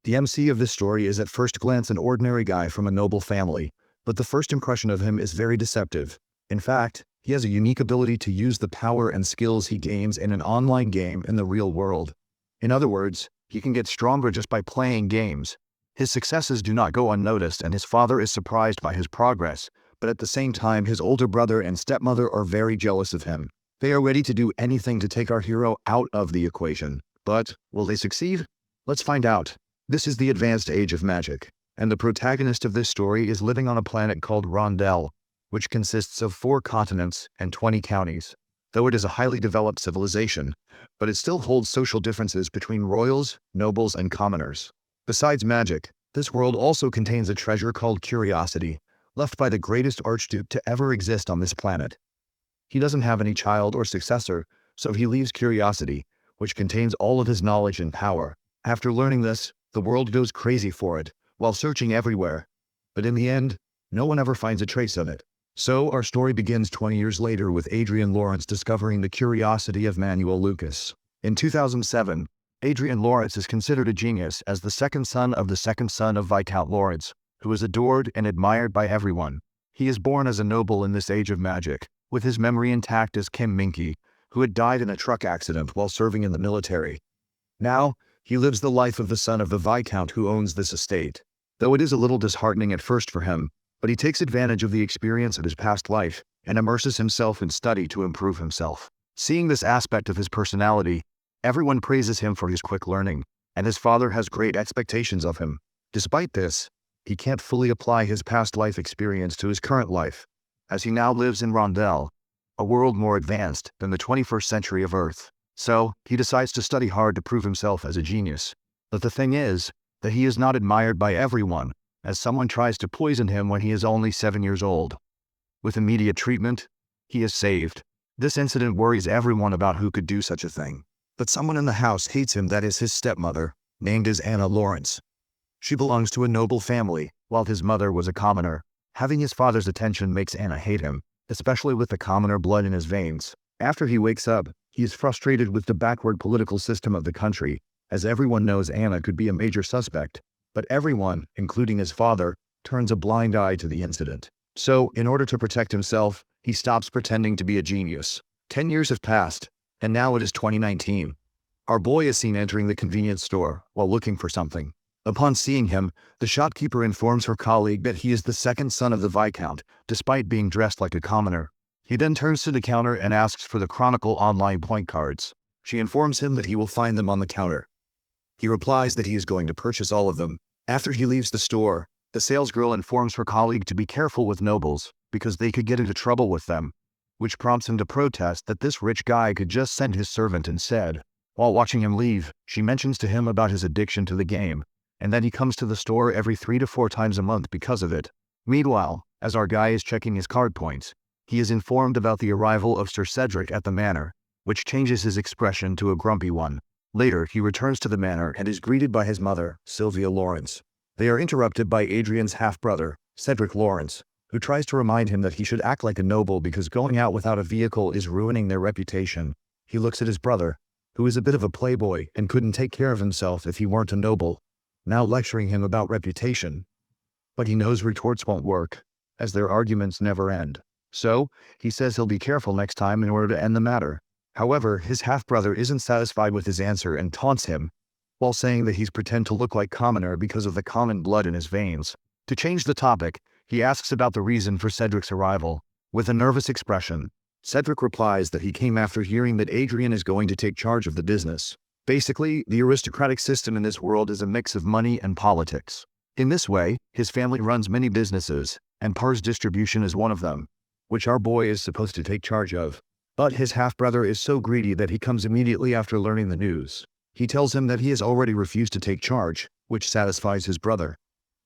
The MC of this story is at first glance an ordinary guy from a noble family, but the first impression of him is very deceptive. In fact, he has a unique ability to use the power and skills he gains in an online game in the real world. In other words, he can get stronger just by playing games. His successes do not go unnoticed, and his father is surprised by his progress, but at the same time his older brother and stepmother are very jealous of him. They are ready to do anything to take our hero out of the equation. But will they succeed? Let's find out. This is the advanced age of magic, and the protagonist of this story is living on a planet called Rondell, which consists of 4 continents and 20 counties. Though it is a highly developed civilization, but it still holds social differences between royals, nobles, and commoners. Besides magic, this world also contains a treasure called curiosity, left by the greatest archduke to ever exist on this planet. He doesn't have any child or successor, so he leaves curiosity, which contains all of his knowledge and power. After learning this, the world goes crazy for it, while searching everywhere. But in the end, no one ever finds a trace of it. So our story begins 20 years later with Adrian Lawrence discovering the curiosity of Manuel Lucas. In 2007, Adrian Lawrence is considered a genius as the second son of Viscount Lawrence, who is adored and admired by everyone. He is born as a noble in this age of magic, with his memory intact as Kim Minky, who had died in a truck accident while serving in the military. Now, he lives the life of the son of the Viscount who owns this estate. Though it is a little disheartening at first for him, but he takes advantage of the experience of his past life and immerses himself in study to improve himself. Seeing this aspect of his personality, everyone praises him for his quick learning, and his father has great expectations of him. Despite this, he can't fully apply his past life experience to his current life, as he now lives in Rondell, a world more advanced than the 21st century of Earth. So, he decides to study hard to prove himself as a genius. But the thing is, that he is not admired by everyone, as someone tries to poison him when he is only 7 years old. With immediate treatment, he is saved. This incident worries everyone about who could do such a thing. But someone in the house hates him, that is his stepmother, named as Anna Lawrence. She belongs to a noble family, while his mother was a commoner. Having his father's attention makes Anna hate him, especially with the commoner blood in his veins. After he wakes up, he is frustrated with the backward political system of the country, as everyone knows Anna could be a major suspect, but everyone, including his father, turns a blind eye to the incident. So, in order to protect himself, he stops pretending to be a genius. 10 years have passed, and now it is 2019. Our boy is seen entering the convenience store while looking for something. Upon seeing him, the shopkeeper informs her colleague that he is the second son of the Viscount, despite being dressed like a commoner. He then turns to the counter and asks for the Chronicle online point cards. She informs him that he will find them on the counter. He replies that he is going to purchase all of them. After he leaves the store, the salesgirl informs her colleague to be careful with nobles, because they could get into trouble with them, which prompts him to protest that this rich guy could just send his servant instead. While watching him leave, she mentions to him about his addiction to the game, and that he comes to the store every 3 to 4 times a month because of it. Meanwhile, as our guy is checking his card points, he is informed about the arrival of Sir Cedric at the manor, which changes his expression to a grumpy one. Later, he returns to the manor and is greeted by his mother, Sylvia Lawrence. They are interrupted by Adrian's half-brother, Cedric Lawrence, who tries to remind him that he should act like a noble because going out without a vehicle is ruining their reputation. He looks at his brother, who is a bit of a playboy and couldn't take care of himself if he weren't a noble, now lecturing him about reputation. But he knows retorts won't work, as their arguments never end. So, he says he'll be careful next time in order to end the matter. However, his half-brother isn't satisfied with his answer and taunts him, while saying that he's pretend to look like commoner because of the common blood in his veins. To change the topic, he asks about the reason for Cedric's arrival. With a nervous expression, Cedric replies that he came after hearing that Adrian is going to take charge of the business. Basically, the aristocratic system in this world is a mix of money and politics. In this way, his family runs many businesses, and Pars Distribution is one of them, which our boy is supposed to take charge of. But his half-brother is so greedy that he comes immediately after learning the news. He tells him that he has already refused to take charge, which satisfies his brother.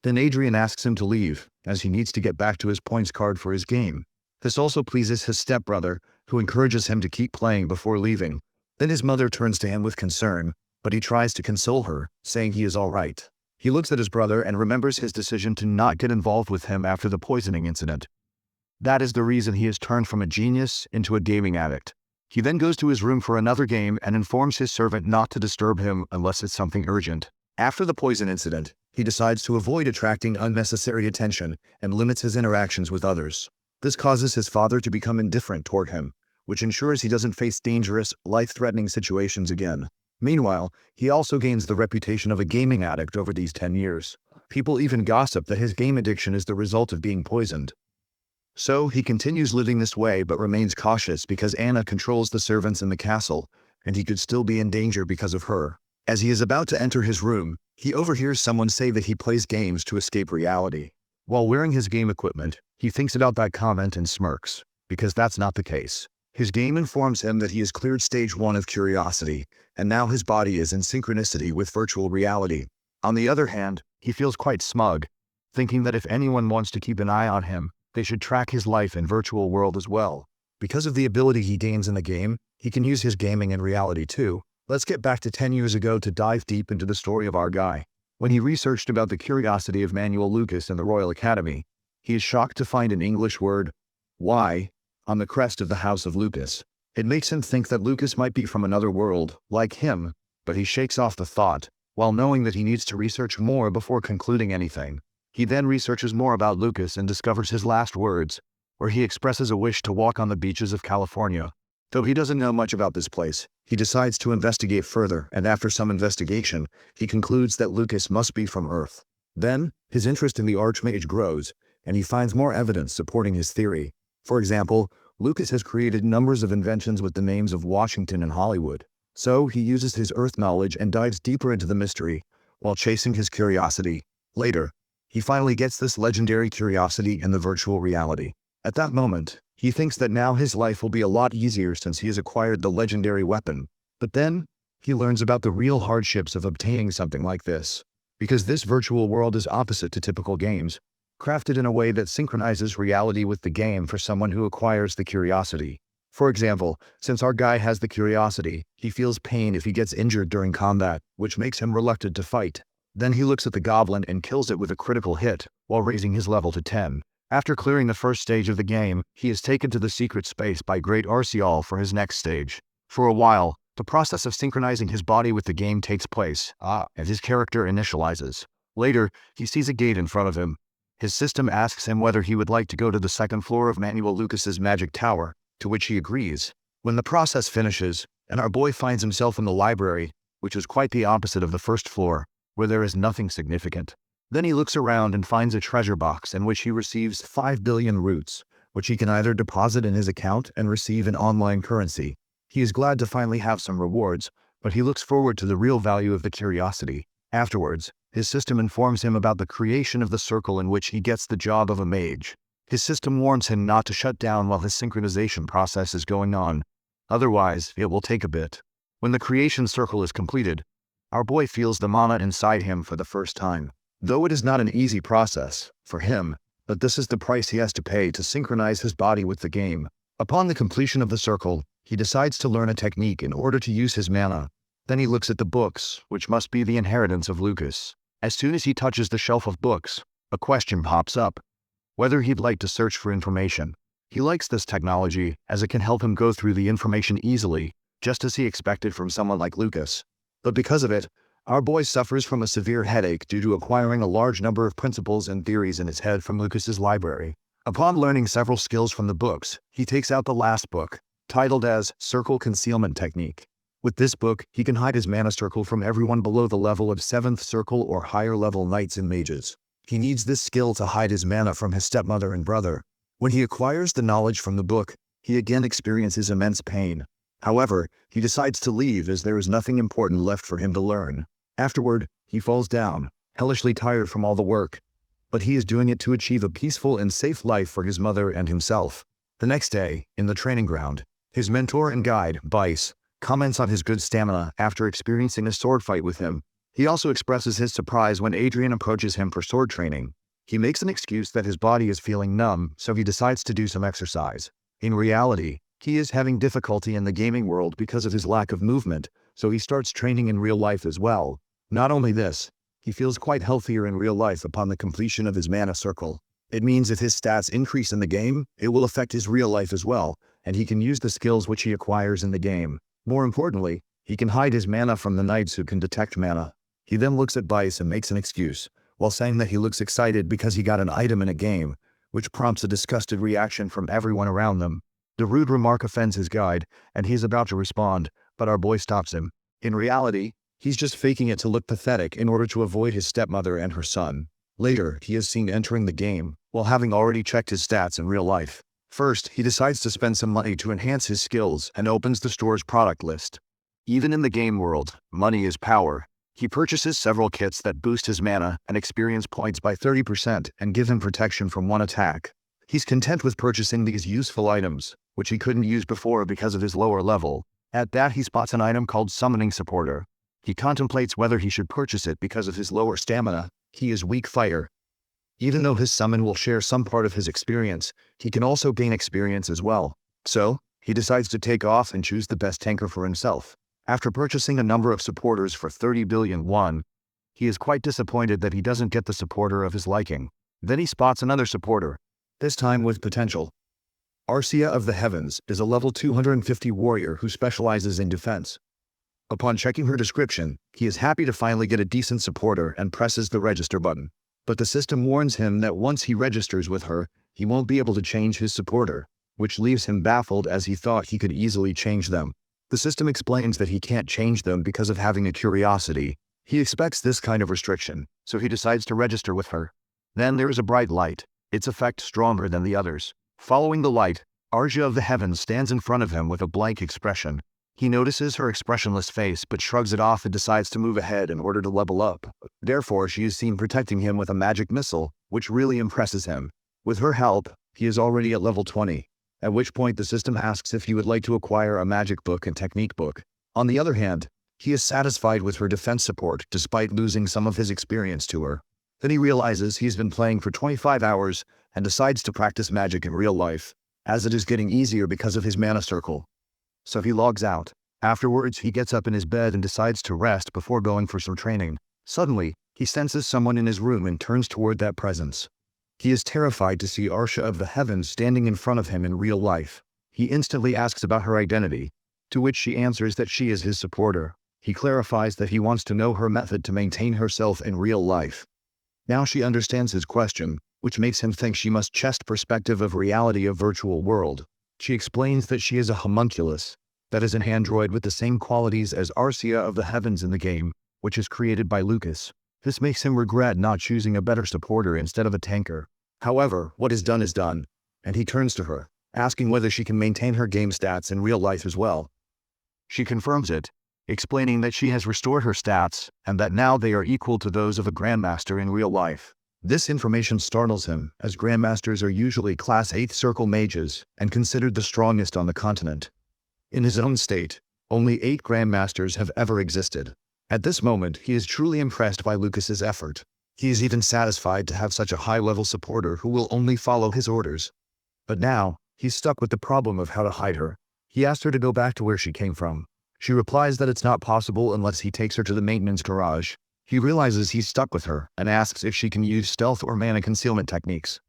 Then Adrian asks him to leave, as he needs to get back to his points card for his game. This also pleases his stepbrother, who encourages him to keep playing before leaving. Then his mother turns to him with concern, but he tries to console her, saying he is all right. He looks at his brother and remembers his decision to not get involved with him after the poisoning incident. That is the reason he has turned from a genius into a gaming addict. He then goes to his room for another game and informs his servant not to disturb him unless it's something urgent. After the poison incident, he decides to avoid attracting unnecessary attention and limits his interactions with others. This causes his father to become indifferent toward him, which ensures he doesn't face dangerous, life-threatening situations again. Meanwhile, he also gains the reputation of a gaming addict over these 10 years. People even gossip that his game addiction is the result of being poisoned. So he continues living this way but remains cautious because Anna controls the servants in the castle, and he could still be in danger because of her. As he is about to enter his room, he overhears someone say that he plays games to escape reality. While wearing his game equipment, he thinks about that comment and smirks, because that's not the case. His game informs him that he has cleared stage 1 of curiosity, and now his body is in synchronicity with virtual reality. On the other hand, he feels quite smug, thinking that if anyone wants to keep an eye on him, they should track his life in virtual world as well. Because of the ability he gains in the game, he can use his gaming in reality too. Let's get back to 10 years ago to dive deep into the story of our guy. When he researched about the curiosity of Manuel Lucas in the Royal Academy, he is shocked to find an English word, "Y," on the crest of the House of Lucas. It makes him think that Lucas might be from another world, like him, but he shakes off the thought, while knowing that he needs to research more before concluding anything. He then researches more about Lucas and discovers his last words, where he expresses a wish to walk on the beaches of California. Though he doesn't know much about this place, he decides to investigate further, and after some investigation, he concludes that Lucas must be from Earth. Then, his interest in the Archmage grows, and he finds more evidence supporting his theory. For example, Lucas has created numbers of inventions with the names of Washington and Hollywood. So he uses his Earth knowledge and dives deeper into the mystery, while chasing his curiosity. Later, he finally gets this legendary curiosity in the virtual reality. At that moment, he thinks that now his life will be a lot easier since he has acquired the legendary weapon. But then, he learns about the real hardships of obtaining something like this. Because this virtual world is opposite to typical games, crafted in a way that synchronizes reality with the game for someone who acquires the curiosity. For example, since our guy has the curiosity, he feels pain if he gets injured during combat, which makes him reluctant to fight. Then he looks at the goblin and kills it with a critical hit, while raising his level to 10. After clearing the first stage of the game, he is taken to the secret space by Great Arceal for his next stage. For a while, the process of synchronizing his body with the game takes place, and his character initializes. Later, he sees a gate in front of him. His system asks him whether he would like to go to the second floor of Manuel Lucas's magic tower, to which he agrees. When the process finishes, and our boy finds himself in the library, which is quite the opposite of the first floor, where there is nothing significant. Then he looks around and finds a treasure box in which he receives 5 billion roots, which he can either deposit in his account and receive in online currency. He is glad to finally have some rewards, but he looks forward to the real value of the curiosity. Afterwards, his system informs him about the creation of the circle in which he gets the job of a mage. His system warns him not to shut down while his synchronization process is going on. Otherwise, it will take a bit. When the creation circle is completed, our boy feels the mana inside him for the first time. Though it is not an easy process for him, but this is the price he has to pay to synchronize his body with the game. Upon the completion of the circle, he decides to learn a technique in order to use his mana. Then he looks at the books, which must be the inheritance of Lucas. As soon as he touches the shelf of books, a question pops up: whether he'd like to search for information. He likes this technology as it can help him go through the information easily, just as he expected from someone like Lucas. But because of it, our boy suffers from a severe headache due to acquiring a large number of principles and theories in his head from Lucas's library. Upon learning several skills from the books, he takes out the last book, titled as Circle Concealment Technique. With this book, he can hide his mana circle from everyone below the level of 7th circle or higher level knights and mages. He needs this skill to hide his mana from his stepmother and brother. When he acquires the knowledge from the book, he again experiences immense pain. However, he decides to leave as there is nothing important left for him to learn. Afterward, he falls down, hellishly tired from all the work. But he is doing it to achieve a peaceful and safe life for his mother and himself. The next day, in the training ground, his mentor and guide, Bice, comments on his good stamina after experiencing a sword fight with him. He also expresses his surprise when Adrian approaches him for sword training. He makes an excuse that his body is feeling numb, so he decides to do some exercise. In reality, he is having difficulty in the gaming world because of his lack of movement, so he starts training in real life as well. Not only this, he feels quite healthier in real life upon the completion of his mana circle. It means if his stats increase in the game, it will affect his real life as well, and he can use the skills which he acquires in the game. More importantly, he can hide his mana from the knights who can detect mana. He then looks at Vice and makes an excuse, while saying that he looks excited because he got an item in a game, which prompts a disgusted reaction from everyone around them. The rude remark offends his guide, and he's about to respond, but our boy stops him. In reality, he's just faking it to look pathetic in order to avoid his stepmother and her son. Later, he is seen entering the game, while having already checked his stats in real life. First, he decides to spend some money to enhance his skills and opens the store's product list. Even in the game world, money is power. He purchases several kits that boost his mana and experience points by 30% and give him protection from one attack. He's content with purchasing these useful items, which he couldn't use before because of his lower level. At that, he spots an item called Summoning Supporter. He contemplates whether he should purchase it because of his lower stamina. He is weak fire. Even though his summon will share some part of his experience, he can also gain experience as well. So, he decides to take off and choose the best tanker for himself. After purchasing a number of supporters for 30 billion won, he is quite disappointed that he doesn't get the supporter of his liking. Then he spots another supporter, this time with potential. Arcia of the Heavens is a level 250 warrior who specializes in defense. Upon checking her description, he is happy to finally get a decent supporter and presses the register button. But the system warns him that once he registers with her, he won't be able to change his supporter, which leaves him baffled as he thought he could easily change them. The system explains that he can't change them because of having a curiosity. He expects this kind of restriction, so he decides to register with her. Then there is a bright light, its effect stronger than the others. Following the light, Arcia of the Heavens stands in front of him with a blank expression. He notices her expressionless face but shrugs it off and decides to move ahead in order to level up. Therefore, she is seen protecting him with a magic missile, which really impresses him. With her help, he is already at level 20, at which point the system asks if he would like to acquire a magic book and technique book. On the other hand, he is satisfied with her defense support despite losing some of his experience to her. Then he realizes he's been playing for 25 hours and decides to practice magic in real life, as it is getting easier because of his mana circle. So he logs out. Afterwards, he gets up in his bed and decides to rest before going for some training. Suddenly, he senses someone in his room and turns toward that presence. He is terrified to see Arcia of the Heavens standing in front of him in real life. He instantly asks about her identity, to which she answers that she is his supporter. He clarifies that he wants to know her method to maintain herself in real life. Now she understands his question, which makes him think she must chest perspective of reality of virtual world. She explains that she is a homunculus, that is an android with the same qualities as Arcia of the Heavens in the game, which is created by Lucas. This makes him regret not choosing a better supporter instead of a tanker. However, what is done, and he turns to her, asking whether she can maintain her game stats in real life as well. She confirms it, explaining that she has restored her stats and that now they are equal to those of a Grandmaster in real life. This information startles him, as Grandmasters are usually Class 8 Circle Mages and considered the strongest on the continent. In his own state, only 8 Grandmasters have ever existed. At this moment, he is truly impressed by Lucas's effort. He is even satisfied to have such a high-level supporter who will only follow his orders. But now, he's stuck with the problem of how to hide her. He asked her to go back to where she came from. She replies that it's not possible unless he takes her to the maintenance garage. He realizes he's stuck with her and asks if she can use stealth or mana concealment techniques.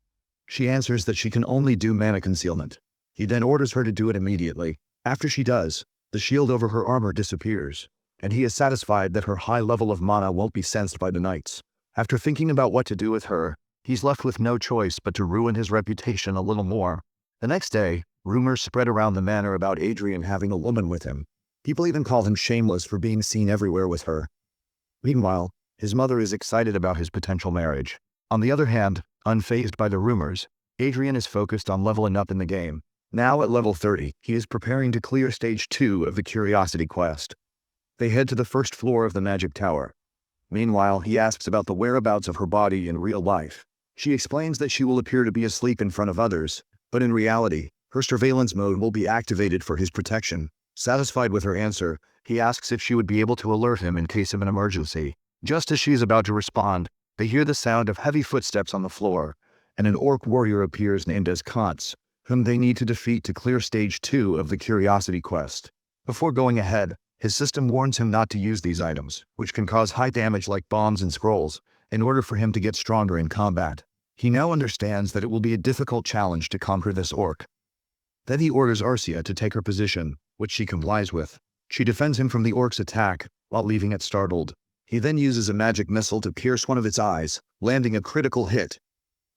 She answers that she can only do mana concealment. He then orders her to do it immediately. After she does, the shield over her armor disappears, and he is satisfied that her high level of mana won't be sensed by the knights. After thinking about what to do with her, he's left with no choice but to ruin his reputation a little more. The next day, rumors spread around the manor about Adrian having a woman with him. People even call him shameless for being seen everywhere with her. Meanwhile, his mother is excited about his potential marriage. On the other hand, unfazed by the rumors, Adrian is focused on leveling up in the game. Now at level 30, he is preparing to clear stage 2 of the Curiosity quest. They head to the first floor of the Magic Tower. Meanwhile, he asks about the whereabouts of her body in real life. She explains that she will appear to be asleep in front of others, but in reality, her surveillance mode will be activated for his protection. Satisfied with her answer, he asks if she would be able to alert him in case of an emergency. Just as she is about to respond, they hear the sound of heavy footsteps on the floor, and an orc warrior appears named as Kantz, whom they need to defeat to clear stage 2 of the Curiosity quest. Before going ahead, his system warns him not to use these items, which can cause high damage like bombs and scrolls, in order for him to get stronger in combat. He now understands that it will be a difficult challenge to conquer this orc. Then he orders Arcia to take her position, which she complies with. She defends him from the orc's attack, while leaving it startled. He then uses a magic missile to pierce one of its eyes, landing a critical hit.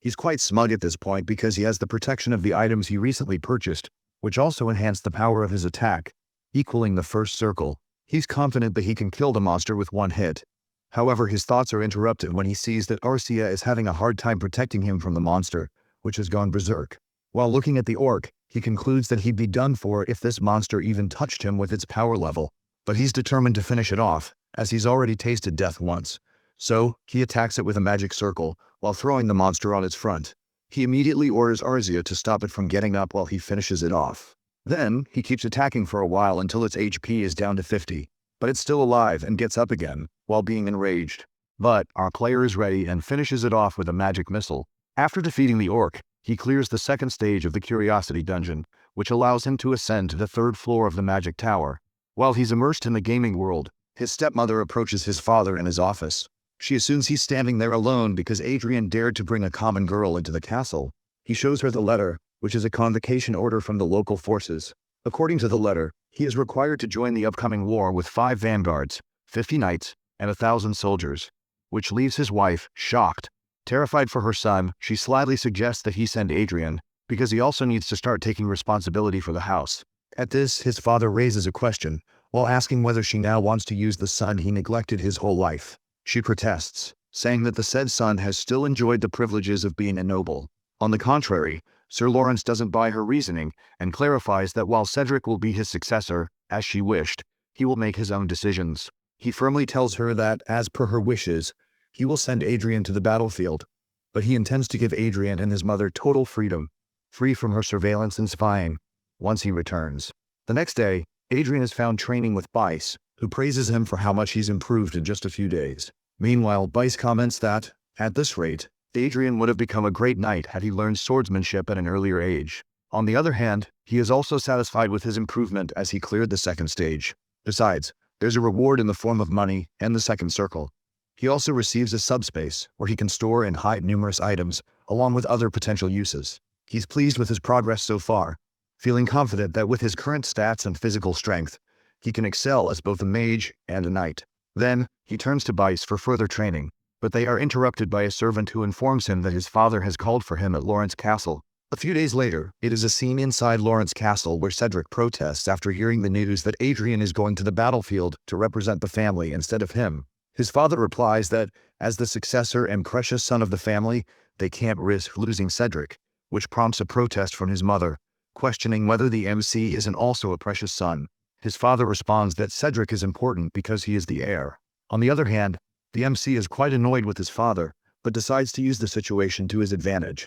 He's quite smug at this point because he has the protection of the items he recently purchased, which also enhance the power of his attack, equaling the first circle. He's confident that he can kill the monster with one hit. However, his thoughts are interrupted when he sees that Arcia is having a hard time protecting him from the monster, which has gone berserk. While looking at the orc, he concludes that he'd be done for if this monster even touched him with its power level. But he's determined to finish it off, as he's already tasted death once. So, he attacks it with a magic circle, while throwing the monster on its front. He immediately orders Arcia to stop it from getting up while he finishes it off. Then, he keeps attacking for a while until its HP is down to 50. But it's still alive and gets up again, while being enraged. But our player is ready and finishes it off with a magic missile. After defeating the orc, he clears the second stage of the Curiosity Dungeon, which allows him to ascend to the third floor of the Magic Tower. While he's immersed in the gaming world, his stepmother approaches his father in his office. She assumes he's standing there alone because Adrian dared to bring a common girl into the castle. He shows her the letter, which is a convocation order from the local forces. According to the letter, he is required to join the upcoming war with 5 vanguards, 50 knights, and 1,000 soldiers, which leaves his wife shocked. Terrified for her son, she slyly suggests that he send Adrian, because he also needs to start taking responsibility for the house. At this, his father raises a question, while asking whether she now wants to use the son he neglected his whole life. She protests, saying that the said son has still enjoyed the privileges of being a noble. On the contrary, Sir Lawrence doesn't buy her reasoning and clarifies that while Cedric will be his successor, as she wished, he will make his own decisions. He firmly tells her that, as per her wishes, he will send Adrian to the battlefield, but he intends to give Adrian and his mother total freedom, free from her surveillance and spying, once he returns. The next day, Adrian is found training with Bice, who praises him for how much he's improved in just a few days. Meanwhile, Bice comments that, at this rate, Adrian would have become a great knight had he learned swordsmanship at an earlier age. On the other hand, he is also satisfied with his improvement as he cleared the second stage. Besides, there's a reward in the form of money and the second circle. He also receives a subspace, where he can store and hide numerous items, along with other potential uses. He's pleased with his progress so far, feeling confident that with his current stats and physical strength, he can excel as both a mage and a knight. Then, he turns to Bice for further training, but they are interrupted by a servant who informs him that his father has called for him at Lawrence Castle. A few days later, it is a scene inside Lawrence Castle where Cedric protests after hearing the news that Adrian is going to the battlefield to represent the family instead of him. His father replies that, as the successor and precious son of the family, they can't risk losing Cedric, which prompts a protest from his mother, questioning whether the MC isn't also a precious son. His father responds that Cedric is important because he is the heir. On the other hand, the MC is quite annoyed with his father, but decides to use the situation to his advantage.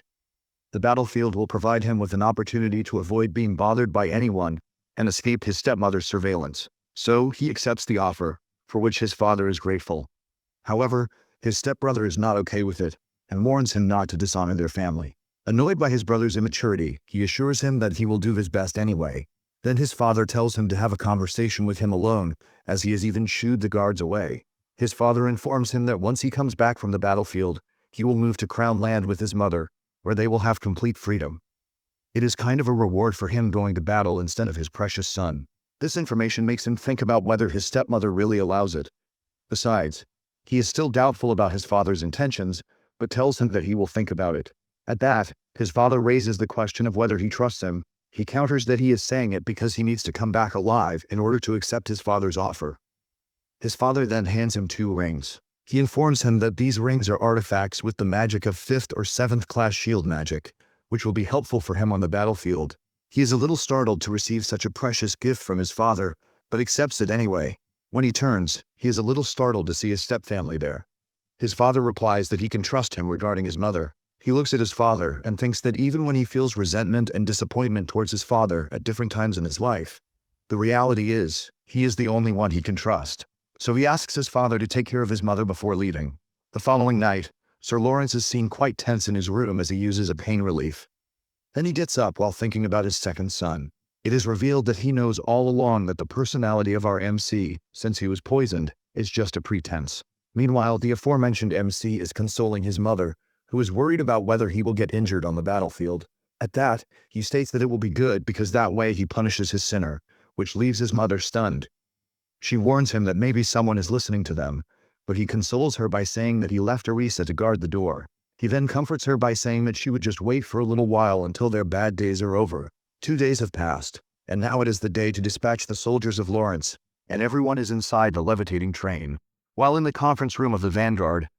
The battlefield will provide him with an opportunity to avoid being bothered by anyone and escape his stepmother's surveillance. So he accepts the offer, for which his father is grateful. However, his stepbrother is not okay with it, and warns him not to dishonor their family. Annoyed by his brother's immaturity, he assures him that he will do his best anyway. Then his father tells him to have a conversation with him alone, as he has even shooed the guards away. His father informs him that once he comes back from the battlefield, he will move to Crown Land with his mother, where they will have complete freedom. It is kind of a reward for him going to battle instead of his precious son. This information makes him think about whether his stepmother really allows it. Besides, he is still doubtful about his father's intentions, but tells him that he will think about it. At that, his father raises the question of whether he trusts him. He counters that he is saying it because he needs to come back alive in order to accept his father's offer. His father then hands him 2 rings. He informs him that these rings are artifacts with the magic of 5th or 7th class shield magic, which will be helpful for him on the battlefield. He is a little startled to receive such a precious gift from his father, but accepts it anyway. When he turns, he is a little startled to see his stepfamily there. His father replies that he can trust him regarding his mother. He looks at his father and thinks that even when he feels resentment and disappointment towards his father at different times in his life, the reality is, he is the only one he can trust. So he asks his father to take care of his mother before leaving. The following night, Sir Lawrence is seen quite tense in his room as he uses a pain relief. Then he gets up while thinking about his second son. It is revealed that he knows all along that the personality of our MC, since he was poisoned, is just a pretense. Meanwhile, the aforementioned MC is consoling his mother, who is worried about whether he will get injured on the battlefield. At that, he states that it will be good because that way he punishes his sinner, which leaves his mother stunned. She warns him that maybe someone is listening to them, but he consoles her by saying that he left Arisa to guard the door. He then comforts her by saying that she would just wait for a little while until their bad days are over. 2 days have passed, and now it is the day to dispatch the soldiers of Lawrence, and everyone is inside the levitating train. While in the conference room of the Vanguard,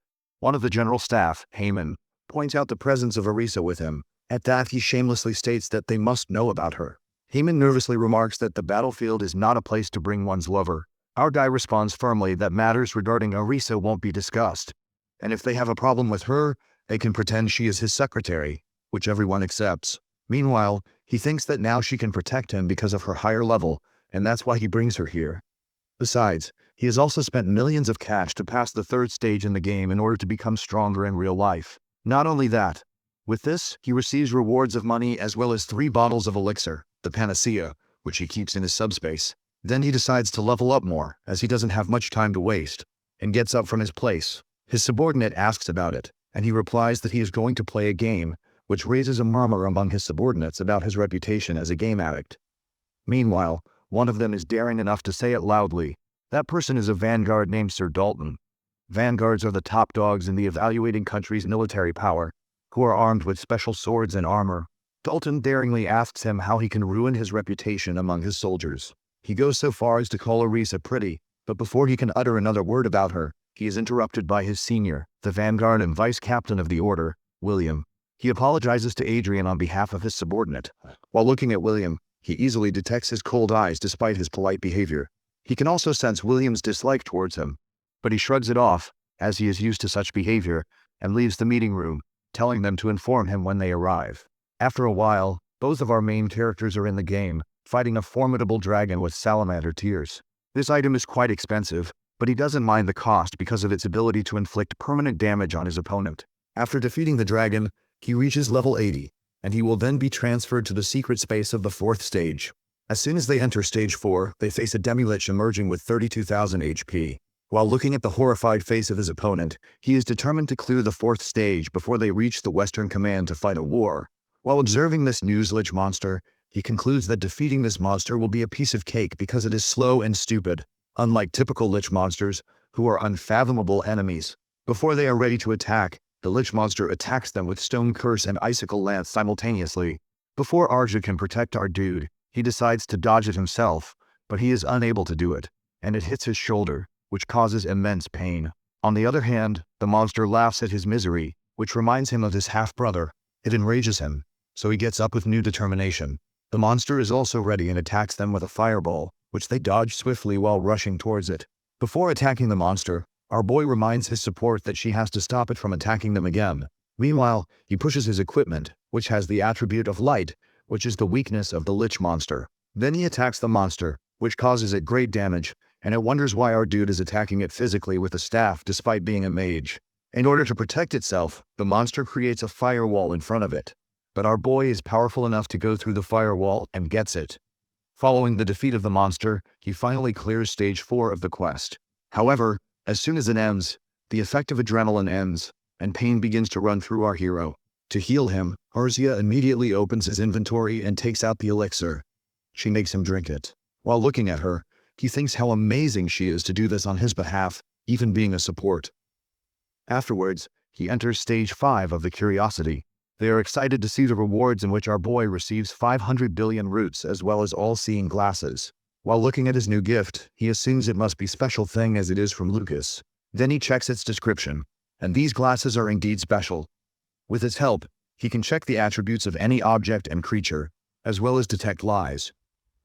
one of the general staff, Heyman, points out the presence of Arisa with him. At that, he shamelessly states that they must know about her. Heyman nervously remarks that the battlefield is not a place to bring one's lover. Our guy responds firmly that matters regarding Arisa won't be discussed, and if they have a problem with her, they can pretend she is his secretary, which everyone accepts. Meanwhile, he thinks that now she can protect him because of her higher level, and that's why he brings her here. Besides, he has also spent millions of cash to pass the 3rd stage in the game in order to become stronger in real life. Not only that, with this, he receives rewards of money as well as 3 bottles of elixir, the panacea, which he keeps in his subspace. Then he decides to level up more, as he doesn't have much time to waste, and gets up from his place. His subordinate asks about it, and he replies that he is going to play a game, which raises a murmur among his subordinates about his reputation as a game addict. Meanwhile, one of them is daring enough to say it loudly. That person is a vanguard named Sir Dalton. Vanguards are the top dogs in the evaluating country's military power, who are armed with special swords and armor. Dalton daringly asks him how he can ruin his reputation among his soldiers. He goes so far as to call Arisa pretty, but before he can utter another word about her, he is interrupted by his senior, the Vanguard and Vice Captain of the Order, William. He apologizes to Adrian on behalf of his subordinate. While looking at William, he easily detects his cold eyes despite his polite behavior. He can also sense William's dislike towards him, but he shrugs it off, as he is used to such behavior, and leaves the meeting room, telling them to inform him when they arrive. After a while, both of our main characters are in the game, fighting a formidable dragon with salamander tears. This item is quite expensive, but he doesn't mind the cost because of its ability to inflict permanent damage on his opponent. After defeating the dragon, he reaches level 80, and he will then be transferred to the secret space of the 4th stage. As soon as they enter stage 4, they face a demi-lich emerging with 32,000 HP. While looking at the horrified face of his opponent, he is determined to clear the 4th stage before they reach the Western Command to fight a war. While observing this lich monster, he concludes that defeating this monster will be a piece of cake because it is slow and stupid, unlike typical lich monsters, who are unfathomable enemies. Before they are ready to attack, the lich monster attacks them with Stone Curse and Icicle Lance simultaneously. Before Arja can protect our dude, he decides to dodge it himself, but he is unable to do it, and it hits his shoulder, which causes immense pain. On the other hand, the monster laughs at his misery, which reminds him of his half-brother. It enrages him, so he gets up with new determination. The monster is also ready and attacks them with a fireball, which they dodge swiftly while rushing towards it. Before attacking the monster, our boy reminds his support that she has to stop it from attacking them again. Meanwhile, he pushes his equipment, which has the attribute of light, which is the weakness of the lich monster. Then he attacks the monster, which causes it great damage, and it wonders why our dude is attacking it physically with a staff despite being a mage. In order to protect itself, the monster creates a firewall in front of it. But our boy is powerful enough to go through the firewall and gets it. Following the defeat of the monster, he finally clears stage 4 of the quest. However, as soon as it ends, the effect of adrenaline ends, and pain begins to run through our hero. To heal him, Arzia immediately opens his inventory and takes out the elixir. She makes him drink it. While looking at her, he thinks how amazing she is to do this on his behalf, even being a support. Afterwards, he enters stage 5 of the Curiosity. They are excited to see the rewards in which our boy receives 500 billion roots as well as all-seeing glasses. While looking at his new gift, he assumes it must be special thing as it is from Lucas. Then he checks its description, and these glasses are indeed special. With its help, he can check the attributes of any object and creature, as well as detect lies.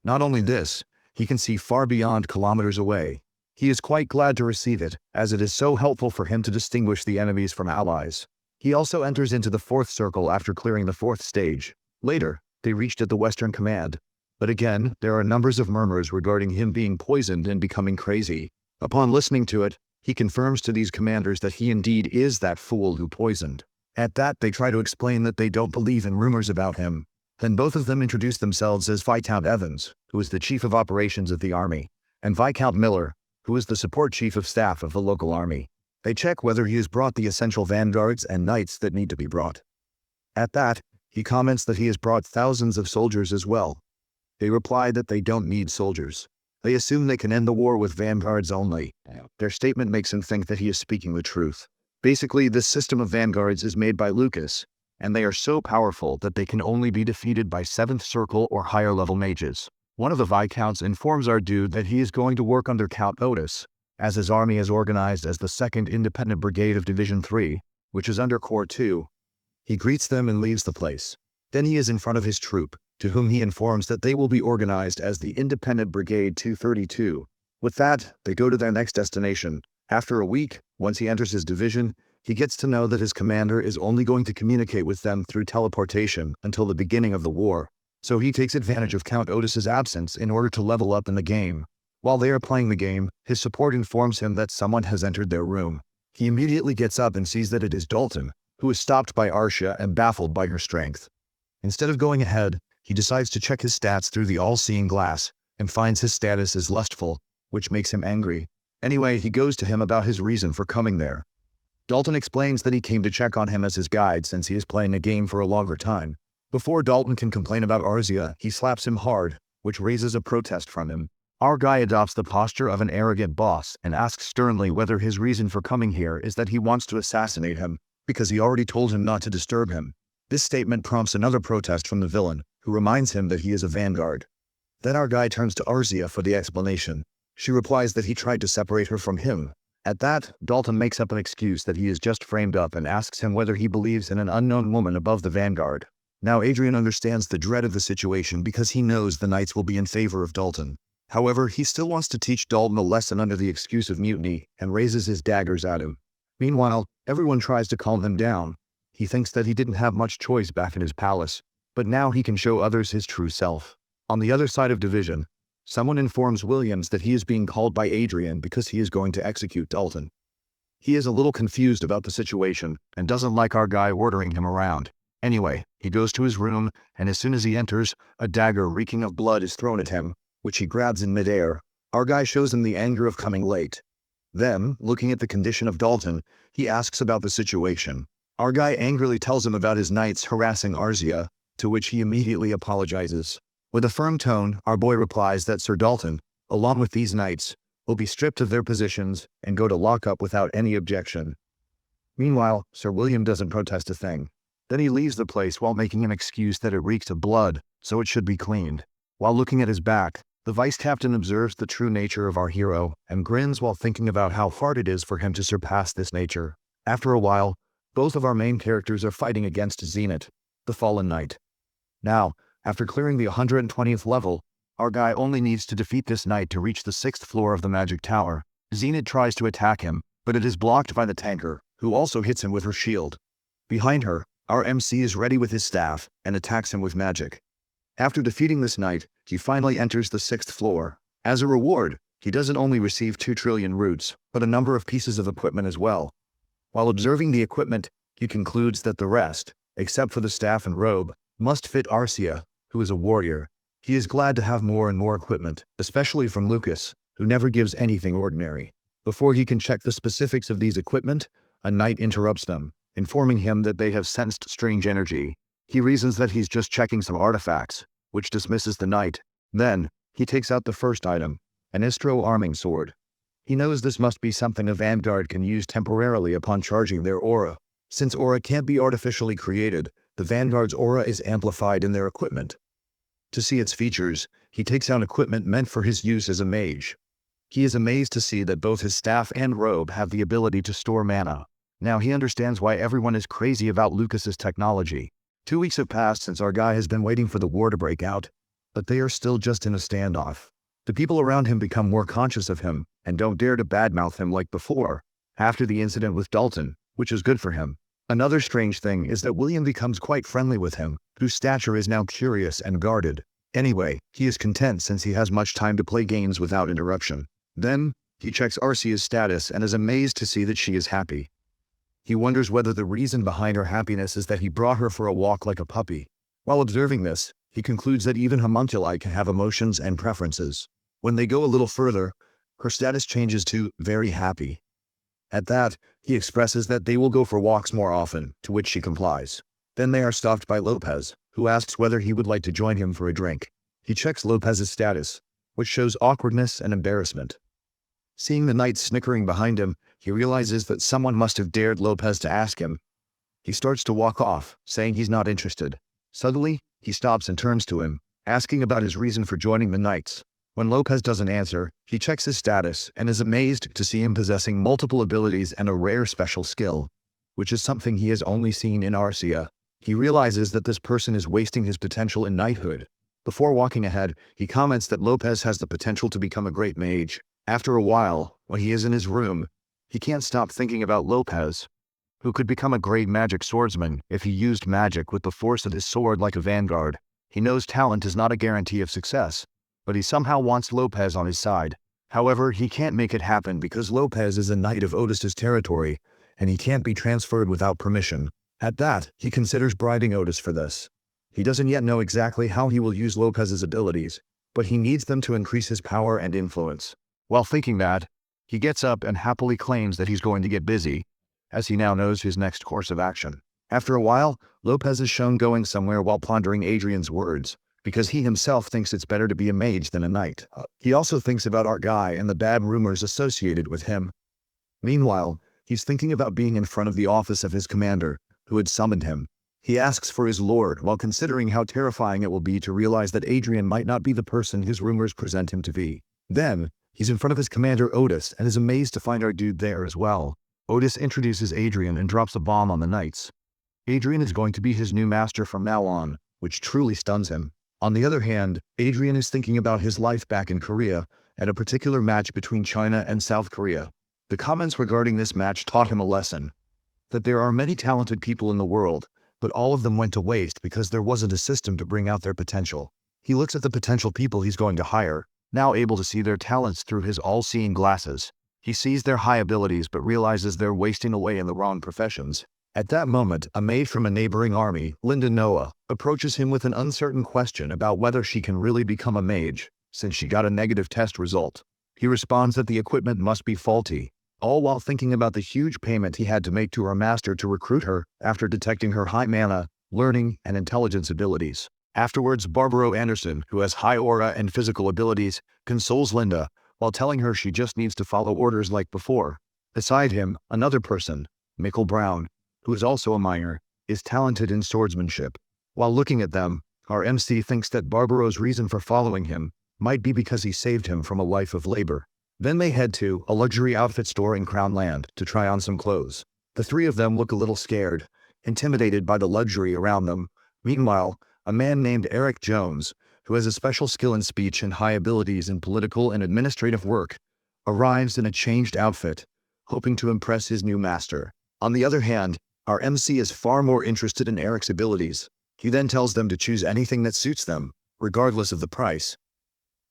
Not only this, he can see far beyond kilometers away. He is quite glad to receive it, as it is so helpful for him to distinguish the enemies from allies. He also enters into the 4th circle after clearing the 4th stage. Later, they reached at the Western Command. But again, there are numbers of murmurs regarding him being poisoned and becoming crazy. Upon listening to it, he confirms to these commanders that he indeed is that fool who poisoned. At that, they try to explain that they don't believe in rumors about him. Then both of them introduce themselves as Viscount Evans, who is the chief of operations of the army, and Viscount Miller, who is the support chief of staff of the local army. They check whether he has brought the essential vanguards and knights that need to be brought. At that, he comments that he has brought thousands of soldiers as well. They reply that they don't need soldiers. They assume they can end the war with vanguards only. Their statement makes him think that he is speaking the truth. Basically, this system of vanguards is made by Lucas, and they are so powerful that they can only be defeated by 7th Circle or higher level mages. One of the Viscounts informs our dude that he is going to work under Count Otis, as his army is organized as the 2nd Independent Brigade of Division 3, which is under Corps 2. He greets them and leaves the place. Then he is in front of his troop, to whom he informs that they will be organized as the Independent Brigade 232. With that, they go to their next destination. After a week, once he enters his division, he gets to know that his commander is only going to communicate with them through teleportation until the beginning of the war. So he takes advantage of Count Otis's absence in order to level up in the game. While they are playing the game, his support informs him that someone has entered their room. He immediately gets up and sees that it is Dalton, who is stopped by Arcia and baffled by her strength. Instead of going ahead, he decides to check his stats through the all-seeing glass and finds his status is lustful, which makes him angry. Anyway, he goes to him about his reason for coming there. Dalton explains that he came to check on him as his guide since he is playing a game for a longer time. Before Dalton can complain about Arcia, he slaps him hard, which raises a protest from him. Our guy adopts the posture of an arrogant boss and asks sternly whether his reason for coming here is that he wants to assassinate him, because he already told him not to disturb him. This statement prompts another protest from the villain, who reminds him that he is a vanguard. Then our guy turns to Arcia for the explanation. She replies that he tried to separate her from him. At that, Dalton makes up an excuse that he is just framed up and asks him whether he believes in an unknown woman above the vanguard. Now Adrian understands the dread of the situation because he knows the knights will be in favor of Dalton. However, he still wants to teach Dalton a lesson under the excuse of mutiny and raises his daggers at him. Meanwhile, everyone tries to calm him down. He thinks that he didn't have much choice back in his palace, but now he can show others his true self. On the other side of division, someone informs Williams that he is being called by Adrian because he is going to execute Dalton. He is a little confused about the situation and doesn't like our guy ordering him around. Anyway, he goes to his room, and as soon as he enters, a dagger reeking of blood is thrown at him, which he grabs in midair. Our guy shows him the anger of coming late. Then, looking at the condition of Dalton, he asks about the situation. Our guy angrily tells him about his knights harassing Arcia, to which he immediately apologizes. With a firm tone, our boy replies that Sir Dalton, along with these knights, will be stripped of their positions and go to lockup without any objection. Meanwhile, Sir William doesn't protest a thing. Then he leaves the place while making an excuse that it reeks of blood, so it should be cleaned. While looking at his back, the vice captain observes the true nature of our hero and grins while thinking about how hard it is for him to surpass this nature. After a while, both of our main characters are fighting against Zenith, the fallen knight. Now, after clearing the 120th level, our guy only needs to defeat this knight to reach the 6th floor of the magic tower. Zenith tries to attack him, but it is blocked by the tanker, who also hits him with her shield. Behind her, our MC is ready with his staff and attacks him with magic. After defeating this knight, he finally enters the 6th floor. As a reward, he doesn't only receive 2 trillion roots, but a number of pieces of equipment as well. While observing the equipment, he concludes that the rest, except for the staff and robe, must fit Arcia, who is a warrior. He is glad to have more and more equipment, especially from Lucas, who never gives anything ordinary. Before he can check the specifics of these equipment, a knight interrupts them, informing him that they have sensed strange energy. He reasons that he's just checking some artifacts, which dismisses the knight. Then, he takes out the first item, an Istro arming sword. He knows this must be something a vanguard can use temporarily upon charging their aura. Since aura can't be artificially created, the vanguard's aura is amplified in their equipment. To see its features, he takes out equipment meant for his use as a mage. He is amazed to see that both his staff and robe have the ability to store mana. Now he understands why everyone is crazy about Lucas's technology. 2 weeks have passed since our guy has been waiting for the war to break out, but they are still just in a standoff. The people around him become more conscious of him and don't dare to badmouth him like before, after the incident with Dalton, which is good for him. Another strange thing is that William becomes quite friendly with him, whose stature is now curious and guarded. Anyway, he is content since he has much time to play games without interruption. Then, he checks Arcia's status and is amazed to see that she is happy. He wonders whether the reason behind her happiness is that he brought her for a walk like a puppy. While observing this, he concludes that even homunculi can have emotions and preferences. When they go a little further, her status changes to very happy. At that, he expresses that they will go for walks more often, to which she complies. Then they are stopped by Lopez, who asks whether he would like to join him for a drink. He checks Lopez's status. which shows awkwardness and embarrassment. Seeing the knight snickering behind him, he realizes that someone must have dared Lopez to ask him. He starts to walk off, saying he's not interested. Suddenly, he stops and turns to him, asking about his reason for joining the Knights. When Lopez doesn't answer, he checks his status and is amazed to see him possessing multiple abilities and a rare special skill, which is something he has only seen in Arcia. He realizes that this person is wasting his potential in knighthood. Before walking ahead, he comments that Lopez has the potential to become a great mage. After a while, when he is in his room, he can't stop thinking about Lopez, who could become a great magic swordsman if he used magic with the force of his sword like a vanguard. He knows talent is not a guarantee of success, but he somehow wants Lopez on his side. However, he can't make it happen because Lopez is a knight of Otis's territory, and he can't be transferred without permission. At that, he considers bribing Otis for this. He doesn't yet know exactly how he will use Lopez's abilities, but he needs them to increase his power and influence. While thinking that, he gets up and happily claims that he's going to get busy, as he now knows his next course of action. After a while, Lopez is shown going somewhere while pondering Adrian's words, because he himself thinks it's better to be a mage than a knight. He also thinks about our guy and the bad rumors associated with him. Meanwhile, he's thinking about being in front of the office of his commander, who had summoned him. He asks for his lord while considering how terrifying it will be to realize that Adrian might not be the person his rumors present him to be. Then, he's in front of his commander Otis and is amazed to find our dude there as well. Otis introduces Adrian and drops a bomb on the Knights. Adrian is going to be his new master from now on, which truly stuns him. On the other hand, Adrian is thinking about his life back in Korea and a particular match between China and South Korea. The comments regarding this match taught him a lesson, that there are many talented people in the world, but all of them went to waste because there wasn't a system to bring out their potential. He looks at the potential people he's going to hire, now able to see their talents through his all-seeing glasses. He sees their high abilities but realizes they're wasting away in the wrong professions. At that moment, a maid from a neighboring army, Linda Noah, approaches him with an uncertain question about whether she can really become a mage, since she got a negative test result. He responds that the equipment must be faulty, all while thinking about the huge payment he had to make to her master to recruit her after detecting her high mana, learning, and intelligence abilities. Afterwards, Barbaro Anderson, who has high aura and physical abilities, consoles Linda, while telling her she just needs to follow orders like before. Beside him, another person, Michael Brown, who is also a miner, is talented in swordsmanship. While looking at them, our MC thinks that Barbaro's reason for following him might be because he saved him from a life of labor. Then they head to a luxury outfit store in Crown Land to try on some clothes. The three of them look a little scared, intimidated by the luxury around them. Meanwhile, a man named Eric Jones, who has a special skill in speech and high abilities in political and administrative work, arrives in a changed outfit, hoping to impress his new master. On the other hand, our MC is far more interested in Eric's abilities. He then tells them to choose anything that suits them, regardless of the price.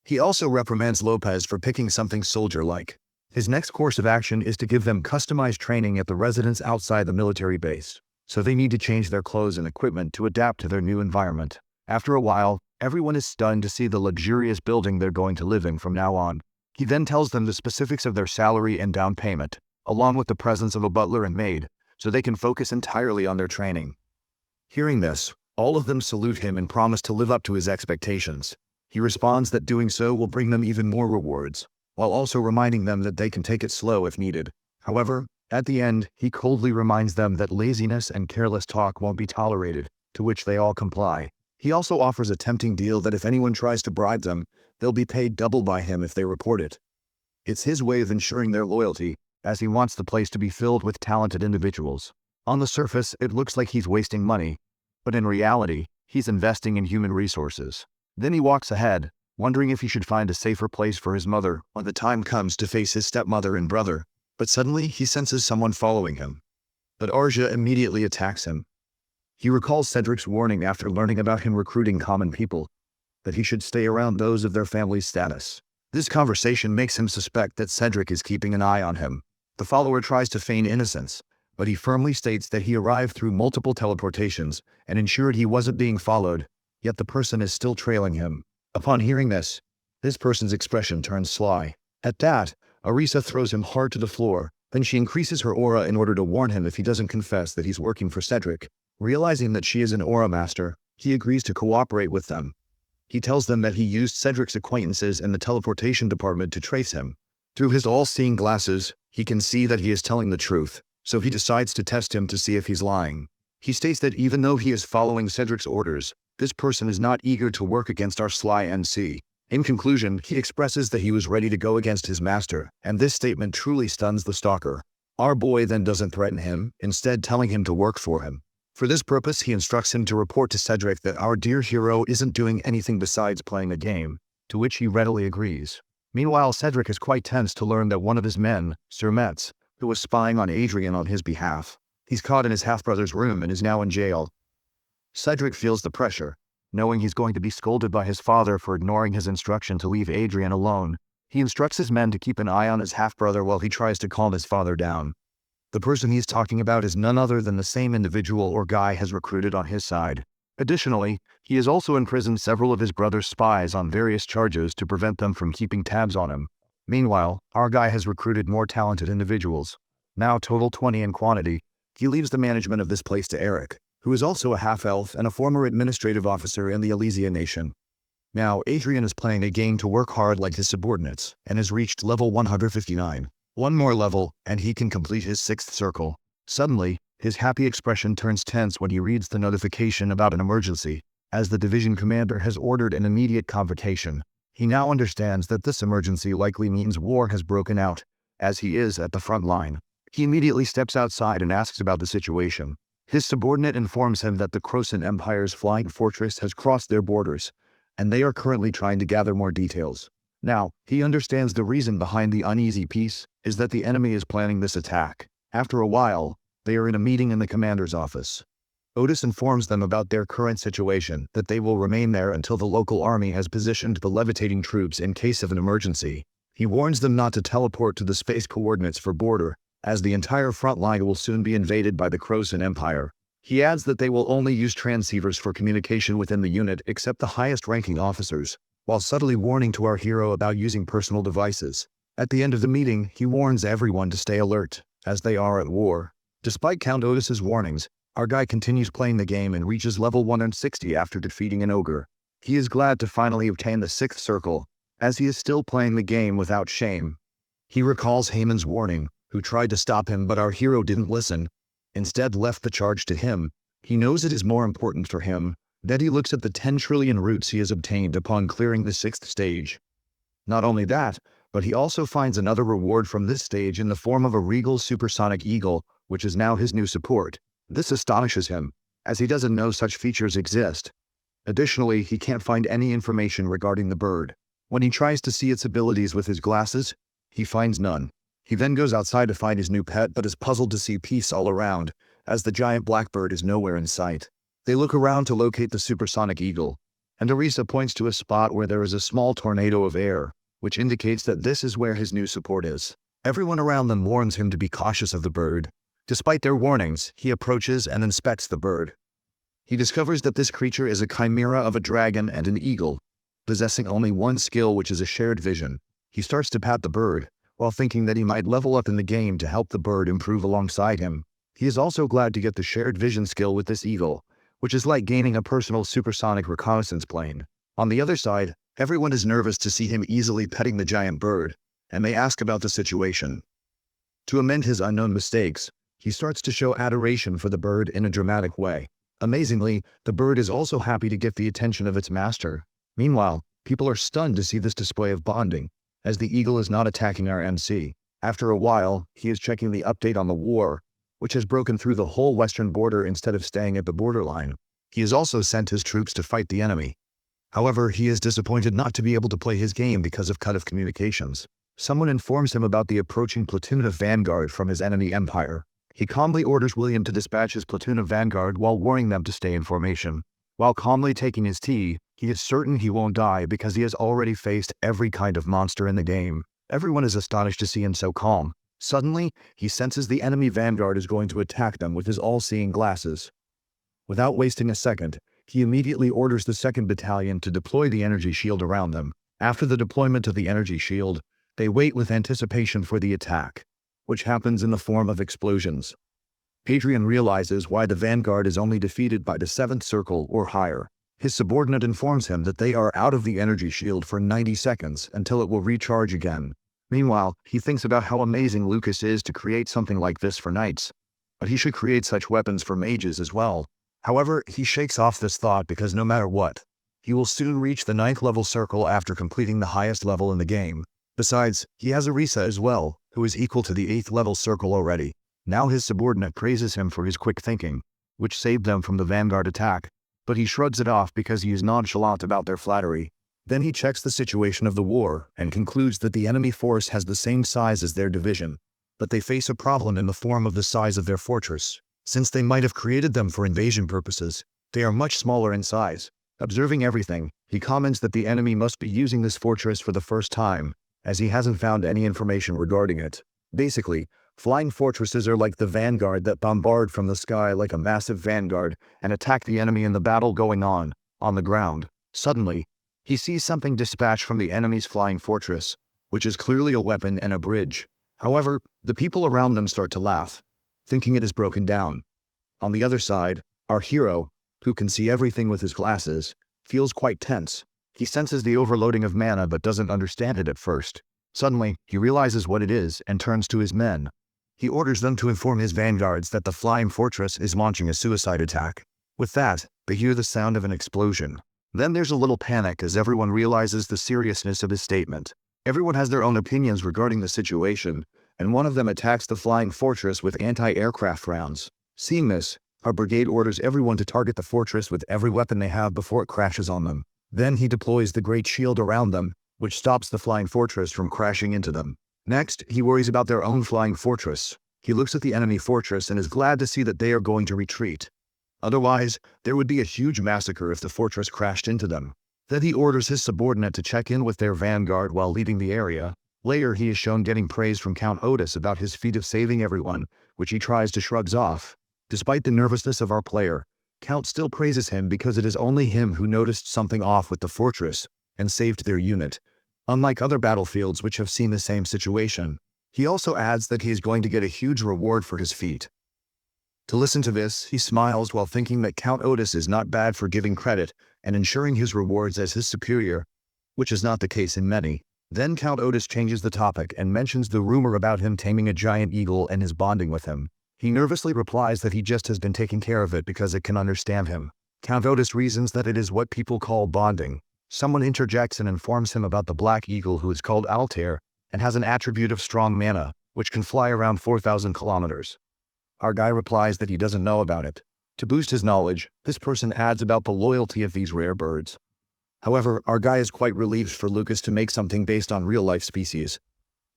He also reprimands Lopez for picking something soldier-like. His next course of action is to give them customized training at the residence outside the military base, so they need to change their clothes and equipment to adapt to their new environment. After a while, everyone is stunned to see the luxurious building they're going to live in from now on. He then tells them the specifics of their salary and down payment, along with the presence of a butler and maid, so they can focus entirely on their training. Hearing this, all of them salute him and promise to live up to his expectations. He responds that doing so will bring them even more rewards, while also reminding them that they can take it slow if needed. However, at the end, he coldly reminds them that laziness and careless talk won't be tolerated, to which they all comply. He also offers a tempting deal that if anyone tries to bribe them, they'll be paid double by him if they report it. It's his way of ensuring their loyalty, as he wants the place to be filled with talented individuals. On the surface, it looks like he's wasting money, but in reality, he's investing in human resources. Then he walks ahead, wondering if he should find a safer place for his mother when the time comes to face his stepmother and brother. But suddenly, he senses someone following him. But Arja immediately attacks him. He recalls Cedric's warning after learning about him recruiting common people, that he should stay around those of their family's status. This conversation makes him suspect that Cedric is keeping an eye on him. The follower tries to feign innocence, but he firmly states that he arrived through multiple teleportations and ensured he wasn't being followed, yet the person is still trailing him. Upon hearing this person's expression turns sly. At that, Arisa throws him hard to the floor, then she increases her aura in order to warn him if he doesn't confess that he's working for Cedric. Realizing that she is an aura master, he agrees to cooperate with them. He tells them that he used Cedric's acquaintances in the teleportation department to trace him. Through his all-seeing glasses, he can see that he is telling the truth, so he decides to test him to see if he's lying. He states that even though he is following Cedric's orders, this person is not eager to work against our sly NC. In conclusion, he expresses that he was ready to go against his master, and this statement truly stuns the stalker. Our boy then doesn't threaten him, instead telling him to work for him. For this purpose, he instructs him to report to Cedric that our dear hero isn't doing anything besides playing a game, to which he readily agrees. Meanwhile, Cedric is quite tense to learn that one of his men, Sir Metz, who was spying on Adrian on his behalf. He's caught in his half-brother's room and is now in jail. Cedric feels the pressure, knowing he's going to be scolded by his father for ignoring his instruction to leave Adrian alone. He instructs his men to keep an eye on his half-brother while he tries to calm his father down. The person he's talking about is none other than the same individual or guy has recruited on his side. Additionally, he has also imprisoned several of his brother's spies on various charges to prevent them from keeping tabs on him. Meanwhile, our guy has recruited more talented individuals. Now total 20 in quantity. He leaves the management of this place to Eric, who is also a half-elf and a former administrative officer in the Elysia Nation. Now, Adrian is playing a game to work hard like his subordinates, and has reached level 159. One more level, and he can complete his 6th circle. Suddenly, his happy expression turns tense when he reads the notification about an emergency, as the division commander has ordered an immediate convocation. He now understands that this emergency likely means war has broken out, as he is at the front line. He immediately steps outside and asks about the situation. His subordinate informs him that the Crosan Empire's flying fortress has crossed their borders, and they are currently trying to gather more details. Now, he understands the reason behind the uneasy peace is that the enemy is planning this attack. After a while, they are in a meeting in the commander's office. Otis informs them about their current situation, that they will remain there until the local army has positioned the levitating troops in case of an emergency. He warns them not to teleport to the space coordinates for border, as the entire front line will soon be invaded by the Crosan Empire. He adds that they will only use transceivers for communication within the unit except the highest-ranking officers, while subtly warning to our hero about using personal devices. At the end of the meeting, he warns everyone to stay alert, as they are at war. Despite Count Otis's warnings, our guy continues playing the game and reaches level 160 after defeating an ogre. He is glad to finally obtain the 6th circle, as he is still playing the game without shame. He recalls Haman's warning, who tried to stop him but our hero didn't listen, instead left the charge to him. He knows it is more important for him. Then he looks at the 10 trillion roots he has obtained upon clearing the 6th stage. Not only that, but he also finds another reward from this stage in the form of a regal supersonic eagle, which is now his new support. This astonishes him, as he doesn't know such features exist. Additionally, he can't find any information regarding the bird. When he tries to see its abilities with his glasses, he finds none. He then goes outside to find his new pet but is puzzled to see peace all around, as the giant blackbird is nowhere in sight. They look around to locate the supersonic eagle, and Arisa points to a spot where there is a small tornado of air, which indicates that this is where his new support is. Everyone around them warns him to be cautious of the bird. Despite their warnings, he approaches and inspects the bird. He discovers that this creature is a chimera of a dragon and an eagle, possessing only one skill, which is a shared vision. He starts to pat the bird, while thinking that he might level up in the game to help the bird improve alongside him. He is also glad to get the shared vision skill with this eagle, which is like gaining a personal supersonic reconnaissance plane. On the other side, everyone is nervous to see him easily petting the giant bird, and they ask about the situation. To amend his unknown mistakes, he starts to show adoration for the bird in a dramatic way. Amazingly, the bird is also happy to get the attention of its master. Meanwhile, people are stunned to see this display of bonding, as the eagle is not attacking our MC. After a while, he is checking the update on the war, which has broken through the whole western border instead of staying at the borderline. He has also sent his troops to fight the enemy. However, he is disappointed not to be able to play his game because of cut of communications. Someone informs him about the approaching platoon of vanguard from his enemy empire. He calmly orders William to dispatch his platoon of vanguard while warning them to stay in formation. While calmly taking his tea, he is certain he won't die because he has already faced every kind of monster in the game. Everyone is astonished to see him so calm. Suddenly, he senses the enemy vanguard is going to attack them with his all-seeing glasses. Without wasting a second, he immediately orders the 2nd Battalion to deploy the energy shield around them. After the deployment of the energy shield, they wait with anticipation for the attack, which happens in the form of explosions. Adrian realizes why the vanguard is only defeated by the 7th circle or higher. His subordinate informs him that they are out of the energy shield for 90 seconds until it will recharge again. Meanwhile, he thinks about how amazing Lucas is to create something like this for knights. But he should create such weapons for mages as well. However, he shakes off this thought because no matter what, he will soon reach the 9th level circle after completing the highest level in the game. Besides, he has Arisa as well, who is equal to the 8th level circle already. Now his subordinate praises him for his quick thinking, which saved them from the vanguard attack, but he shrugs it off because he is nonchalant about their flattery. Then he checks the situation of the war and concludes that the enemy force has the same size as their division, but they face a problem in the form of the size of their fortress. Since they might have created them for invasion purposes, they are much smaller in size. Observing everything, he comments that the enemy must be using this fortress for the first time, as he hasn't found any information regarding it. Basically, flying fortresses are like the vanguard that bombard from the sky like a massive vanguard and attack the enemy in the battle going on the ground. Suddenly, he sees something dispatched from the enemy's flying fortress, which is clearly a weapon and a bridge. However, the people around them start to laugh, thinking it is broken down. On the other side, our hero, who can see everything with his glasses, feels quite tense. He senses the overloading of mana but doesn't understand it at first. Suddenly, he realizes what it is and turns to his men. He orders them to inform his vanguards that the flying fortress is launching a suicide attack. With that, they hear the sound of an explosion. Then there's a little panic as everyone realizes the seriousness of his statement. Everyone has their own opinions regarding the situation, and one of them attacks the flying fortress with anti-aircraft rounds. Seeing this, our brigade orders everyone to target the fortress with every weapon they have before it crashes on them. Then he deploys the great shield around them, which stops the flying fortress from crashing into them. Next, he worries about their own flying fortress. He looks at the enemy fortress and is glad to see that they are going to retreat. Otherwise, there would be a huge massacre if the fortress crashed into them. Then he orders his subordinate to check in with their vanguard while leaving the area. Later, he is shown getting praise from Count Otis about his feat of saving everyone, which he tries to shrug off. Despite the nervousness of our player, Count still praises him because it is only him who noticed something off with the fortress and saved their unit, unlike other battlefields which have seen the same situation. He also adds that he is going to get a huge reward for his feat. To listen to this, he smiles while thinking that Count Otis is not bad for giving credit and ensuring his rewards as his superior, which is not the case in many. Then Count Otis changes the topic and mentions the rumor about him taming a giant eagle and his bonding with him. He nervously replies that he just has been taking care of it because it can understand him. Count Otis reasons that it is what people call bonding. Someone interjects and informs him about the black eagle who is called Altair and has an attribute of strong mana, which can fly around 4,000 kilometers. Our guy replies that he doesn't know about it. To boost his knowledge, this person adds about the loyalty of these rare birds. However, our guy is quite relieved for Lucas to make something based on real-life species.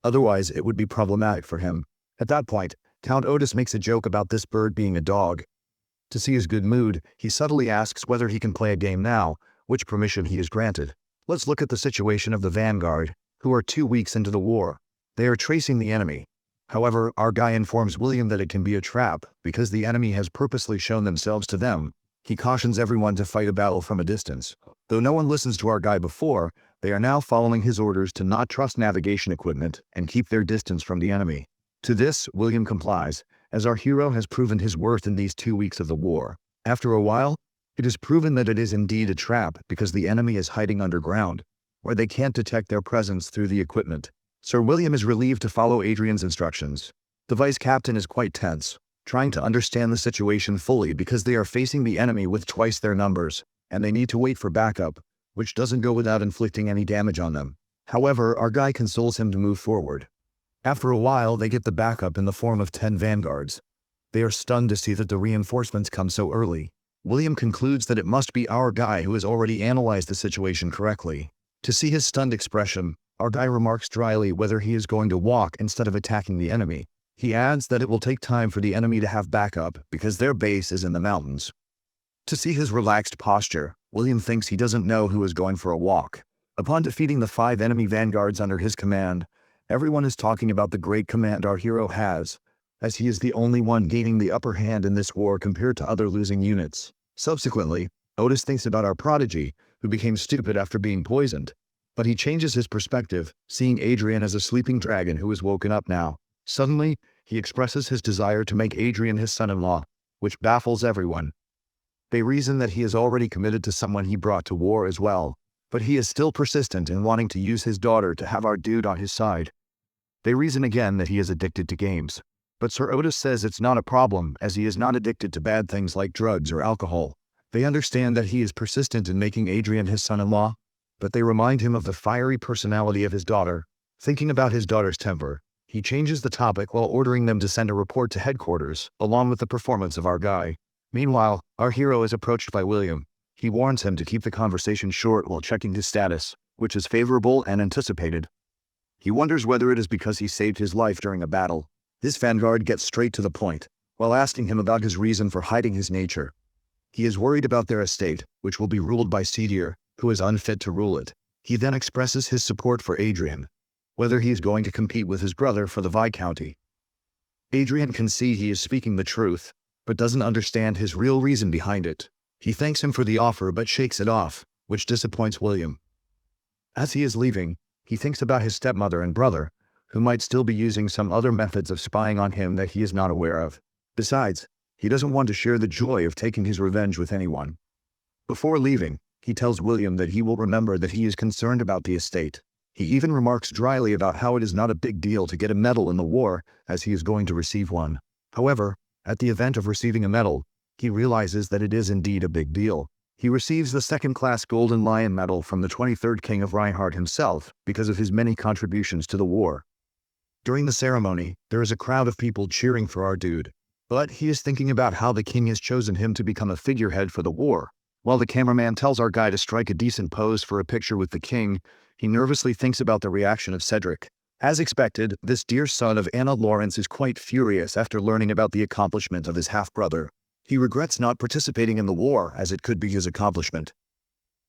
Otherwise, it would be problematic for him. At that point, Count Otis makes a joke about this bird being a dog. To see his good mood, he subtly asks whether he can play a game now, which permission he is granted. Let's look at the situation of the vanguard, who are 2 weeks into the war. They are tracing the enemy. However, our guy informs William that it can be a trap because the enemy has purposely shown themselves to them. He cautions everyone to fight a battle from a distance. Though no one listens to our guy before, they are now following his orders to not trust navigation equipment and keep their distance from the enemy. To this, William complies, as our hero has proven his worth in these 2 weeks of the war. After a while, it is proven that it is indeed a trap because the enemy is hiding underground, where they can't detect their presence through the equipment. Sir William is relieved to follow Adrian's instructions. The vice captain is quite tense, trying to understand the situation fully because they are facing the enemy with twice their numbers, and they need to wait for backup, which doesn't go without inflicting any damage on them. However, our guy consoles him to move forward. After a while, they get the backup in the form of 10 vanguards. They are stunned to see that the reinforcements come so early. William concludes that it must be our guy who has already analyzed the situation correctly. To see his stunned expression, our guy remarks dryly whether he is going to walk instead of attacking the enemy. He adds that it will take time for the enemy to have backup because their base is in the mountains. To see his relaxed posture, William thinks he doesn't know who is going for a walk. Upon defeating the 5 enemy vanguards under his command, everyone is talking about the great command our hero has, as he is the only one gaining the upper hand in this war compared to other losing units. Subsequently, Otis thinks about our prodigy, who became stupid after being poisoned. But he changes his perspective, seeing Adrian as a sleeping dragon who is woken up now. Suddenly, he expresses his desire to make Adrian his son-in-law, which baffles everyone. They reason that he is already committed to someone he brought to war as well, but he is still persistent in wanting to use his daughter to have our dude on his side. They reason again that he is addicted to games, but Sir Otis says it's not a problem as he is not addicted to bad things like drugs or alcohol. They understand that he is persistent in making Adrian his son-in-law, but they remind him of the fiery personality of his daughter. Thinking about his daughter's temper, he changes the topic while ordering them to send a report to headquarters, along with the performance of our guy. Meanwhile, our hero is approached by William. He warns him to keep the conversation short while checking his status, which is favorable and anticipated. He wonders whether it is because he saved his life during a battle. This vanguard gets straight to the point, while asking him about his reason for hiding his nature. He is worried about their estate, which will be ruled by Seedier, who is unfit to rule it. He then expresses his support for Adrian, whether he is going to compete with his brother for the Viscounty. Adrian can see he is speaking the truth, but doesn't understand his real reason behind it. He thanks him for the offer but shakes it off, which disappoints William. As he is leaving, he thinks about his stepmother and brother, who might still be using some other methods of spying on him that he is not aware of. Besides, he doesn't want to share the joy of taking his revenge with anyone. Before leaving, he tells William that he will remember that he is concerned about the estate. He even remarks dryly about how it is not a big deal to get a medal in the war, as he is going to receive one. However, at the event of receiving a medal, he realizes that it is indeed a big deal. He receives the second-class Golden Lion Medal from the 23rd King of Reinhardt himself because of his many contributions to the war. During the ceremony, there is a crowd of people cheering for our dude, but he is thinking about how the king has chosen him to become a figurehead for the war. While the cameraman tells our guy to strike a decent pose for a picture with the king, he nervously thinks about the reaction of Cedric. As expected, this dear son of Anna Lawrence is quite furious after learning about the accomplishment of his half-brother. He regrets not participating in the war, as it could be his accomplishment.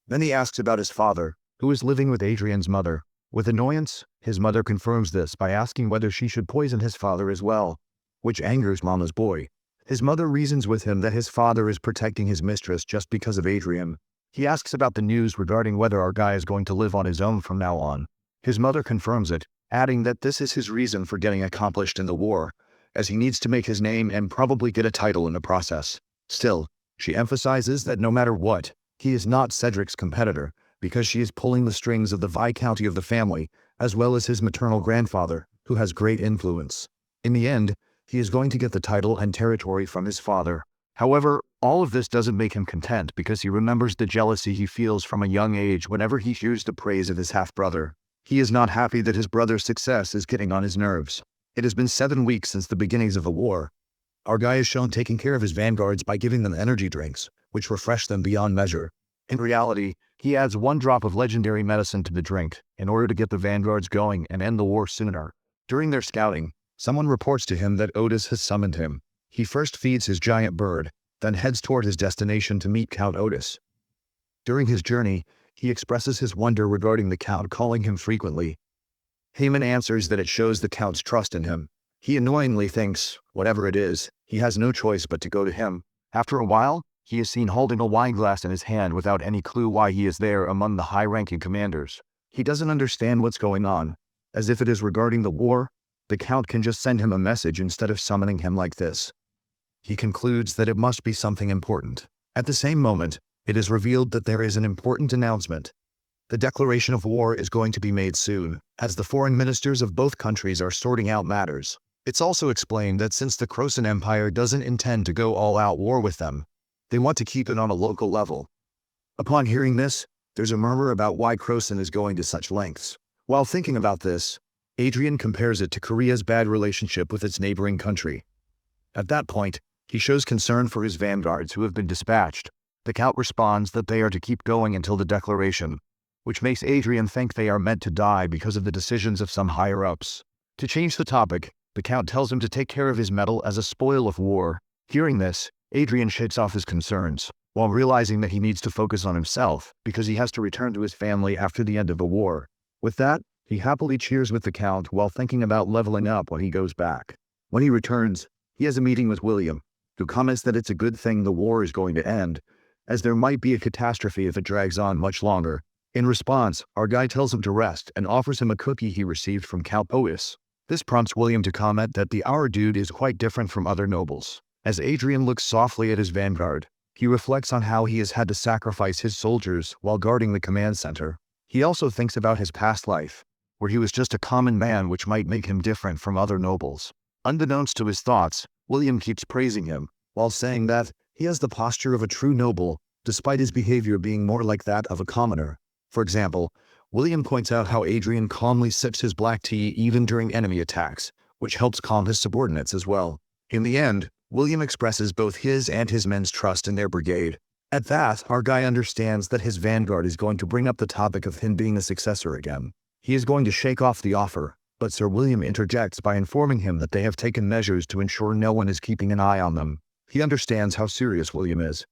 Then he asks about his father, who is living with Adrian's mother. With annoyance, his mother confirms this by asking whether she should poison his father as well, which angers Mama's boy. His mother reasons with him that his father is protecting his mistress just because of Adrian. He asks about the news regarding whether our guy is going to live on his own from now on. His mother confirms it, adding that this is his reason for getting accomplished in the war, as he needs to make his name and probably get a title in the process. Still, she emphasizes that no matter what, he is not Cedric's competitor, because she is pulling the strings of the Viscounty of the family, as well as his maternal grandfather, who has great influence. In the end, he is going to get the title and territory from his father. However, all of this doesn't make him content because he remembers the jealousy he feels from a young age whenever he hears the praise of his half-brother. He is not happy that his brother's success is getting on his nerves. It has been 7 weeks since the beginnings of the war. Our guy is shown taking care of his vanguards by giving them energy drinks, which refresh them beyond measure. In reality, he adds 1 drop of legendary medicine to the drink in order to get the vanguards going and end the war sooner. During their scouting, someone reports to him that Otis has summoned him. He first feeds his giant bird, then heads toward his destination to meet Count Otis. During his journey, he expresses his wonder regarding the Count calling him frequently. Heyman answers that it shows the Count's trust in him. He annoyingly thinks, whatever it is, he has no choice but to go to him. After a while, he is seen holding a wine glass in his hand without any clue why he is there among the high-ranking commanders. He doesn't understand what's going on. As if it is regarding the war, the Count can just send him a message instead of summoning him like this. He concludes that it must be something important. At the same moment, it is revealed that there is an important announcement. The declaration of war is going to be made soon, as the foreign ministers of both countries are sorting out matters. It's also explained that since the Croson Empire doesn't intend to go all-out war with them, they want to keep it on a local level. Upon hearing this, there's a murmur about why Croson is going to such lengths. While thinking about this, Adrian compares it to Korea's bad relationship with its neighboring country. At that point, he shows concern for his vanguards who have been dispatched. The Count responds that they are to keep going until the declaration, which makes Adrian think they are meant to die because of the decisions of some higher-ups. To change the topic, the Count tells him to take care of his medal as a spoil of war. Hearing this, Adrian shakes off his concerns, while realizing that he needs to focus on himself because he has to return to his family after the end of the war. With that, he happily cheers with the Count while thinking about leveling up when he goes back. When he returns, he has a meeting with William, who comments that it's a good thing the war is going to end, as there might be a catastrophe if it drags on much longer. In response, our guy tells him to rest and offers him a cookie he received from Count Otis. This prompts William to comment that our dude is quite different from other nobles. As Adrian looks softly at his vanguard, He reflects on how he has had to sacrifice his soldiers while guarding the command center. He also thinks about his past life, where he was just a common man, which might make him different from other nobles. Unbeknownst to his thoughts, William keeps praising him, while saying that he has the posture of a true noble, despite his behavior being more like that of a commoner. For example, William points out how Adrian calmly sips his black tea even during enemy attacks, which helps calm his subordinates as well. In the end, William expresses both his and his men's trust in their brigade. At that, our guy understands that his vanguard is going to bring up the topic of him being a successor again. He is going to shake off the offer, but Sir William interjects by informing him that they have taken measures to ensure no one is keeping an eye on them. He understands how serious William is,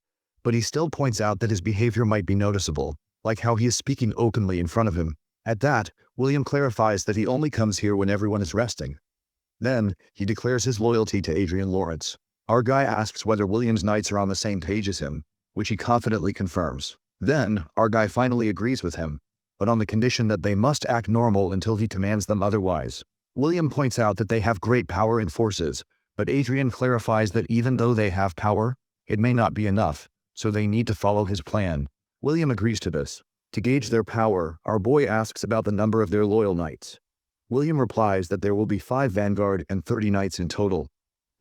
but he still points out that his behavior might be noticeable, like how he is speaking openly in front of him. At that, William clarifies that he only comes here when everyone is resting. Then, he declares his loyalty to Adrian Lawrence. Our guy asks whether William's knights are on the same page as him, which he confidently confirms. Then, our guy finally agrees with him, but on the condition that they must act normal until he commands them otherwise. William points out that they have great power and forces, but Adrian clarifies that even though they have power, it may not be enough, so they need to follow his plan. William agrees to this. To gauge their power, our boy asks about the number of their loyal knights. William replies that there will be 5 vanguard and 30 knights in total.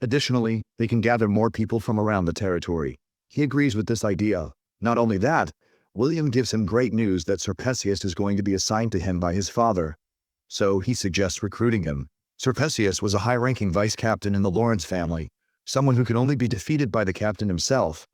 Additionally, they can gather more people from around the territory. He agrees with this idea. Not only that, William gives him great news that Sir Perseus is going to be assigned to him by his father. So he suggests recruiting him. Sir Perseus was a high-ranking vice-captain in the Lawrence family, someone who could only be defeated by the captain himself.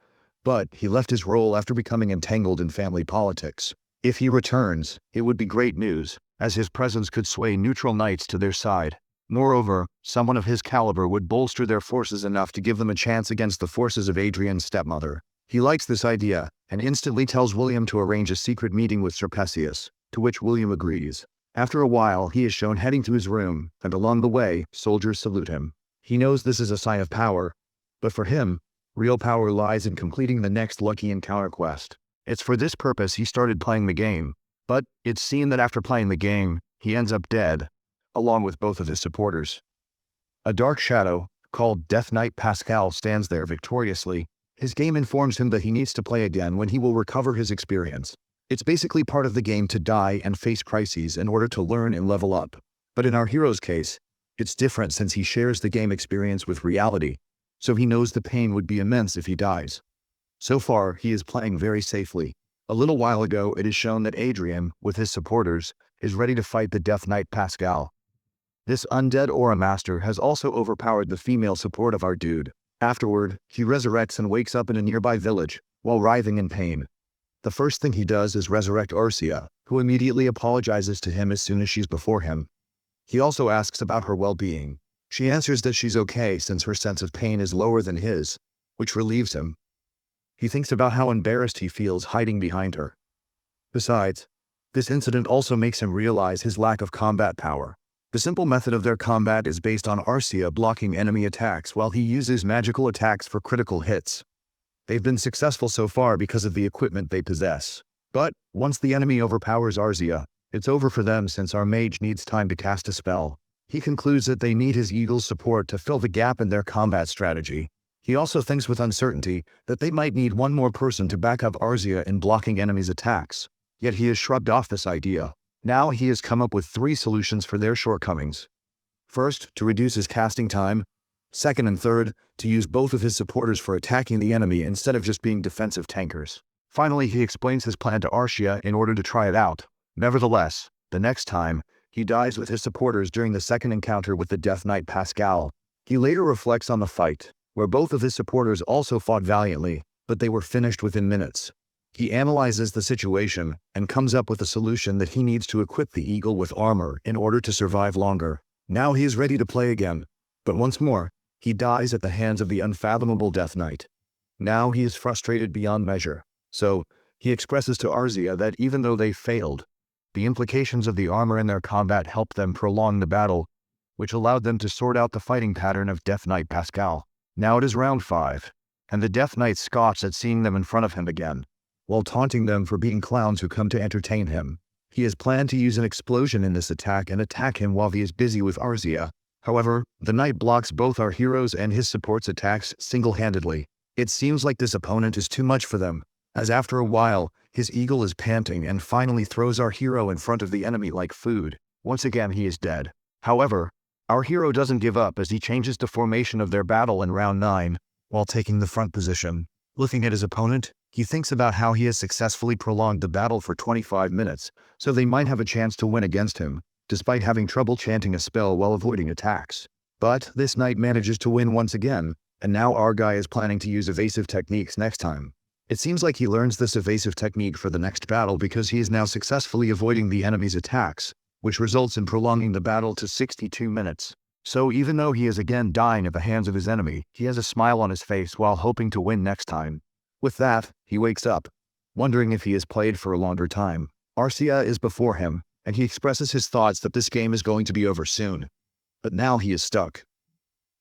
But he left his role after becoming entangled in family politics. If he returns, it would be great news, as his presence could sway neutral knights to their side. Moreover, someone of his caliber would bolster their forces enough to give them a chance against the forces of Adrian's stepmother. He likes this idea, and instantly tells William to arrange a secret meeting with Sir Perseus, to which William agrees. After a while, he is shown heading to his room, and along the way, soldiers salute him. He knows this is a sign of power, but for him, real power lies in completing the next lucky encounter quest. It's for this purpose he started playing the game, but it's seen that after playing the game, he ends up dead, along with both of his supporters. A dark shadow, called Death Knight Pascal, stands there victoriously. His game informs him that he needs to play again when he will recover his experience. It's basically part of the game to die and face crises in order to learn and level up. But in our hero's case, it's different since he shares the game experience with reality, so he knows the pain would be immense if he dies. So far, he is playing very safely. A little while ago, it is shown that Adrian, with his supporters, is ready to fight the Death Knight Pascal. This undead aura master has also overpowered the female support of our dude. Afterward, he resurrects and wakes up in a nearby village, while writhing in pain. The first thing he does is resurrect Arcia, who immediately apologizes to him as soon as she's before him. He also asks about her well-being. She answers that she's okay since her sense of pain is lower than his, which relieves him. He thinks about how embarrassed he feels hiding behind her. Besides, this incident also makes him realize his lack of combat power. The simple method of their combat is based on Arcia blocking enemy attacks while he uses magical attacks for critical hits. They've been successful so far because of the equipment they possess. But once the enemy overpowers Arcia, it's over for them since our mage needs time to cast a spell. He concludes that they need his eagle's support to fill the gap in their combat strategy. He also thinks with uncertainty that they might need one more person to back up Arcia in blocking enemies' attacks. Yet he has shrugged off this idea. Now he has come up with 3 solutions for their shortcomings. First, to reduce his casting time. Second and third, to use both of his supporters for attacking the enemy instead of just being defensive tankers. Finally, he explains his plan to Arcia in order to try it out. Nevertheless, the next time, he dies with his supporters during the second encounter with the Death Knight Pascal. He later reflects on the fight, where both of his supporters also fought valiantly, but they were finished within minutes. He analyzes the situation and comes up with a solution that he needs to equip the eagle with armor in order to survive longer. Now he is ready to play again, but once more, he dies at the hands of the unfathomable Death Knight. Now he is frustrated beyond measure, so he expresses to Arcia that even though they failed, the implications of the armor in their combat helped them prolong the battle, which allowed them to sort out the fighting pattern of Death Knight Pascal. Now it is round 5, and the Death Knight scoffs at seeing them in front of him again, while taunting them for being clowns who come to entertain him. He has planned to use an explosion in this attack and attack him while he is busy with Arcia. However, the knight blocks both our hero's and his support's attacks single-handedly. It seems like this opponent is too much for them, as after a while, his eagle is panting and finally throws our hero in front of the enemy like food. Once again he is dead. However, our hero doesn't give up as he changes the formation of their battle in round 9, while taking the front position. Looking at his opponent, he thinks about how he has successfully prolonged the battle for 25 minutes, so they might have a chance to win against him, despite having trouble chanting a spell while avoiding attacks. But this knight manages to win once again, and now our guy is planning to use evasive techniques next time. It seems like he learns this evasive technique for the next battle because he is now successfully avoiding the enemy's attacks, which results in prolonging the battle to 62 minutes. So even though he is again dying at the hands of his enemy, he has a smile on his face while hoping to win next time. With that, he wakes up, wondering if he has played for a longer time. Arcia is before him, and he expresses his thoughts that this game is going to be over soon. But now he is stuck.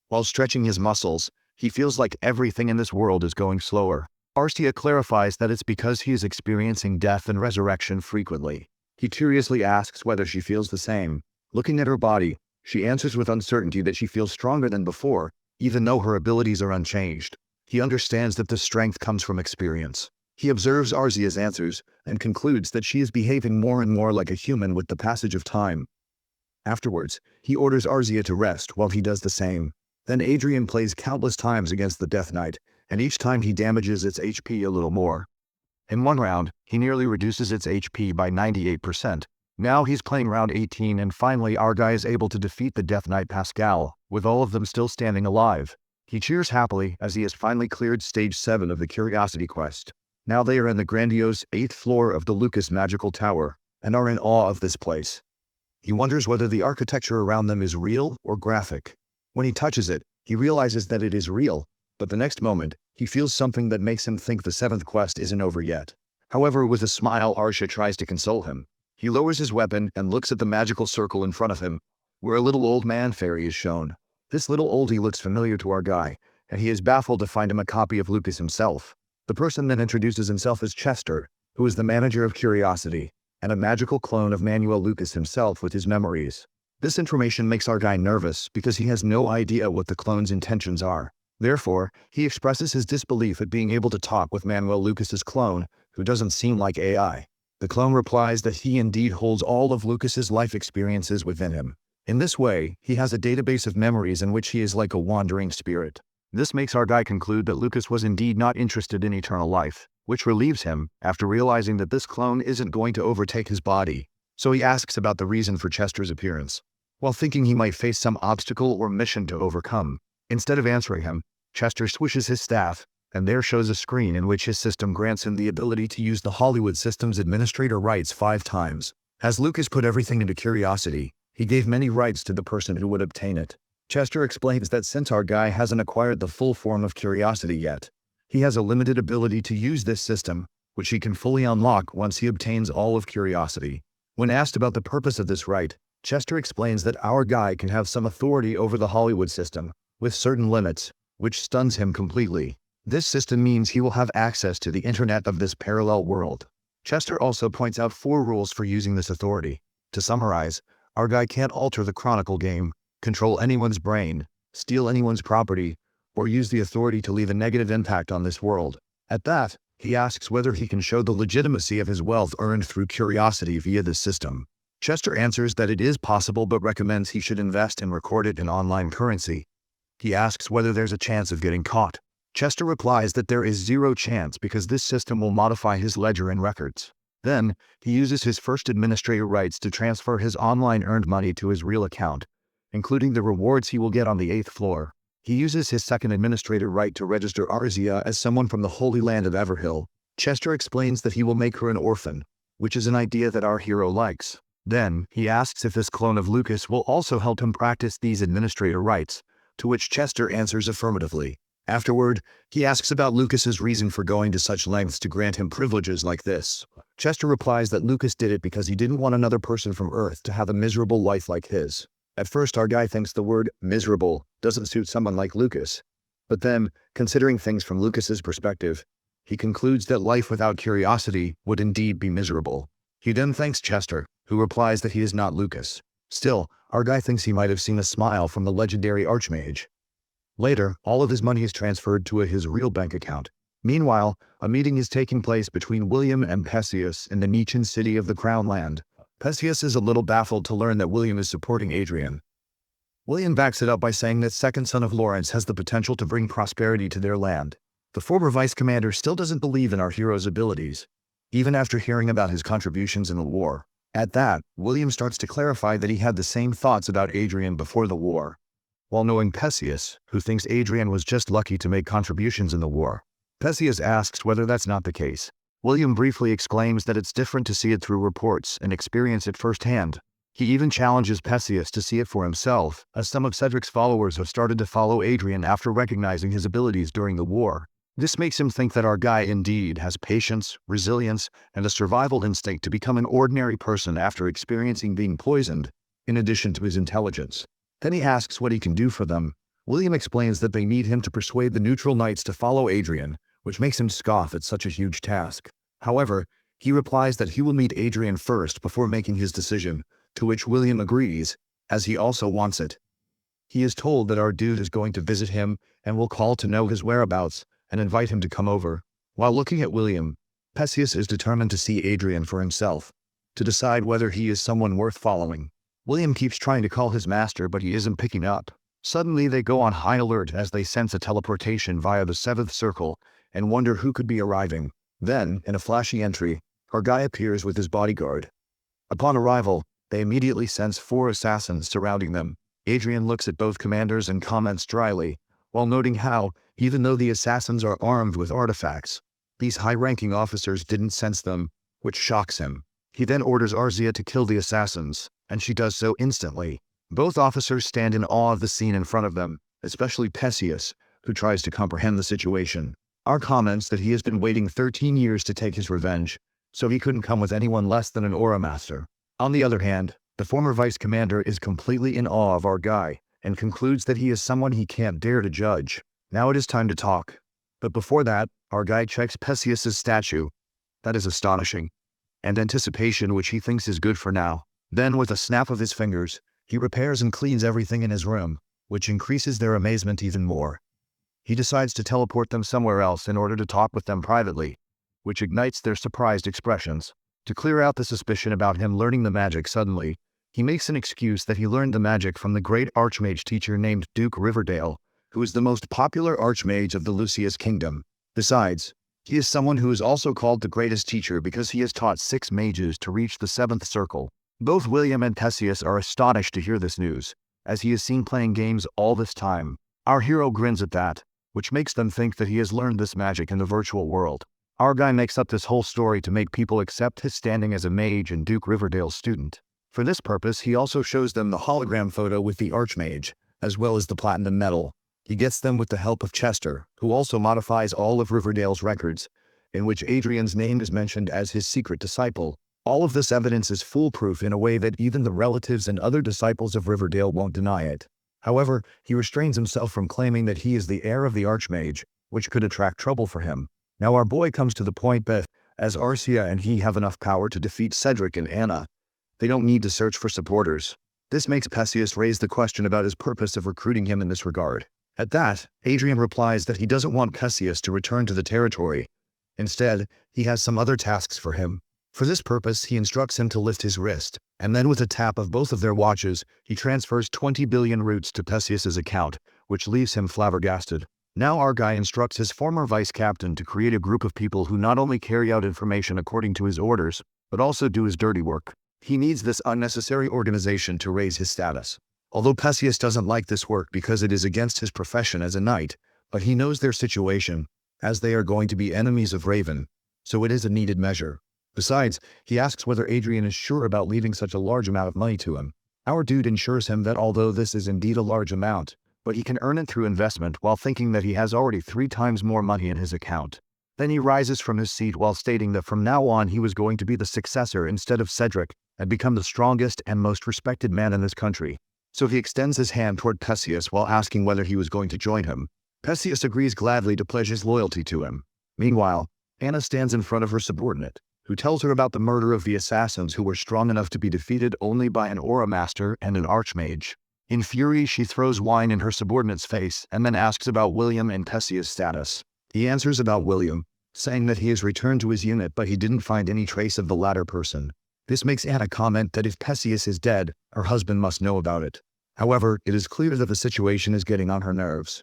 While stretching his muscles, he feels like everything in this world is going slower. Arcia clarifies that it's because he is experiencing death and resurrection frequently. He curiously asks whether she feels the same. Looking at her body, she answers with uncertainty that she feels stronger than before, even though her abilities are unchanged. He understands that this strength comes from experience. He observes Arcia's answers and concludes that she is behaving more and more like a human with the passage of time. Afterwards, he orders Arcia to rest while he does the same. Then Adrian plays countless times against the Death Knight, and each time he damages its HP a little more. In one round, he nearly reduces its HP by 98%. Now he's playing round 18 and finally our guy is able to defeat the Death Knight Pascal, with all of them still standing alive. He cheers happily as he has finally cleared stage 7 of the Curiosity quest. Now they are in the grandiose 8th floor of the Lucas Magical Tower, and are in awe of this place. He wonders whether the architecture around them is real or graphic. When he touches it, he realizes that it is real, but the next moment, he feels something that makes him think the 7th quest isn't over yet. However, with a smile, Arcia tries to console him. He lowers his weapon and looks at the magical circle in front of him, where a little old man fairy is shown. This little oldie looks familiar to our guy, and he is baffled to find him a copy of Lucas himself. The person then introduces himself as Chester, who is the manager of Curiosity, and a magical clone of Manuel Lucas himself with his memories. This information makes our guy nervous because he has no idea what the clone's intentions are. Therefore, he expresses his disbelief at being able to talk with Manuel Lucas's clone, who doesn't seem like AI. The clone replies that he indeed holds all of Lucas's life experiences within him. In this way, he has a database of memories in which he is like a wandering spirit. This makes our guy conclude that Lucas was indeed not interested in eternal life, which relieves him after realizing that this clone isn't going to overtake his body. So he asks about the reason for Chester's appearance, while thinking he might face some obstacle or mission to overcome. Instead of answering him, Chester swishes his staff, and there shows a screen in which his system grants him the ability to use the Hollywood system's administrator rights 5 times. As Lucas put everything into Curiosity, he gave many rights to the person who would obtain it. Chester explains that since our guy hasn't acquired the full form of Curiosity yet, he has a limited ability to use this system, which he can fully unlock once he obtains all of Curiosity. When asked about the purpose of this right, Chester explains that our guy can have some authority over the Hollywood system, with certain limits, which stuns him completely. This system means he will have access to the internet of this parallel world. Chester also points out 4 rules for using this authority. To summarize, our guy can't alter the Chronicle game, control anyone's brain, steal anyone's property, or use the authority to leave a negative impact on this world. At that, he asks whether he can show the legitimacy of his wealth earned through Curiosity via this system. Chester answers that it is possible but recommends he should invest and record it in online currency. He asks whether there's a chance of getting caught. Chester replies that there is 0 chance because this system will modify his ledger and records. Then, he uses his first administrator rights to transfer his online earned money to his real account, including the rewards he will get on the 8th floor. He uses his second administrator right to register Arcia as someone from the Holy Land of Everhill. Chester explains that he will make her an orphan, which is an idea that our hero likes. Then, he asks if this clone of Lucas will also help him practice these administrator rights, to which Chester answers affirmatively. Afterward, he asks about Lucas's reason for going to such lengths to grant him privileges like this. Chester replies that Lucas did it because he didn't want another person from Earth to have a miserable life like his. At first, our guy thinks the word miserable doesn't suit someone like Lucas. But then, considering things from Lucas's perspective, he concludes that life without Curiosity would indeed be miserable. He then thanks Chester, who replies that he is not Lucas. Still, our guy thinks he might have seen a smile from the legendary Archmage. Later, all of his money is transferred to his real bank account. Meanwhile, a meeting is taking place between William and Perseus in the Nietzschean city of the Crown Land. Perseus is a little baffled to learn that William is supporting Adrian. William backs it up by saying that second son of Lawrence has the potential to bring prosperity to their land. The former vice commander still doesn't believe in our hero's abilities, even after hearing about his contributions in the war. At that, William starts to clarify that he had the same thoughts about Adrian before the war, while knowing Perseus, who thinks Adrian was just lucky to make contributions in the war. Perseus asks whether that's not the case. William briefly exclaims that it's different to see it through reports and experience it firsthand. He even challenges Perseus to see it for himself, as some of Cedric's followers have started to follow Adrian after recognizing his abilities during the war. This makes him think that our guy indeed has patience, resilience, and a survival instinct to become an ordinary person after experiencing being poisoned, in addition to his intelligence. Then he asks what he can do for them. William explains that they need him to persuade the neutral knights to follow Adrian, which makes him scoff at such a huge task. However, he replies that he will meet Adrian first before making his decision, to which William agrees, as he also wants it. He is told that our dude is going to visit him and will call to know his whereabouts and invite him to come over. While looking at William, Perseus is determined to see Adrian for himself, to decide whether he is someone worth following. William keeps trying to call his master, but he isn't picking up. Suddenly they go on high alert as they sense a teleportation via the seventh circle and wonder who could be arriving. Then, in a flashy entry, our guy appears with his bodyguard. Upon arrival, they immediately sense 4 assassins surrounding them. Adrian looks at both commanders and comments dryly, while noting how, even though the assassins are armed with artifacts, these high-ranking officers didn't sense them, which shocks him. He then orders Arzia to kill the assassins, and she does so instantly. Both officers stand in awe of the scene in front of them, especially Perseus, who tries to comprehend the situation. Ar comments that he has been waiting 13 years to take his revenge, so he couldn't come with anyone less than an Aura Master. On the other hand, the former vice commander is completely in awe of our guy, and concludes that he is someone he can't dare to judge. Now it is time to talk. But before that, our guy checks Perseus's statue. That is astonishing. And anticipation, which he thinks is good for now. Then, with a snap of his fingers, he repairs and cleans everything in his room, which increases their amazement even more. He decides to teleport them somewhere else in order to talk with them privately, which ignites their surprised expressions. To clear out the suspicion about him learning the magic suddenly, he makes an excuse that he learned the magic from the great archmage teacher named Duke Riverdale, who is the most popular archmage of the Lucius Kingdom. Besides, he is someone who is also called the greatest teacher because he has taught 6 mages to reach the 7th circle. Both William and Perseus are astonished to hear this news, as he is seen playing games all this time. Our hero grins at that, which makes them think that he has learned this magic in the virtual world. Our guy makes up this whole story to make people accept his standing as a mage and Duke Riverdale's student. For this purpose, he also shows them the hologram photo with the archmage, as well as the platinum medal. He gets them with the help of Chester, who also modifies all of Riverdale's records, in which Adrian's name is mentioned as his secret disciple. All of this evidence is foolproof in a way that even the relatives and other disciples of Riverdale won't deny it. However, he restrains himself from claiming that he is the heir of the archmage, which could attract trouble for him. Now our boy comes to the point that, as Arcia and he have enough power to defeat Cedric and Anna, they don't need to search for supporters. This makes Perseus raise the question about his purpose of recruiting him in this regard. At that, Adrian replies that he doesn't want Perseus to return to the territory. Instead, he has some other tasks for him. For this purpose, he instructs him to lift his wrist, and then with a tap of both of their watches, he transfers 20 billion roots to Perseus's account, which leaves him flabbergasted. Now our guy instructs his former vice captain to create a group of people who not only carry out information according to his orders, but also do his dirty work. He needs this unnecessary organization to raise his status. Although Perseus doesn't like this work because it is against his profession as a knight, but he knows their situation, as they are going to be enemies of Raven, so it is a needed measure. Besides, he asks whether Adrian is sure about leaving such a large amount of money to him. Our dude ensures him that although this is indeed a large amount, but he can earn it through investment while thinking that he has already 3 times more money in his account. Then he rises from his seat while stating that from now on he was going to be the successor instead of Cedric and become the strongest and most respected man in this country. So he extends his hand toward Perseus while asking whether he was going to join him. Perseus agrees gladly to pledge his loyalty to him. Meanwhile, Anna stands in front of her subordinate, who tells her about the murder of the assassins who were strong enough to be defeated only by an Aura Master and an Archmage. In fury, she throws wine in her subordinate's face and then asks about William and Pessia's status. He answers about William, saying that he has returned to his unit but he didn't find any trace of the latter person. This makes Anna comment that if Pessius is dead, her husband must know about it. However, it is clear that the situation is getting on her nerves.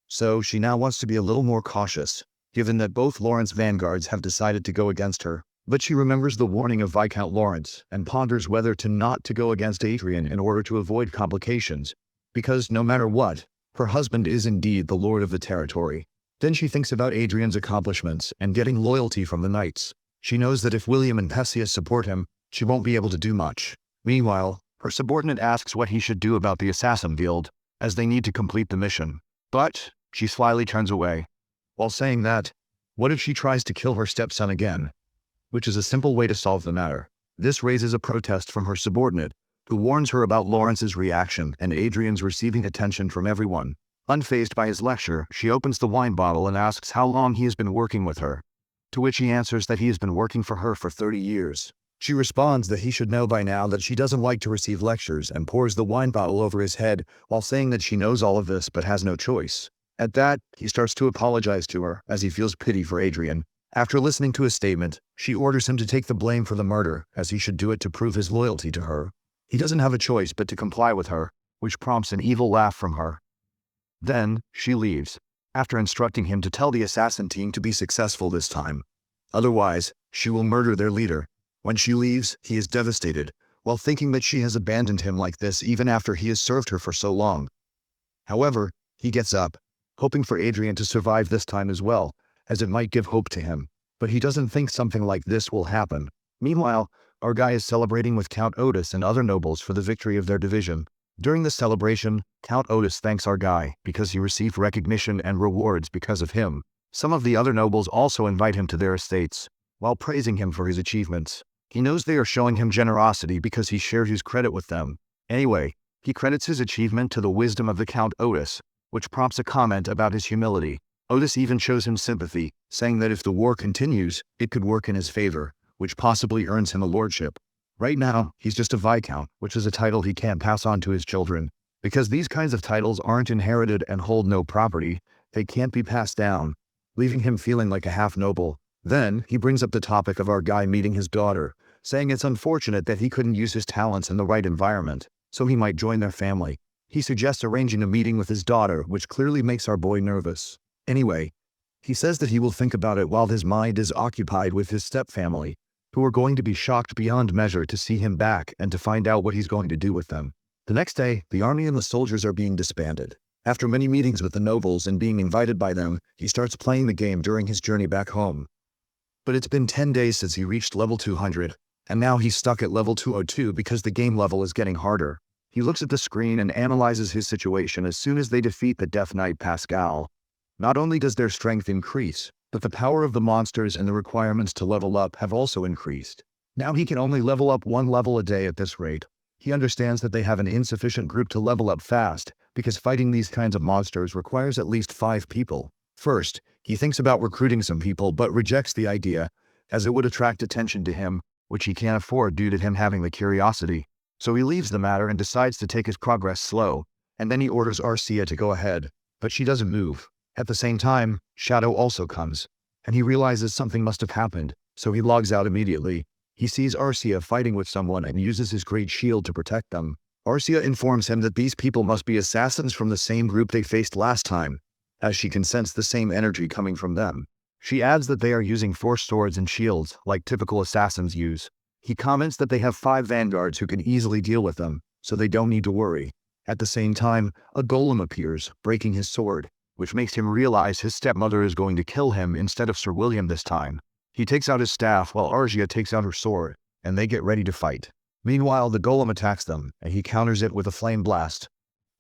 So she now wants to be a little more cautious, given that both Lawrence vanguards have decided to go against her. But she remembers the warning of Viscount Lawrence and ponders whether to not to go against Adrian in order to avoid complications, because no matter what, her husband is indeed the lord of the territory. Then she thinks about Adrian's accomplishments and getting loyalty from the knights. She knows that if William and Pessius support him, she won't be able to do much. Meanwhile, her subordinate asks what he should do about the Assassin Guild, as they need to complete the mission. But she slyly turns away. While saying that, what if she tries to kill her stepson again? Which is a simple way to solve the matter. This raises a protest from her subordinate, who warns her about Lawrence's reaction and Adrian's receiving attention from everyone. Unfazed by his lecture, she opens the wine bottle and asks how long he has been working with her, to which he answers that he has been working for her for 30 years. She responds that he should know by now that she doesn't like to receive lectures and pours the wine bottle over his head while saying that she knows all of this but has no choice. At that, he starts to apologize to her as he feels pity for Adrian. After listening to his statement, she orders him to take the blame for the murder, as he should do it to prove his loyalty to her. He doesn't have a choice but to comply with her, which prompts an evil laugh from her. Then, she leaves, after instructing him to tell the assassin team to be successful this time. Otherwise, she will murder their leader. When she leaves, he is devastated, while thinking that she has abandoned him like this even after he has served her for so long. However, he gets up, hoping for Adrian to survive this time as well, as it might give hope to him. But he doesn't think something like this will happen. Meanwhile, our guy is celebrating with Count Otis and other nobles for the victory of their division. During the celebration, Count Otis thanks our guy because he received recognition and rewards because of him. Some of the other nobles also invite him to their estates, while praising him for his achievements. He knows they are showing him generosity because he shared his credit with them. Anyway, he credits his achievement to the wisdom of the Count Otis, which prompts a comment about his humility. Otis even shows him sympathy, saying that if the war continues, it could work in his favor, which possibly earns him a lordship. Right now, he's just a Viscount, which is a title he can't pass on to his children. Because these kinds of titles aren't inherited and hold no property, they can't be passed down, leaving him feeling like a half-noble. Then, he brings up the topic of our guy meeting his daughter, saying it's unfortunate that he couldn't use his talents in the right environment, so he might join their family. He suggests arranging a meeting with his daughter, which clearly makes our boy nervous. Anyway, he says that he will think about it while his mind is occupied with his stepfamily, who are going to be shocked beyond measure to see him back and to find out what he's going to do with them. The next day, the army and the soldiers are being disbanded. After many meetings with the nobles and being invited by them, he starts playing the game during his journey back home. But it's been 10 days since he reached level 200, and now he's stuck at level 202 because the game level is getting harder. He looks at the screen and analyzes his situation as soon as they defeat the Death Knight Pascal. Not only does their strength increase, but the power of the monsters and the requirements to level up have also increased. Now he can only level up 1 level a day at this rate. He understands that they have an insufficient group to level up fast, because fighting these kinds of monsters requires at least 5 people. First, he thinks about recruiting some people but rejects the idea, as it would attract attention to him, which he can't afford due to him having the curiosity. So he leaves the matter and decides to take his progress slow, and then he orders Arcia to go ahead, but she doesn't move. At the same time, Shadow also comes, and he realizes something must have happened, so he logs out immediately. He sees Arcia fighting with someone and uses his great shield to protect them. Arcia informs him that these people must be assassins from the same group they faced last time, as she can sense the same energy coming from them. She adds that they are using force swords and shields, like typical assassins use. He comments that they have 5 vanguards who can easily deal with them, so they don't need to worry. At the same time, a golem appears, breaking his sword, which makes him realize his stepmother is going to kill him instead of Sir William this time. He takes out his staff while Arcia takes out her sword, and they get ready to fight. Meanwhile, the golem attacks them, and he counters it with a flame blast.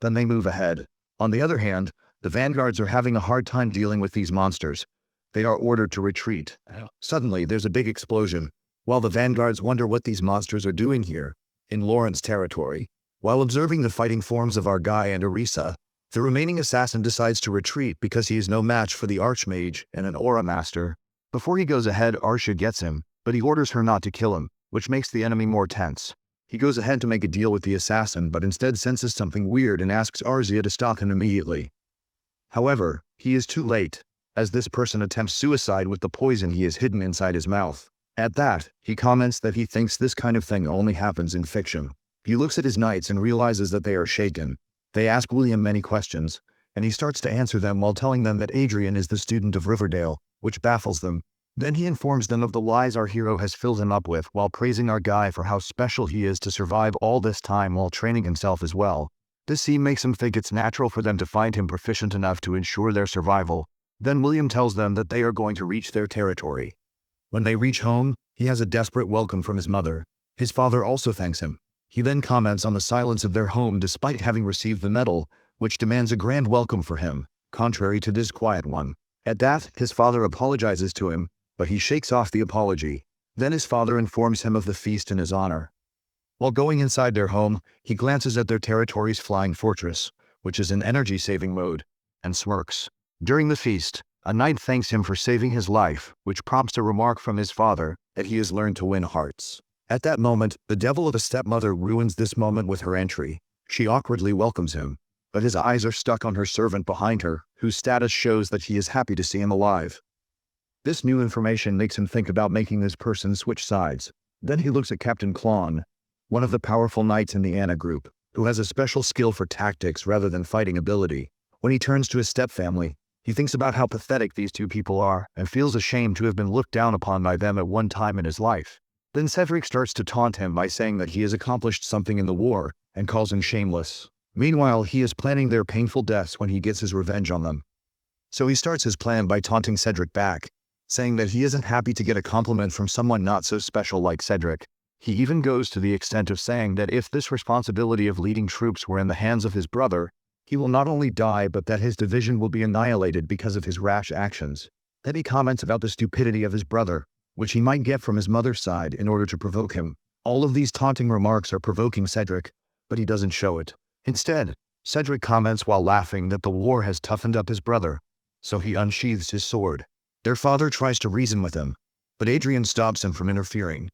Then they move ahead. On the other hand, the vanguards are having a hard time dealing with these monsters. They are ordered to retreat. Suddenly, there's a big explosion, while the vanguards wonder what these monsters are doing here, in Lawrence territory. While observing the fighting forms of our guy and Arisa, the remaining assassin decides to retreat because he is no match for the Archmage and an Aura Master. Before he goes ahead, Arcia gets him, but he orders her not to kill him, which makes the enemy more tense. He goes ahead to make a deal with the assassin but instead senses something weird and asks Arzia to stop him immediately. However, he is too late, as this person attempts suicide with the poison he has hidden inside his mouth. At that, he comments that he thinks this kind of thing only happens in fiction. He looks at his knights and realizes that they are shaken. They ask William many questions, and he starts to answer them while telling them that Adrian is the student of Riverdale, which baffles them. Then he informs them of the lies our hero has filled him up with while praising our guy for how special he is to survive all this time while training himself as well. This scene makes him think it's natural for them to find him proficient enough to ensure their survival. Then William tells them that they are going to reach their territory. When they reach home, he has a desperate welcome from his mother. His father also thanks him. He then comments on the silence of their home despite having received the medal, which demands a grand welcome for him, contrary to this quiet one. At that, his father apologizes to him, but he shakes off the apology. Then his father informs him of the feast in his honor. While going inside their home, he glances at their territory's flying fortress, which is in energy-saving mode, and smirks. During the feast, a knight thanks him for saving his life, which prompts a remark from his father that he has learned to win hearts. At that moment, the devil of a stepmother ruins this moment with her entry. She awkwardly welcomes him, but his eyes are stuck on her servant behind her, whose status shows that he is happy to see him alive. This new information makes him think about making this person switch sides. Then he looks at Captain Klon, one of the powerful knights in the Anna group, who has a special skill for tactics rather than fighting ability. When he turns to his stepfamily, he thinks about how pathetic these two people are and feels ashamed to have been looked down upon by them at one time in his life. Then Cedric starts to taunt him by saying that he has accomplished something in the war and calls him shameless. Meanwhile, he is planning their painful deaths when he gets his revenge on them. So he starts his plan by taunting Cedric back, saying that he isn't happy to get a compliment from someone not so special like Cedric. He even goes to the extent of saying that if this responsibility of leading troops were in the hands of his brother, he will not only die but that his division will be annihilated because of his rash actions. Then he comments about the stupidity of his brother, which he might get from his mother's side in order to provoke him. All of these taunting remarks are provoking Cedric, but he doesn't show it. Instead, Cedric comments while laughing that the war has toughened up his brother, so he unsheathes his sword. Their father tries to reason with him, but Adrian stops him from interfering.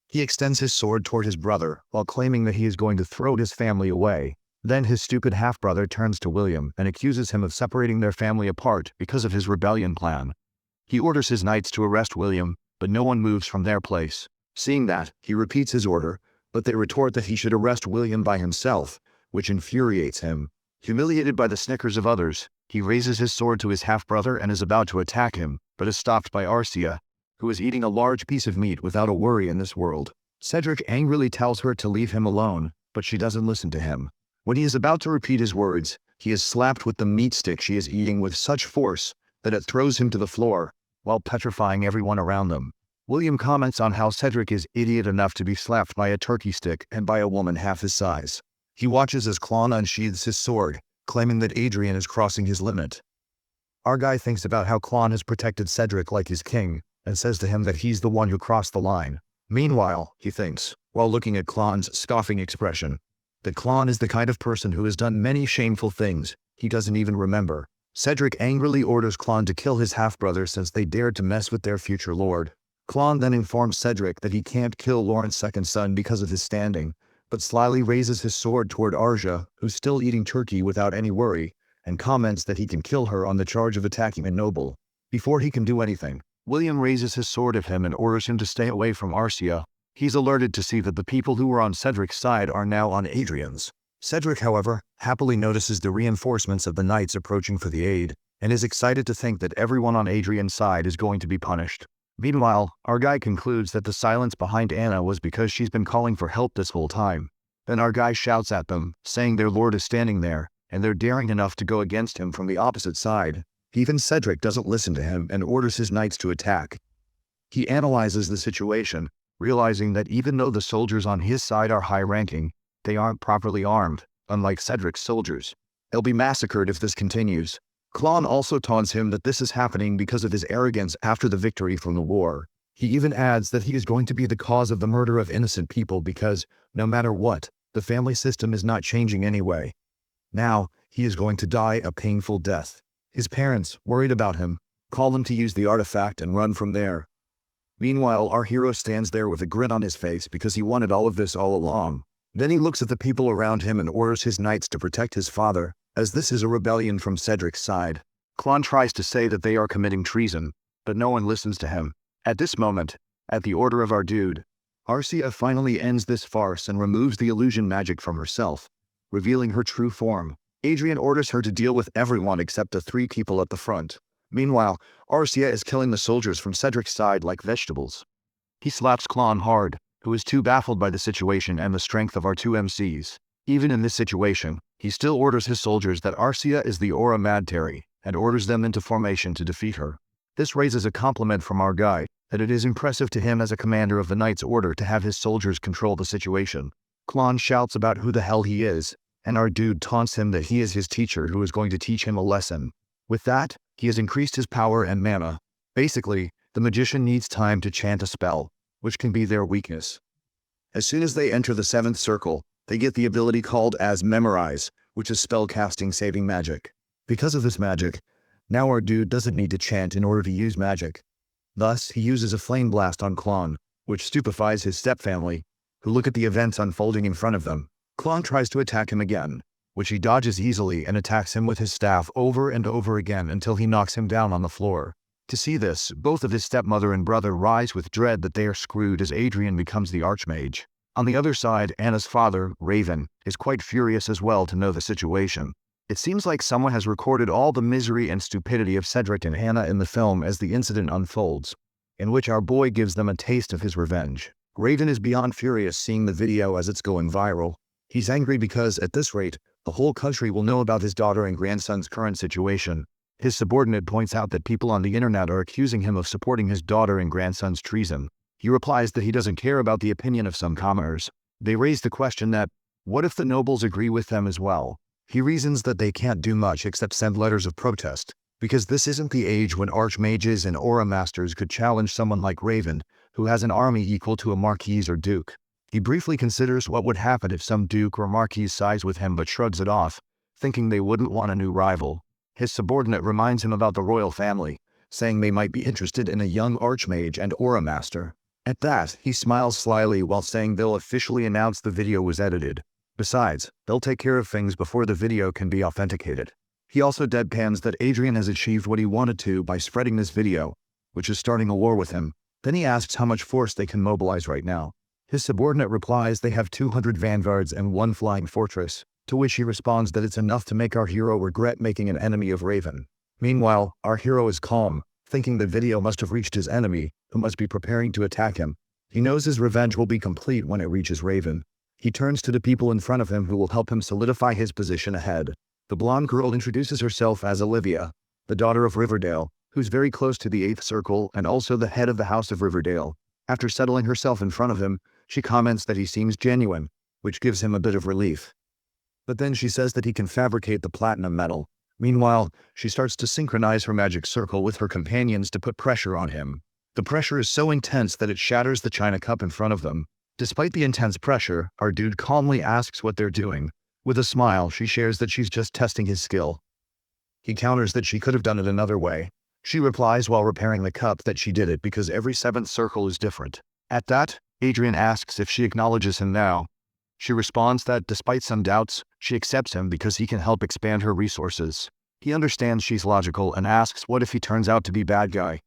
He extends his sword toward his brother while claiming that he is going to throw his family away. Then his stupid half-brother turns to William and accuses him of separating their family apart because of his rebellion plan. He orders his knights to arrest William, but no one moves from their place. Seeing that, he repeats his order, but they retort that he should arrest William by himself, which infuriates him. Humiliated by the snickers of others, he raises his sword to his half-brother and is about to attack him, but is stopped by Arcia, who is eating a large piece of meat without a worry in this world. Cedric angrily tells her to leave him alone, but she doesn't listen to him. When he is about to repeat his words, he is slapped with the meat stick she is eating with such force that it throws him to the floor, while petrifying everyone around them. William comments on how Cedric is idiot enough to be slapped by a turkey stick and by a woman half his size. He watches as Klon unsheathes his sword, claiming that Adrian is crossing his limit. Our guy thinks about how Klon has protected Cedric like his king, and says to him that he's the one who crossed the line. Meanwhile, he thinks, while looking at Klon's scoffing expression, that Klon is the kind of person who has done many shameful things he doesn't even remember. Cedric angrily orders Klon to kill his half-brother since they dared to mess with their future lord. Klon then informs Cedric that he can't kill Lauren's second son because of his standing, but slyly raises his sword toward Arja, who's still eating turkey without any worry, and comments that he can kill her on the charge of attacking a noble. Before he can do anything, William raises his sword at him and orders him to stay away from Arcia. He's alerted to see that the people who were on Cedric's side are now on Adrian's. Cedric, however, happily notices the reinforcements of the knights approaching for the aid, and is excited to think that everyone on Adrian's side is going to be punished. Meanwhile, our guy concludes that the silence behind Anna was because she's been calling for help this whole time. Then our guy shouts at them, saying their lord is standing there, and they're daring enough to go against him from the opposite side. Even Cedric doesn't listen to him and orders his knights to attack. He analyzes the situation, realizing that even though the soldiers on his side are high-ranking, they aren't properly armed, unlike Cedric's soldiers. They'll be massacred if this continues. Klon also taunts him that this is happening because of his arrogance after the victory from the war. He even adds that he is going to be the cause of the murder of innocent people because, no matter what, the family system is not changing anyway. Now, he is going to die a painful death. His parents, worried about him, call him to use the artifact and run from there. Meanwhile, our hero stands there with a grin on his face because he wanted all of this all along. Then he looks at the people around him and orders his knights to protect his father, as this is a rebellion from Cedric's side. Klon tries to say that they are committing treason, but no one listens to him. At this moment, at the order of our dude, Arcia finally ends this farce and removes the illusion magic from herself, revealing her true form. Adrian orders her to deal with everyone except the 3 people at the front. Meanwhile, Arcia is killing the soldiers from Cedric's side like vegetables. He slaps Klon hard, who is too baffled by the situation and the strength of our 2 MCs. Even in this situation, he still orders his soldiers that Arcia is the Aura Madteri, and orders them into formation to defeat her. This raises a compliment from our guy, that it is impressive to him as a commander of the Knight's Order to have his soldiers control the situation. Klon shouts about who the hell he is, and our dude taunts him that he is his teacher who is going to teach him a lesson. With that, he has increased his power and mana. Basically, the magician needs time to chant a spell, which can be their weakness. As soon as they enter the 7th circle, they get the ability called as Memorize, which is spell-casting saving magic. Because of this magic, now our dude doesn't need to chant in order to use magic. Thus, he uses a flame blast on Klon, which stupefies his stepfamily, who look at the events unfolding in front of them. Klon tries to attack him again, which he dodges easily and attacks him with his staff over and over again until he knocks him down on the floor. To see this, both of his stepmother and brother rise with dread that they are screwed as Adrian becomes the Archmage. On the other side, Anna's father, Raven, is quite furious as well to know the situation. It seems like someone has recorded all the misery and stupidity of Cedric and Hannah in the film as the incident unfolds, in which our boy gives them a taste of his revenge. Raven is beyond furious seeing the video as it's going viral. He's angry because, at this rate, the whole country will know about his daughter and grandson's current situation. His subordinate points out that people on the internet are accusing him of supporting his daughter and grandson's treason. He replies that he doesn't care about the opinion of some commoners. They raise the question that, what if the nobles agree with them as well? He reasons that they can't do much except send letters of protest, because this isn't the age when archmages and aura masters could challenge someone like Raven, who has an army equal to a marquis or duke. He briefly considers what would happen if some duke or marquis sides with him but shrugs it off, thinking they wouldn't want a new rival. His subordinate reminds him about the royal family, saying they might be interested in a young archmage and aura master. At that, he smiles slyly while saying they'll officially announce the video was edited. Besides, they'll take care of things before the video can be authenticated. He also deadpans that Adrian has achieved what he wanted to by spreading this video, which is starting a war with him. Then he asks how much force they can mobilize right now. His subordinate replies they have 200 vanguards and 1 flying fortress, to which he responds that it's enough to make our hero regret making an enemy of Raven. Meanwhile, our hero is calm, thinking the video must have reached his enemy, who must be preparing to attack him. He knows his revenge will be complete when it reaches Raven. He turns to the people in front of him who will help him solidify his position ahead. The blonde girl introduces herself as Olivia, the daughter of Riverdale, who's very close to the 8th circle and also the head of the House of Riverdale. After settling herself in front of him, she comments that he seems genuine, which gives him a bit of relief. But then she says that he can fabricate the platinum metal. Meanwhile, she starts to synchronize her magic circle with her companions to put pressure on him. The pressure is so intense that it shatters the china cup in front of them. Despite the intense pressure, our dude calmly asks what they're doing. With a smile, she shares that she's just testing his skill. He counters that she could have done it another way. She replies while repairing the cup that she did it because every 7th circle is different. At that, Adrian asks if she acknowledges him now. She responds that, despite some doubts, she accepts him because he can help expand her resources. He understands she's logical and asks what if he turns out to be bad guy.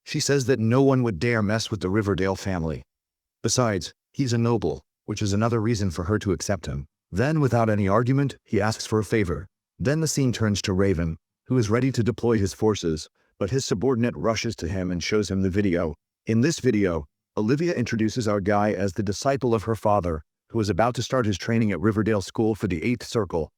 She says that no one would dare mess with the Riverdale family. Besides, he's a noble, which is another reason for her to accept him. Then, without any argument, he asks for a favor. Then the scene turns to Raven, who is ready to deploy his forces, but his subordinate rushes to him and shows him the video. In this video, Olivia introduces our guy as the disciple of her father, who is about to start his training at Riverdale School for the 8th circle.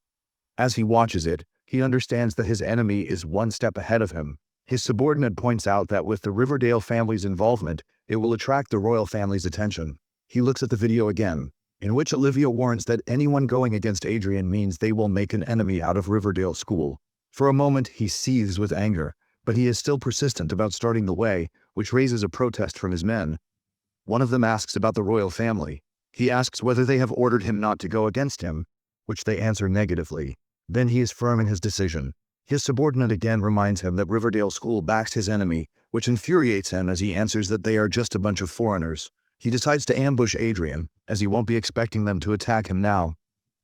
As he watches it, he understands that his enemy is 1 step ahead of him. His subordinate points out that with the Riverdale family's involvement, it will attract the royal family's attention. He looks at the video again, in which Olivia warns that anyone going against Adrian means they will make an enemy out of Riverdale School. For a moment, he seethes with anger, but he is still persistent about starting the way, which raises a protest from his men. One of them asks about the royal family. He asks whether they have ordered him not to go against him, which they answer negatively. Then he is firm in his decision. His subordinate again reminds him that Riverdale School backs his enemy, which infuriates him as he answers that they are just a bunch of foreigners. He decides to ambush Adrian, as he won't be expecting them to attack him now.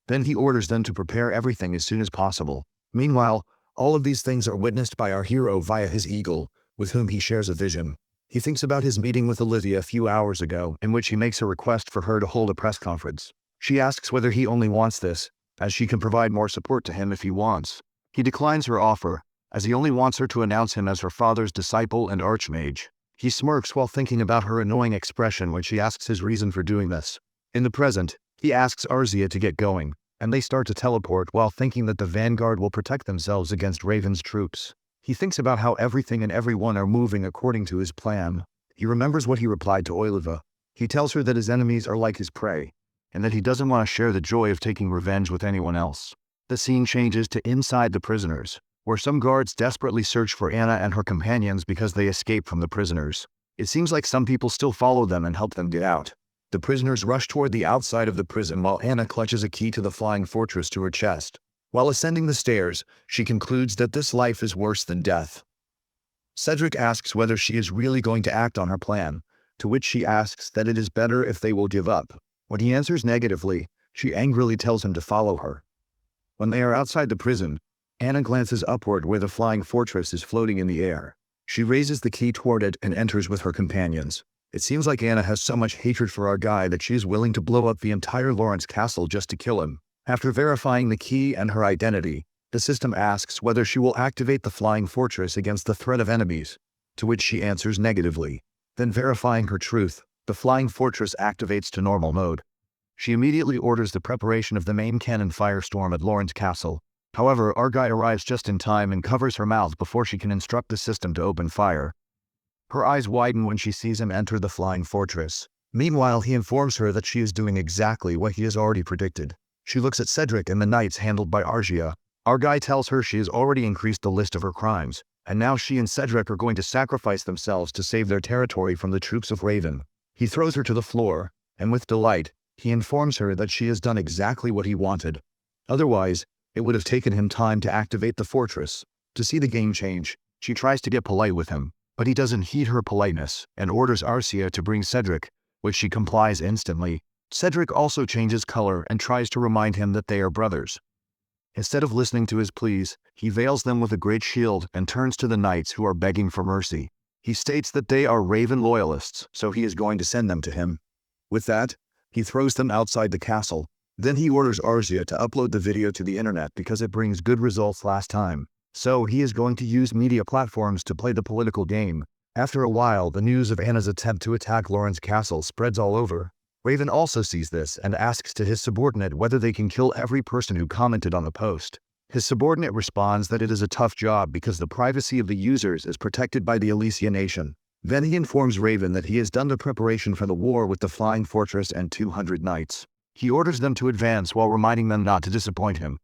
Then he orders them to prepare everything as soon as possible. Meanwhile, all of these things are witnessed by our hero via his eagle, with whom he shares a vision. He thinks about his meeting with Olivia a few hours ago, in which he makes a request for her to hold a press conference. She asks whether he only wants this, as she can provide more support to him if he wants. He declines her offer, as he only wants her to announce him as her father's disciple and archmage. He smirks while thinking about her annoying expression when she asks his reason for doing this. In the present, he asks Arzia to get going, and they start to teleport while thinking that the Vanguard will protect themselves against Raven's troops. He thinks about how everything and everyone are moving according to his plan. He remembers what he replied to Oliva. He tells her that his enemies are like his prey, and that he doesn't want to share the joy of taking revenge with anyone else. The scene changes to inside the prisoners, where some guards desperately search for Anna and her companions because they escaped from the prisoners. It seems like some people still follow them and help them get out. The prisoners rush toward the outside of the prison while Anna clutches a key to the flying fortress to her chest. While ascending the stairs, she concludes that this life is worse than death. Cedric asks whether she is really going to act on her plan, to which she asks that it is better if they will give up. When he answers negatively, she angrily tells him to follow her. When they are outside the prison, Anna glances upward where the flying fortress is floating in the air. She raises the key toward it and enters with her companions. It seems like Anna has so much hatred for our guy that she is willing to blow up the entire Lawrence castle just to kill him. After verifying the key and her identity, the system asks whether she will activate the flying fortress against the threat of enemies, to which she answers negatively. Then verifying her truth, the flying fortress activates to normal mode. She immediately orders the preparation of the main cannon firestorm at Lawrence Castle. However, our guy arrives just in time and covers her mouth before she can instruct the system to open fire. Her eyes widen when she sees him enter the flying fortress. Meanwhile, he informs her that she is doing exactly what he has already predicted. She looks at Cedric and the knights handled by Arzia. Our guy tells her she has already increased the list of her crimes, and now she and Cedric are going to sacrifice themselves to save their territory from the troops of Raven. He throws her to the floor, and with delight, he informs her that she has done exactly what he wanted. Otherwise, it would have taken him time to activate the fortress. To see the game change, she tries to get polite with him, but he doesn't heed her politeness and orders Arzia to bring Cedric, which she complies instantly. Cedric also changes color and tries to remind him that they are brothers. Instead of listening to his pleas, he veils them with a great shield and turns to the knights who are begging for mercy. He states that they are Raven loyalists, so he is going to send them to him. With that, he throws them outside the castle. Then he orders Arzia to upload the video to the internet because it brings good results last time. So he is going to use media platforms to play the political game. After a while, the news of Anna's attempt to attack Lawrence Castle spreads all over. Raven also sees this and asks to his subordinate whether they can kill every person who commented on the post. His subordinate responds that it is a tough job because the privacy of the users is protected by the Elysia Nation. Then he informs Raven that he has done the preparation for the war with the Flying Fortress and 200 knights. He orders them to advance while reminding them not to disappoint him.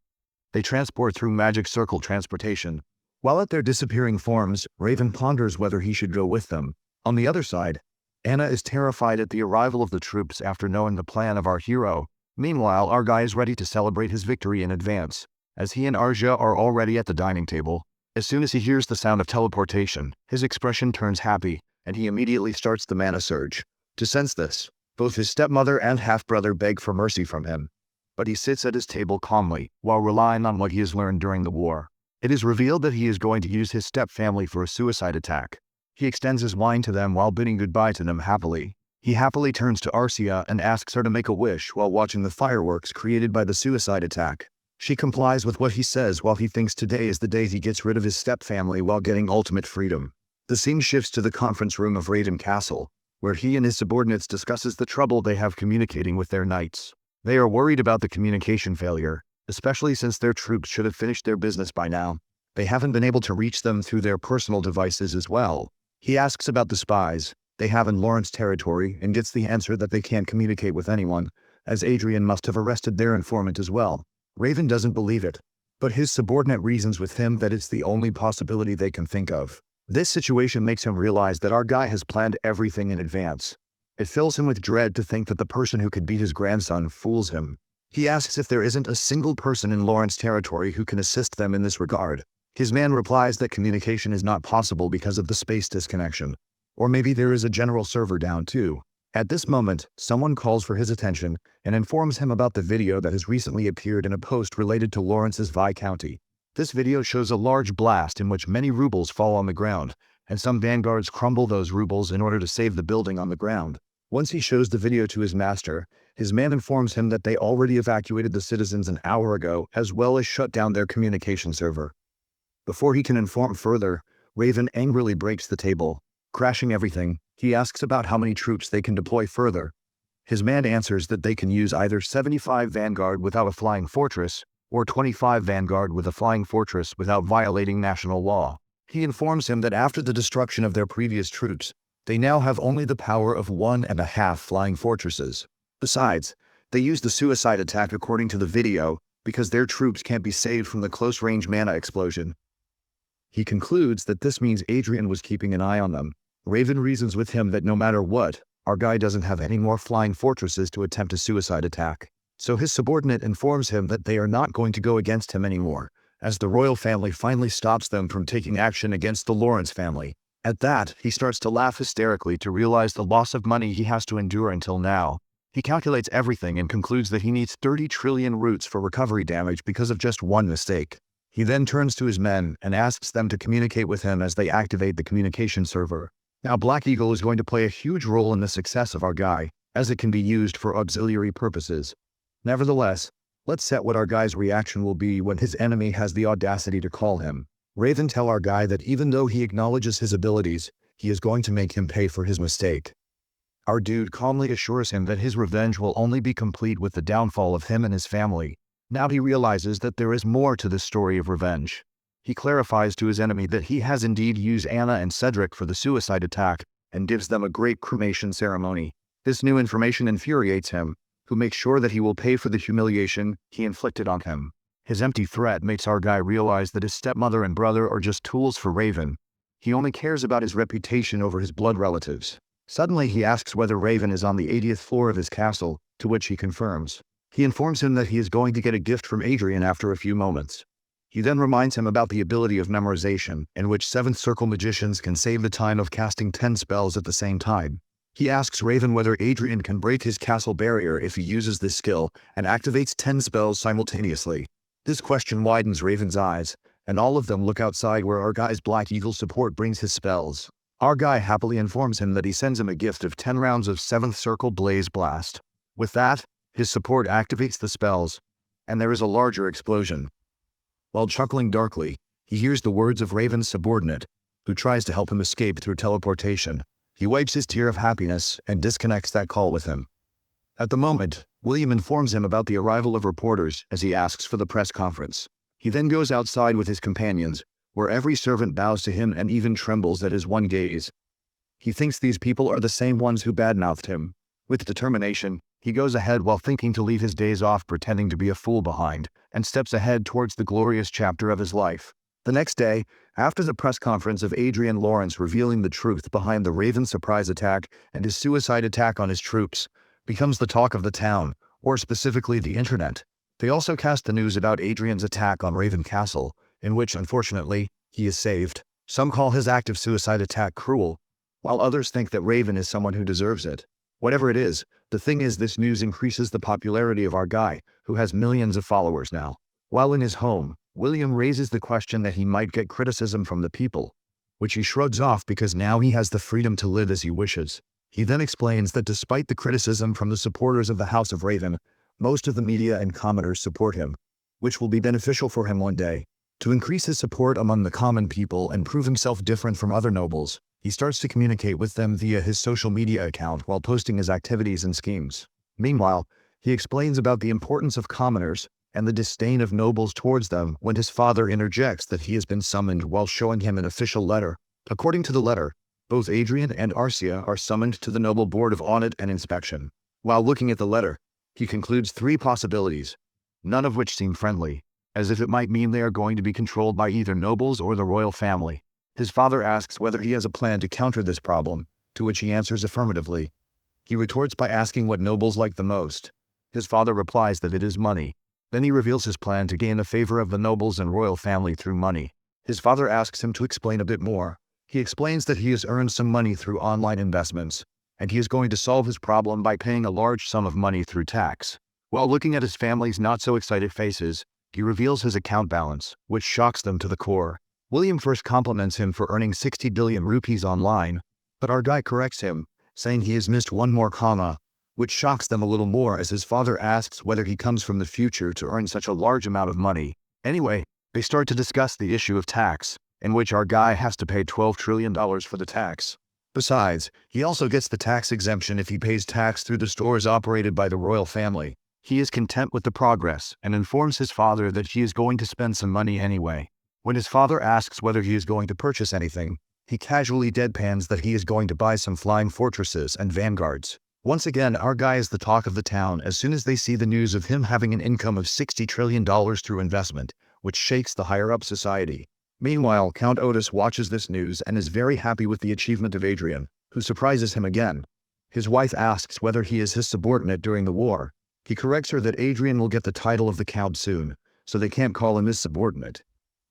They transport through magic circle transportation. While at their disappearing forms, Raven ponders whether he should go with them. On the other side, Anna is terrified at the arrival of the troops after knowing the plan of our hero. Meanwhile, our guy is ready to celebrate his victory in advance, as he and Arzia are already at the dining table. As soon as he hears the sound of teleportation, his expression turns happy, and he immediately starts the mana surge. To sense this, both his stepmother and half-brother beg for mercy from him, but he sits at his table calmly, while relying on what he has learned during the war. It is revealed that he is going to use his step-family for a suicide attack. He extends his wine to them while bidding goodbye to them happily. He happily turns to Arzia and asks her to make a wish while watching the fireworks created by the suicide attack. She complies with what he says while he thinks today is the day he gets rid of his step-family while getting ultimate freedom. The scene shifts to the conference room of Raven Castle, where he and his subordinates discusses the trouble they have communicating with their knights. They are worried about the communication failure, especially since their troops should have finished their business by now. They haven't been able to reach them through their personal devices as well. He asks about the spies they have in Lawrence territory and gets the answer that they can't communicate with anyone, as Adrian must have arrested their informant as well. Raven doesn't believe it, but his subordinate reasons with him that it's the only possibility they can think of. This situation makes him realize that our guy has planned everything in advance. It fills him with dread to think that the person who could beat his grandson fools him. He asks if there isn't a single person in Lawrence territory who can assist them in this regard. His man replies that communication is not possible because of the space disconnection. Or maybe there is a general server down too. At this moment, someone calls for his attention and informs him about the video that has recently appeared in a post related to Lawrence's County. This video shows a large blast in which many rubles fall on the ground, and some vanguards crumble those rubles in order to save the building on the ground. Once he shows the video to his master, his man informs him that they already evacuated the citizens an hour ago, as well as shut down their communication server. Before he can inform further, Raven angrily breaks the table. Crashing everything, he asks about how many troops they can deploy further. His man answers that they can use either 75 Vanguard without a flying fortress, or 25 Vanguard with a flying fortress without violating national law. He informs him that after the destruction of their previous troops, they now have only the power of 1.5 flying fortresses. Besides, they use the suicide attack according to the video because their troops can't be saved from the close-range mana explosion. He concludes that this means Adrian was keeping an eye on them. Raven reasons with him that no matter what, our guy doesn't have any more flying fortresses to attempt a suicide attack. So his subordinate informs him that they are not going to go against him anymore, as the royal family finally stops them from taking action against the Lawrence family. At that, he starts to laugh hysterically to realize the loss of money he has to endure until now. He calculates everything and concludes that he needs 30 trillion roots for recovery damage because of just one mistake. He then turns to his men and asks them to communicate with him as they activate the communication server. Now Black Eagle is going to play a huge role in the success of our guy, as it can be used for auxiliary purposes. Nevertheless, let's set what our guy's reaction will be when his enemy has the audacity to call him. Raven tells our guy that even though he acknowledges his abilities, he is going to make him pay for his mistake. Our dude calmly assures him that his revenge will only be complete with the downfall of him and his family. Now he realizes that there is more to this story of revenge. He clarifies to his enemy that he has indeed used Anna and Cedric for the suicide attack and gives them a great cremation ceremony. This new information infuriates him, who makes sure that he will pay for the humiliation he inflicted on him. His empty threat makes our guy realize that his stepmother and brother are just tools for Raven. He only cares about his reputation over his blood relatives. Suddenly he asks whether Raven is on the 80th floor of his castle, to which he confirms. He informs him that he is going to get a gift from Adrian after a few moments. He then reminds him about the ability of memorization, in which 7th Circle magicians can save the time of casting 10 spells at the same time. He asks Raven whether Adrian can break his castle barrier if he uses this skill and activates 10 spells simultaneously. This question widens Raven's eyes, and all of them look outside where our guy's Black Eagle support brings his spells. Our guy happily informs him that he sends him a gift of 10 rounds of 7th Circle Blaze Blast. With that, his support activates the spells, and there is a larger explosion. While chuckling darkly, he hears the words of Raven's subordinate, who tries to help him escape through teleportation. He wipes his tear of happiness and disconnects that call with him. At the moment, William informs him about the arrival of reporters as he asks for the press conference. He then goes outside with his companions, where every servant bows to him and even trembles at his one gaze. He thinks these people are the same ones who badmouthed him. With determination, he goes ahead while thinking to leave his days off pretending to be a fool behind, and steps ahead towards the glorious chapter of his life. The next day, after the press conference of Adrian Lawrence revealing the truth behind the Raven surprise attack and his suicide attack on his troops, becomes the talk of the town, or specifically the internet. They also cast the news about Adrian's attack on Raven Castle, in which, unfortunately, he is saved. Some call his act of suicide attack cruel, while others think that Raven is someone who deserves it. Whatever it is, the thing is this news increases the popularity of our guy, who has millions of followers now. While in his home, William raises the question that he might get criticism from the people, which he shrugs off because now he has the freedom to live as he wishes. He then explains that despite the criticism from the supporters of the House of Raven, most of the media and commoners support him, which will be beneficial for him one day. To increase his support among the common people and prove himself different from other nobles, he starts to communicate with them via his social media account while posting his activities and schemes. Meanwhile, he explains about the importance of commoners and the disdain of nobles towards them when his father interjects that he has been summoned while showing him an official letter. According to the letter, both Adrian and Arcia are summoned to the Noble Board of Audit and Inspection. While looking at the letter, he concludes 3 possibilities, none of which seem friendly, as if it might mean they are going to be controlled by either nobles or the royal family. His father asks whether he has a plan to counter this problem, to which he answers affirmatively. He retorts by asking what nobles like the most. His father replies that it is money. Then he reveals his plan to gain the favor of the nobles and royal family through money. His father asks him to explain a bit more. He explains that he has earned some money through online investments, and he is going to solve his problem by paying a large sum of money through tax. While looking at his family's not-so-excited faces, he reveals his account balance, which shocks them to the core. William first compliments him for earning 60 billion rupees online, but our guy corrects him, saying he has missed one more comma, which shocks them a little more as his father asks whether he comes from the future to earn such a large amount of money. Anyway, they start to discuss the issue of tax, in which our guy has to pay $12 trillion for the tax. Besides, he also gets the tax exemption if he pays tax through the stores operated by the royal family. He is content with the progress and informs his father that he is going to spend some money anyway. When his father asks whether he is going to purchase anything, he casually deadpans that he is going to buy some flying fortresses and vanguards. Once again, our guy is the talk of the town as soon as they see the news of him having an income of $60 trillion through investment, which shakes the higher-up society. Meanwhile, Count Otis watches this news and is very happy with the achievement of Adrian, who surprises him again. His wife asks whether he is his subordinate during the war. He corrects her that Adrian will get the title of the Count soon, so they can't call him his subordinate.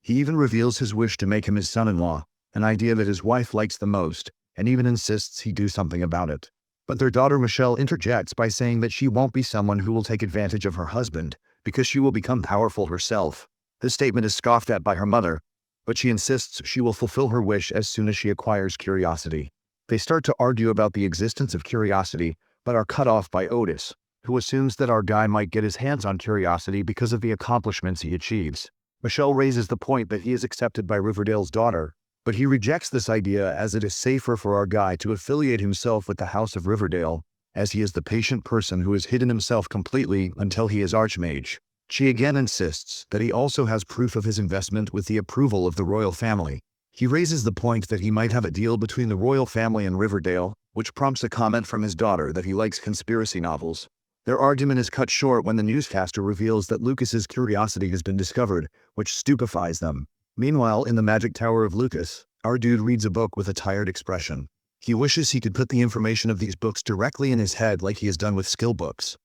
He even reveals his wish to make him his son-in-law, an idea that his wife likes the most, and even insists he do something about it. But their daughter Michelle interjects by saying that she won't be someone who will take advantage of her husband, because she will become powerful herself. This statement is scoffed at by her mother, but she insists she will fulfill her wish as soon as she acquires curiosity. They start to argue about the existence of curiosity, but are cut off by Otis, who assumes that our guy might get his hands on curiosity because of the accomplishments he achieves. Michelle raises the point that he is accepted by Riverdale's daughter, but he rejects this idea as it is safer for our guy to affiliate himself with the House of Riverdale, as he is the patient person who has hidden himself completely until he is Archmage. She again insists that he also has proof of his investment with the approval of the royal family. He raises the point that he might have a deal between the royal family and Riverdale, which prompts a comment from his daughter that he likes conspiracy novels. Their argument is cut short when the newscaster reveals that Lucas's curiosity has been discovered, which stupefies them. Meanwhile, in the magic tower of Lucas, our dude reads a book with a tired expression. He wishes he could put the information of these books directly in his head like he has done with skill books.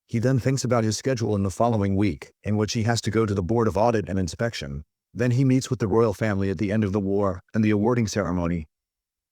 He then thinks about his schedule in the following week, in which he has to go to the Board of Audit and Inspection. Then he meets with the royal family at the end of the war and the awarding ceremony.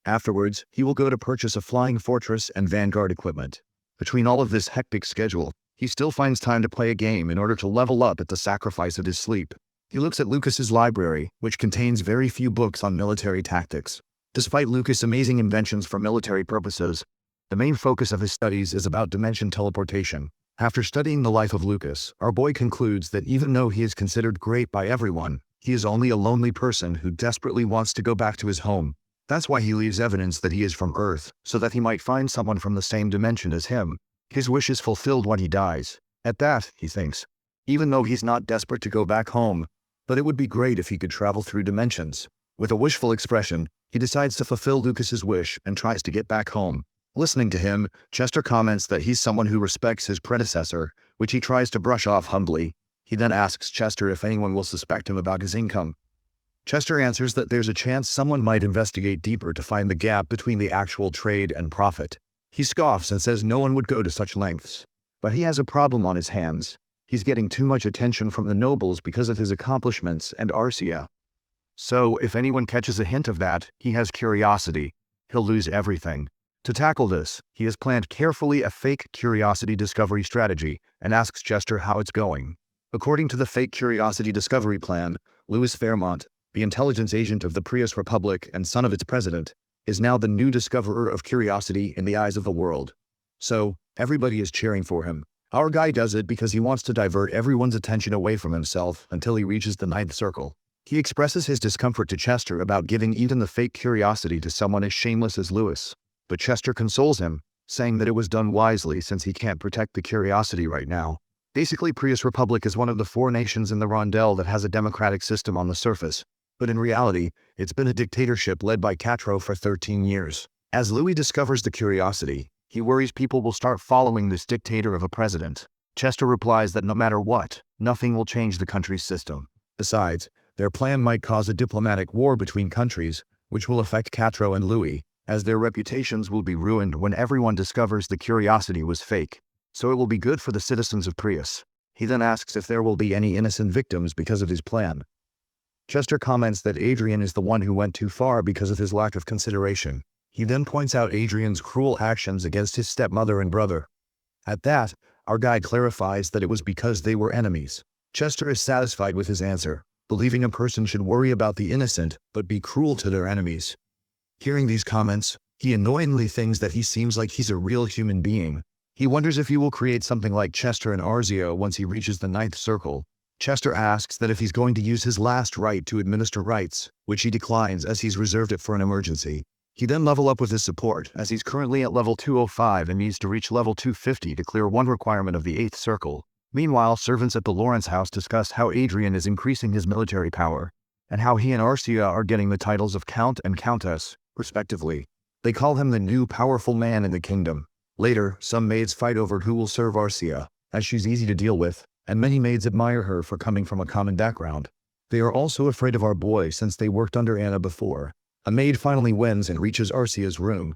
Afterwards, he will go to purchase a flying fortress and vanguard equipment. Between all of this hectic schedule, he still finds time to play a game in order to level up at the sacrifice of his sleep. He looks at Lucas's library, which contains very few books on military tactics. Despite Lucas' amazing inventions for military purposes, the main focus of his studies is about dimension teleportation. After studying the life of Lucas, our boy concludes that even though he is considered great by everyone, he is only a lonely person who desperately wants to go back to his home. That's why he leaves evidence that he is from Earth, so that he might find someone from the same dimension as him. His wish is fulfilled when he dies. At that, he thinks, even though he's not desperate to go back home, but it would be great if he could travel through dimensions. With a wishful expression, he decides to fulfill Lucas's wish and tries to get back home. Listening to him, Chester comments that he's someone who respects his predecessor, which he tries to brush off humbly. He then asks Chester if anyone will suspect him about his income. Chester answers that there's a chance someone might investigate deeper to find the gap between the actual trade and profit. He scoffs and says no one would go to such lengths. But he has a problem on his hands. He's getting too much attention from the nobles because of his accomplishments and Arcia. So, if anyone catches a hint of that, he has curiosity. He'll lose everything. To tackle this, he has planned carefully a fake curiosity discovery strategy and asks Chester how it's going. According to the fake curiosity discovery plan, Louis Fairmont, the intelligence agent of the Prius Republic and son of its president, is now the new discoverer of curiosity in the eyes of the world. So, everybody is cheering for him. Our guy does it because he wants to divert everyone's attention away from himself until he reaches the ninth circle. He expresses his discomfort to Chester about giving even the fake curiosity to someone as shameless as Louis. But Chester consoles him, saying that it was done wisely since he can't protect the curiosity right now. Basically, Prius Republic is one of the 4 nations in the Rondel that has a democratic system on the surface, but in reality, it's been a dictatorship led by Catro for 13 years. As Louis discovers the curiosity, he worries people will start following this dictator of a president. Chester replies that no matter what, nothing will change the country's system. Besides, their plan might cause a diplomatic war between countries, which will affect Catro and Louis, as their reputations will be ruined when everyone discovers the curiosity was fake. So it will be good for the citizens of Prius. He then asks if there will be any innocent victims because of his plan. Chester comments that Adrian is the one who went too far because of his lack of consideration. He then points out Adrian's cruel actions against his stepmother and brother. At that, our guy clarifies that it was because they were enemies. Chester is satisfied with his answer, believing a person should worry about the innocent but be cruel to their enemies. Hearing these comments, he annoyingly thinks that he seems like he's a real human being. He wonders if he will create something like Chester and Arzio once he reaches the 9th circle. Chester asks that if he's going to use his last right to administer rights, which he declines as he's reserved it for an emergency. He then level up with his support, as he's currently at level 205 and needs to reach level 250 to clear one requirement of the 8th circle. Meanwhile, servants at the Lawrence house discuss how Adrian is increasing his military power, and how he and Arcia are getting the titles of Count and Countess, respectively. They call him the new powerful man in the kingdom. Later, some maids fight over who will serve Arcia, as she's easy to deal with, and many maids admire her for coming from a common background. They are also afraid of our boy since they worked under Anna before. A maid finally wins and reaches Arcia's room.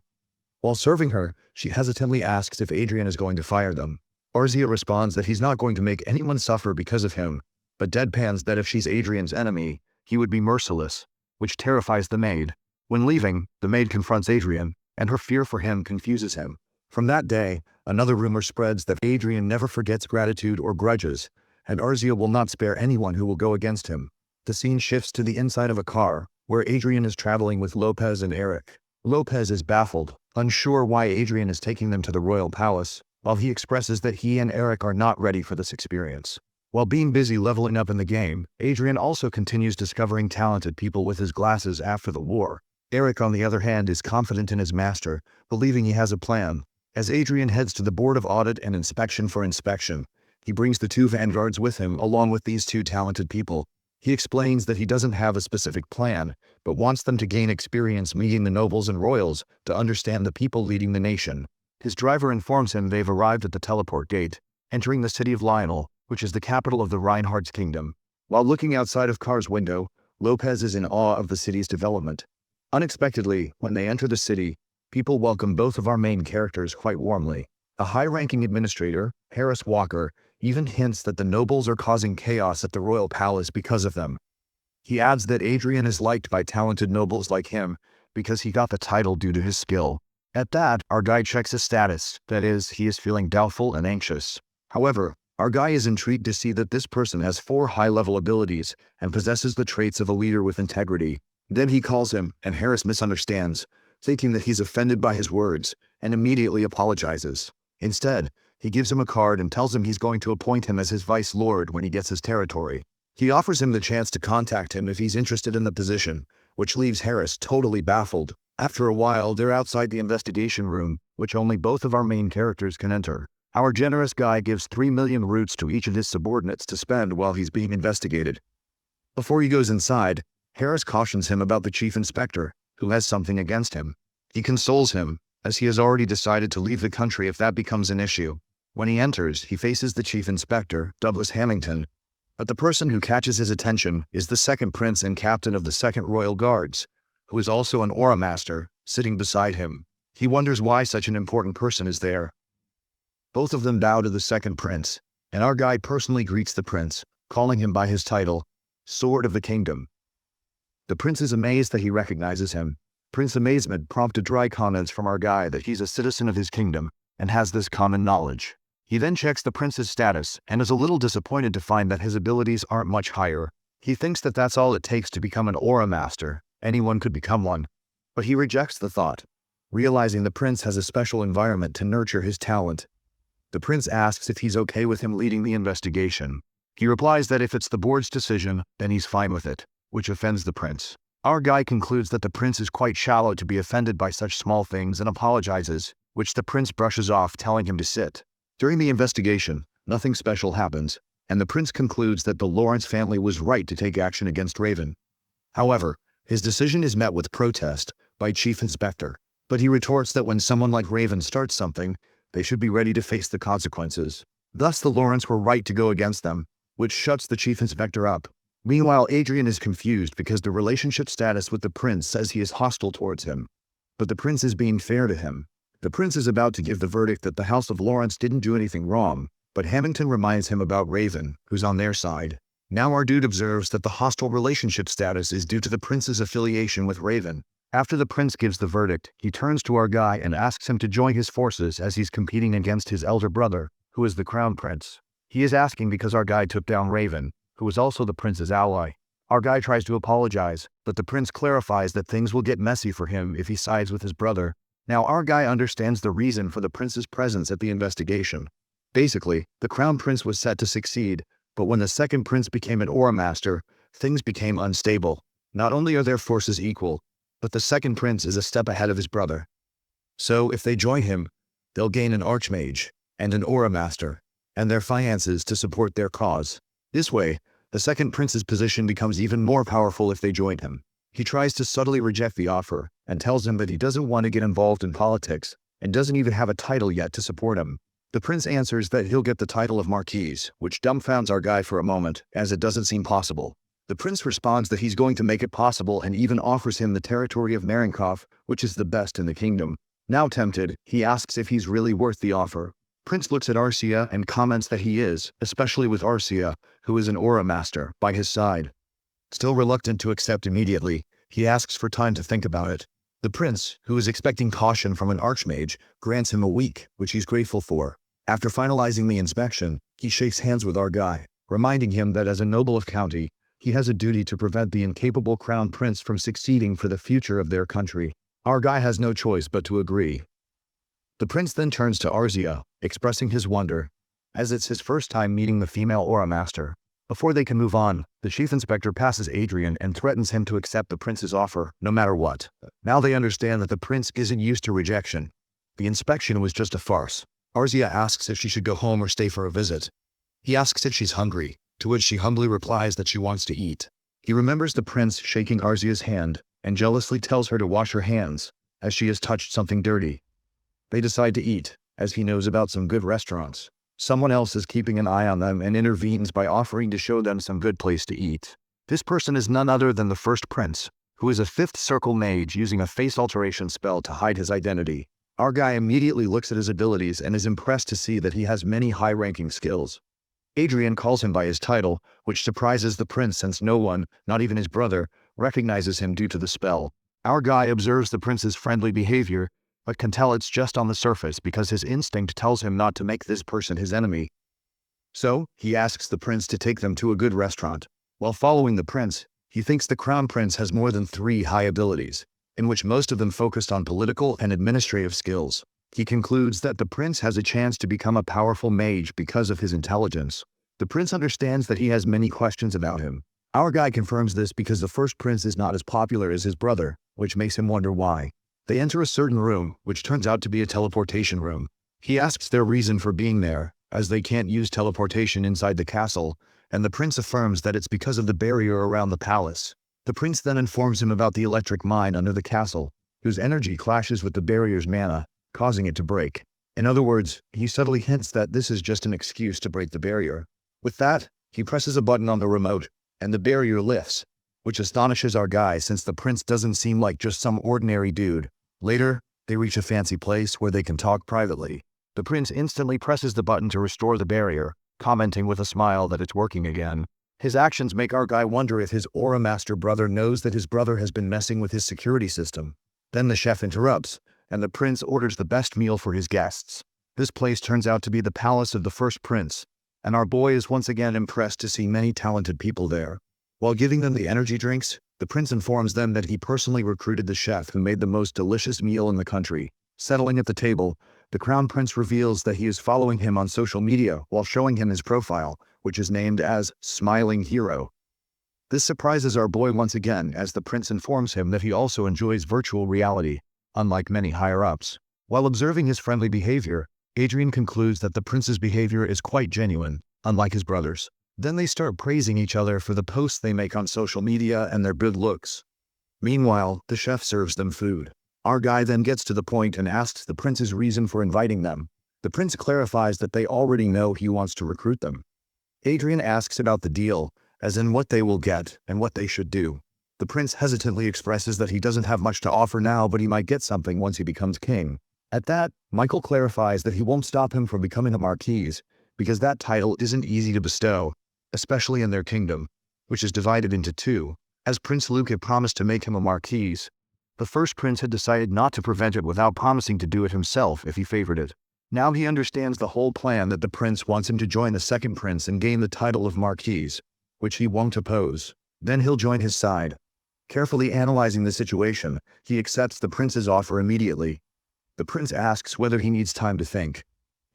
While serving her, she hesitantly asks if Adrian is going to fire them. Arcia responds that he's not going to make anyone suffer because of him, but deadpans that if she's Adrian's enemy, he would be merciless, which terrifies the maid. When leaving, the maid confronts Adrian, and her fear for him confuses him. From that day, another rumor spreads that Adrian never forgets gratitude or grudges, and Arcia will not spare anyone who will go against him. The scene shifts to the inside of a car, where Adrian is traveling with Lopez and Eric. Lopez is baffled, unsure why Adrian is taking them to the royal palace, while he expresses that he and Eric are not ready for this experience. While being busy leveling up in the game, Adrian also continues discovering talented people with his glasses after the war. Eric, on the other hand, is confident in his master, believing he has a plan. As Adrian heads to the Board of Audit and Inspection for inspection, he brings the 2 vanguards with him along with these 2 talented people. He explains that he doesn't have a specific plan, but wants them to gain experience meeting the nobles and royals to understand the people leading the nation. His driver informs him they've arrived at the teleport gate, entering the city of Lionel, which is the capital of the Reinhardt's kingdom. While looking outside of Car's window, Lopez is in awe of the city's development. Unexpectedly, when they enter the city, people welcome both of our main characters quite warmly. A high-ranking administrator, Harris Walker, even hints that the nobles are causing chaos at the royal palace because of them. He adds that Adrian is liked by talented nobles like him because he got the title due to his skill. At that, our guy checks his status, that is, he is feeling doubtful and anxious. However, our guy is intrigued to see that this person has 4 high-level abilities and possesses the traits of a leader with integrity. Then he calls him, and Harris misunderstands, thinking that he's offended by his words, and immediately apologizes. Instead, he gives him a card and tells him he's going to appoint him as his vice lord when he gets his territory. He offers him the chance to contact him if he's interested in the position, which leaves Harris totally baffled. After a while, they're outside the investigation room, which only both of our main characters can enter. Our generous guy gives 3 million roots to each of his subordinates to spend while he's being investigated. Before he goes inside, Harris cautions him about the chief inspector, who has something against him. He consoles him, as he has already decided to leave the country if that becomes an issue. When he enters, he faces the chief inspector, Douglas Hamilton, but the person who catches his attention is the 2nd prince and captain of the 2nd Royal Guards, who is also an aura master, sitting beside him. He wonders why such an important person is there. Both of them bow to the 2nd prince, and our guy personally greets the prince, calling him by his title, Sword of the Kingdom. The prince is amazed that he recognizes him. Prince's amazement prompted dry comments from our guy that he's a citizen of his kingdom and has this common knowledge. He then checks the prince's status and is a little disappointed to find that his abilities aren't much higher. He thinks that that's all it takes to become an aura master. Anyone could become one. But he rejects the thought, realizing the prince has a special environment to nurture his talent. The prince asks if he's okay with him leading the investigation. He replies that if it's the board's decision, then he's fine with it, which offends the prince. Our guy concludes that the prince is quite shallow to be offended by such small things and apologizes, which the prince brushes off, telling him to sit. During the investigation, nothing special happens, and the prince concludes that the Lawrence family was right to take action against Raven. However, his decision is met with protest by Chief Inspector, but he retorts that when someone like Raven starts something, they should be ready to face the consequences. Thus, the Lawrence were right to go against them, which shuts the Chief Inspector up. Meanwhile, Adrian is confused because the relationship status with the prince says he is hostile towards him. But the prince is being fair to him. The prince is about to give the verdict that the House of Lawrence didn't do anything wrong, but Hamilton reminds him about Raven, who's on their side. Now our dude observes that the hostile relationship status is due to the prince's affiliation with Raven. After the prince gives the verdict, he turns to our guy and asks him to join his forces as he's competing against his elder brother, who is the crown prince. He is asking because our guy took down Raven, who is also the prince's ally. Our guy tries to apologize, but the prince clarifies that things will get messy for him if he sides with his brother. Now our guy understands the reason for the prince's presence at the investigation. Basically, the crown prince was set to succeed, but when the second prince became an aura master, things became unstable. Not only are their forces equal, but the second prince is a step ahead of his brother. So if they join him, they'll gain an archmage and an aura master, and their finances to support their cause. This way, the second prince's position becomes even more powerful if they join him. He tries to subtly reject the offer and tells him that he doesn't want to get involved in politics and doesn't even have a title yet to support him. The prince answers that he'll get the title of Marquis, which dumbfounds our guy for a moment, as it doesn't seem possible. The prince responds that he's going to make it possible and even offers him the territory of Marinkov, which is the best in the kingdom. Now tempted, he asks if he's really worth the offer. Prince looks at Arcia and comments that he is, especially with Arcia, who is an aura master, by his side. Still reluctant to accept immediately, he asks for time to think about it. The prince, who is expecting caution from an archmage, grants him a week, which he's grateful for. After finalizing the inspection, he shakes hands with our guy, reminding him that as a noble of county, he has a duty to prevent the incapable crown prince from succeeding for the future of their country. Our guy has no choice but to agree. The prince then turns to Arcia, expressing his wonder, as it's his first time meeting the female aura master. Before they can move on, the chief inspector passes Adrian and threatens him to accept the prince's offer, no matter what. Now they understand that the prince isn't used to rejection. The inspection was just a farce. Arcia asks if she should go home or stay for a visit. He asks if she's hungry, to which she humbly replies that she wants to eat. He remembers the prince shaking Arcia's hand and jealously tells her to wash her hands, as she has touched something dirty. They decide to eat, as he knows about some good restaurants. Someone else is keeping an eye on them and intervenes by offering to show them some good place to eat. This person is none other than the first prince, who is a fifth circle mage using a face alteration spell to hide his identity. Our guy immediately looks at his abilities and is impressed to see that he has many high-ranking skills. Adrian calls him by his title, which surprises the prince since no one, not even his brother, recognizes him due to the spell. Our guy observes the prince's friendly behavior, but can tell it's just on the surface because his instinct tells him not to make this person his enemy. So, he asks the prince to take them to a good restaurant. While following the prince, he thinks the crown prince has more than 3 high abilities, in which most of them focused on political and administrative skills. He concludes that the prince has a chance to become a powerful mage because of his intelligence. The prince understands that he has many questions about him. Our guy confirms this because the first prince is not as popular as his brother, which makes him wonder why. They enter a certain room, which turns out to be a teleportation room. He asks their reason for being there, as they can't use teleportation inside the castle, and the prince affirms that it's because of the barrier around the palace. The prince then informs him about the electric mine under the castle, whose energy clashes with the barrier's mana, causing it to break. In other words, he subtly hints that this is just an excuse to break the barrier. With that, he presses a button on the remote, and the barrier lifts, which astonishes our guy since the prince doesn't seem like just some ordinary dude. Later, they reach a fancy place where they can talk privately. The prince instantly presses the button to restore the barrier, commenting with a smile that it's working again. His actions make our guy wonder if his aura master brother knows that his brother has been messing with his security system. Then the chef interrupts, and the prince orders the best meal for his guests. This place turns out to be the palace of the first prince, and our boy is once again impressed to see many talented people there. While giving them the energy drinks, the prince informs them that he personally recruited the chef who made the most delicious meal in the country. Settling at the table, the crown prince reveals that he is following him on social media while showing him his profile, which is named as Smiling Hero. This surprises our boy once again as the prince informs him that he also enjoys virtual reality, unlike many higher-ups. While observing his friendly behavior, Adrian concludes that the prince's behavior is quite genuine, unlike his brother's. Then they start praising each other for the posts they make on social media and their good looks. Meanwhile, the chef serves them food. Our guy then gets to the point and asks the prince's reason for inviting them. The prince clarifies that they already know he wants to recruit them. Adrian asks about the deal, as in what they will get and what they should do. The prince hesitantly expresses that he doesn't have much to offer now, but he might get something once he becomes king. At that, Michael clarifies that he won't stop him from becoming a marquis, because that title isn't easy to bestow. especially in their kingdom, which is divided into two, as Prince Luke had promised to make him a marquis. The first prince had decided not to prevent it without promising to do it himself if he favored it. Now he understands the whole plan that the prince wants him to join the second prince and gain the title of marquis, which he won't oppose. Then he'll join his side. Carefully analyzing the situation, he accepts the prince's offer immediately. The prince asks whether he needs time to think.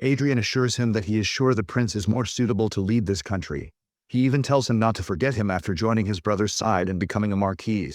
Adrian assures him that he is sure the prince is more suitable to lead this country. He even tells him not to forget him after joining his brother's side and becoming a marquis.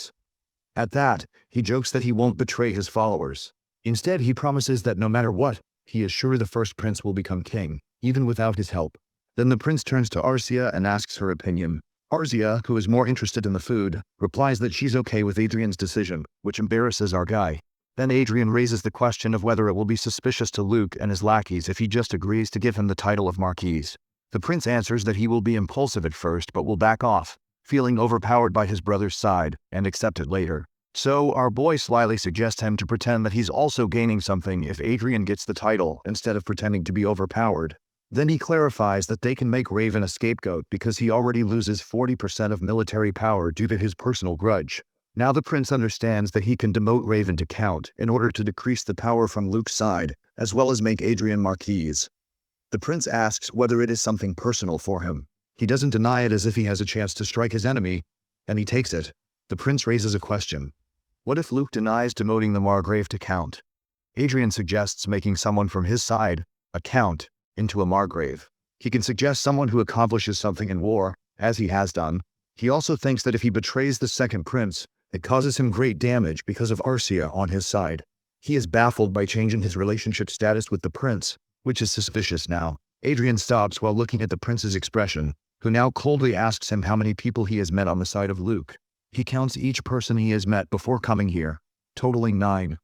At that, he jokes that he won't betray his followers. Instead, he promises that no matter what, he is sure the first prince will become king, even without his help. Then the prince turns to Arcia and asks her opinion. Arcia, who is more interested in the food, replies that she's okay with Adrian's decision, which embarrasses our guy. Then Adrian raises the question of whether it will be suspicious to Luke and his lackeys if he just agrees to give him the title of marquis. The prince answers that he will be impulsive at first but will back off, feeling overpowered by his brother's side, and accept it later. So our boy slyly suggests him to pretend that he's also gaining something if Adrian gets the title instead of pretending to be overpowered. Then he clarifies that they can make Raven a scapegoat because he already loses 40% of military power due to his personal grudge. Now the prince understands that he can demote Raven to count in order to decrease the power from Luke's side, as well as make Adrian marquis. The prince asks whether it is something personal for him. He doesn't deny it as if he has a chance to strike his enemy, and he takes it. The prince raises a question. What if Luke denies demoting the Margrave to count? Adrian suggests making someone from his side, a count, into a Margrave. He can suggest someone who accomplishes something in war, as he has done. He also thinks that if he betrays the second prince, it causes him great damage because of Arcia on his side. He is baffled by changing his relationship status with the prince, which is suspicious now. Adrian stops while looking at the prince's expression, who now coldly asks him how many people he has met on the side of Luke. He counts each person he has met before coming here, totaling 9.